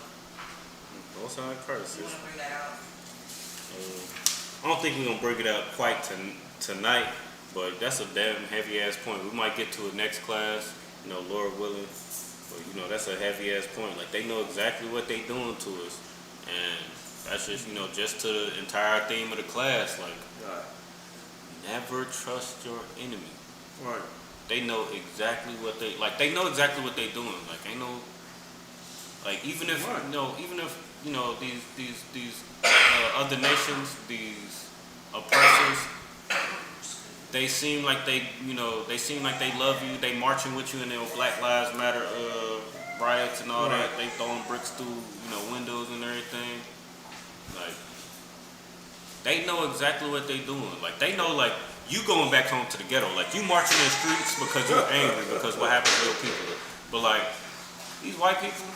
Both sides curses. You want to bring that out? I don't think we're gonna break it out quite tonight, but that's a damn heavy ass point. We might get to it next class, Lord willing. But that's a heavy ass point. Like they know exactly what they doing to us, and that's just just to the entire theme of the class. Like, never trust your enemy. Right. They know exactly what they like. They know exactly what they doing. Like, ain't no, like even if these other nations, these oppressors, they seem like they love you. They marching with you in their Black Lives Matter riots and all that. They throwing bricks through windows and everything. Like, they know exactly what they doing. Like, they know, like, you going back home to the ghetto. Like, you marching in the streets because you're angry because what happened to your people. But like, these white people,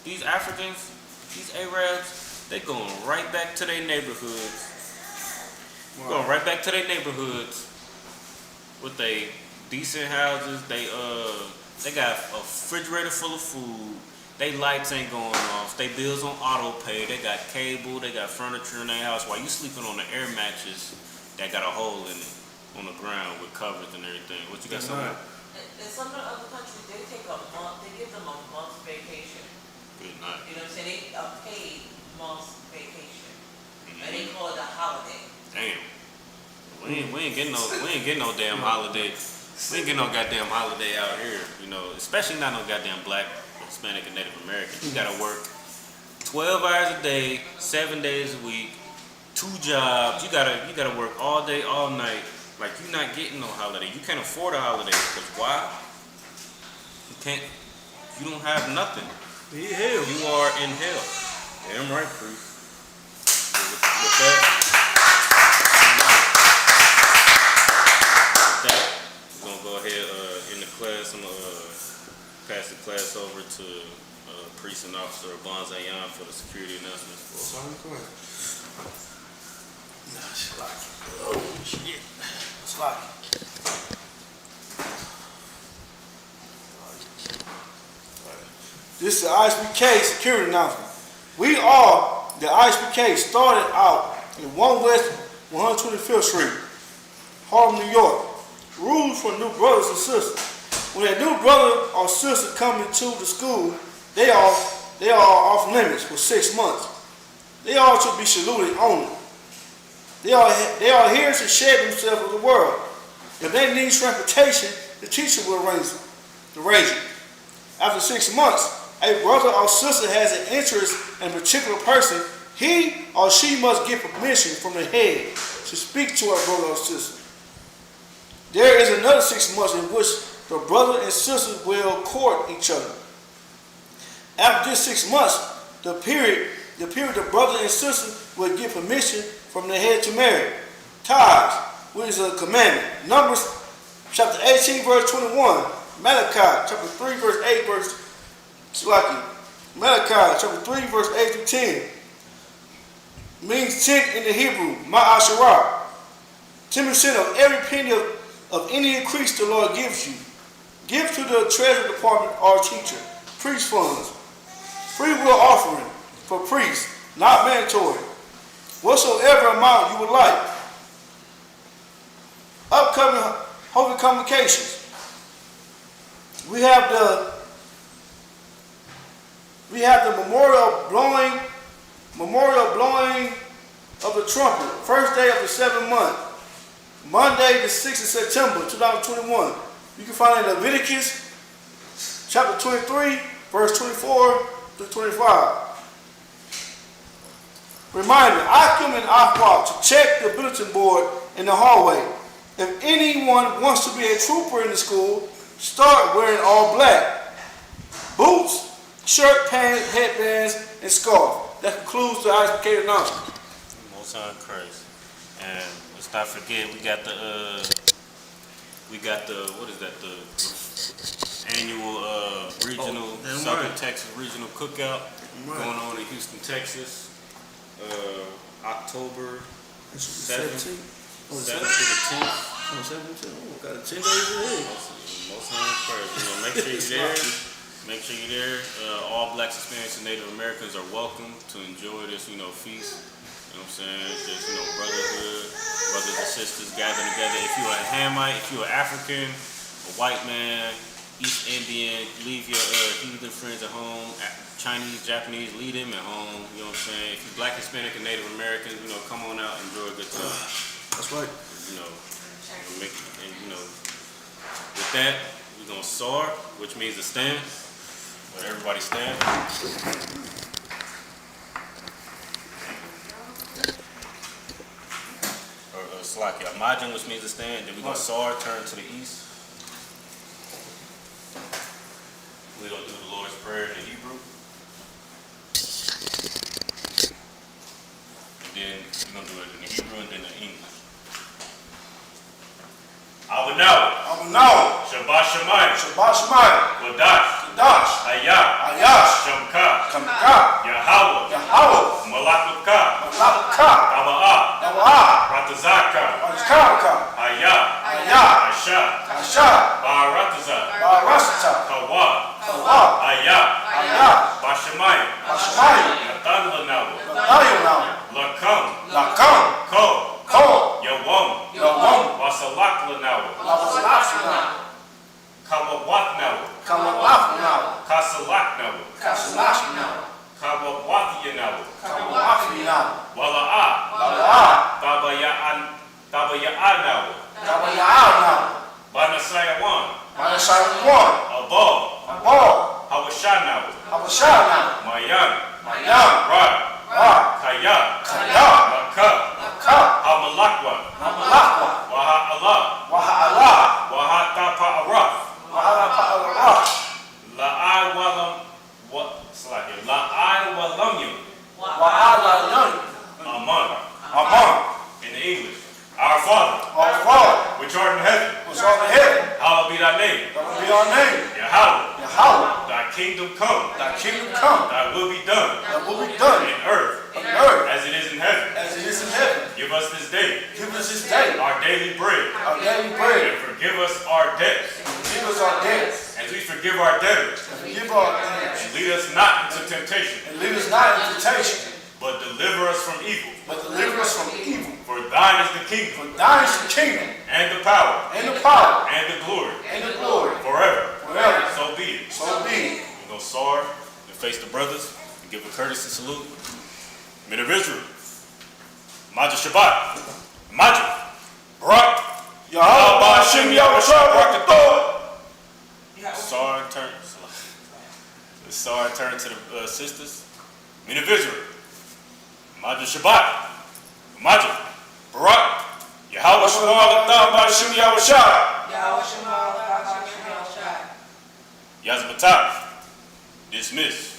these Africans, these Arabs, they going right back to their neighborhoods. Going right back to their neighborhoods with they decent houses. They got a refrigerator full of food. They lights ain't going off. They bills on auto pay. They got cable. They got furniture in their house. While you sleeping on the air mattress that got a hole in it on the ground with covers and everything. What you got? Something? In some of the other countries, they take a month. They give them a month's vacation. Good night. You know what I'm saying? They a paid month's vacation, and they call it a holiday. Damn. We ain't getting no damn holiday. We ain't getting no goddamn holiday out here. Especially not no goddamn Black, Hispanic, and Native American. You gotta work 12 hours a day, 7 days a week, 2 jobs. You gotta work all day, all night. Like, you're not getting no holiday. You can't afford a holiday because why? You don't have nothing. Be hell. You are in hell. Damn right, priest. With that, we're gonna go ahead in the class. I'm gonna pass the class over to Priest and Officer Bonzayan for the security announcements. Oh shit. Slocky. This is the Isupk security announcement. We are, the Isupk, started out in 1 West 125th Street, Harlem, New York. Rules for new brothers and sisters. When a new brother or sister comes into the school, they are off limits for 6 months. They are to be saluted only. They are here to share themselves with the world. If they need transportation, the teacher will arrange it. After 6 months, a brother or sister has an interest in a particular person, he or she must get permission from the head to speak to our brother or sister. There is another 6 months in which the brother and sister will court each other. After this 6 months, the period the brother and sister will get permission from the head to marry. Tithes, which is a commandment. Numbers chapter 18, verse 21. Malachi chapter 3, verse 8, Malachi chapter 3, verse 8 to 10. Means 10 in the Hebrew, Ma'asharah. 10% of every penny of any increase the Lord gives you. Give to the treasury department or teacher. Priest funds. Free will offering for priests, not mandatory. Whatsoever amount you would like. Upcoming holy convocations. We have the memorial blowing of the trumpet, first day of the 7th month, Monday the 6th of September 2021. You can find it in Leviticus chapter 23, verse 24 to 25. Reminder, Akim and Ahwab to check the bulletin board in the hallway. If anyone wants to be a trooper in the school, start wearing all black. Boots, shirt, pants, headbands, and scarf. That concludes the Isupk announcement. Most High Christ. And let's not forget, we got the what is that, the annual regional, Southern Texas regional cookout going on in Houston, Texas. October 7th to the 10th. Got 10 days ahead. Most High Christ. Make sure you're there. Make sure you're there. All blacks, Hispanics, and Native Americans are welcome to enjoy this, feast. You know what I'm saying? It's just, brotherhood, brothers and sisters gathering together. If you're a Hamite, if you're an African, a white man, East Indian, leave your heathen friends at home. Chinese, Japanese, leave them at home. You know what I'm saying? If you're black, Hispanic, and Native Americans, come on out and enjoy a good time. That's right. With that, we're gonna soar, which means to stand. Let everybody stand. Slakia, Majin, which means to stand. Then we're gonna soar, turn to the east. We're gonna do the Lord's Prayer in Hebrew. And then we're gonna do it in the Hebrew and then in English. Abunau. Shabbat Shemayim. Wadash. Ayash. Shamka. Yahweh. Malakluka. Taba'ah. Ratazaka. Ayah. Asha. Barataza. Kawa. Ayah. Bashamayim. Natan Lanawa. Lakam. Ko. Yawam. Wasalak Lanawa. Kawawat Nawa. Kasalak Nawa. Kawawat Yanawa. Wala'ah. Tabaya'ah Nawa. Banasayawan. Above. Hawashanawa. Mayan. Ra. Kaya. Maka. Hamalakwa. Waha Allah. Waha Tapa'araf. Aman. In the English. Our Father. Which art in heaven. Hallowed be thy name. Yahweh. Thy kingdom come. Thy will be done. In earth. As it is in heaven. Give us this day. Our daily bread. And forgive us our debts. As we forgive our debtors. And lead us not into temptation, And lead us not into temptation, but deliver us from evil. but deliver us from evil. For thine is the kingdom, For thine is the kingdom, and the power, and the power, and the glory, and the glory, forever. forever. So be it. So be it. We're going to soar and face the brothers and give a courtesy salute. Men of Israel, Majah Shabbat, Majah, Barak, Yahweh Hashem Yahweh Shabbat. Sar and turn to the sisters. Men of Israel, Majah Shabbat, Majah, Barak, Yahweh Hashem Yahweh Shabbat, Yahweh Shema, Yahweh Shema, Yazmatah, dismiss.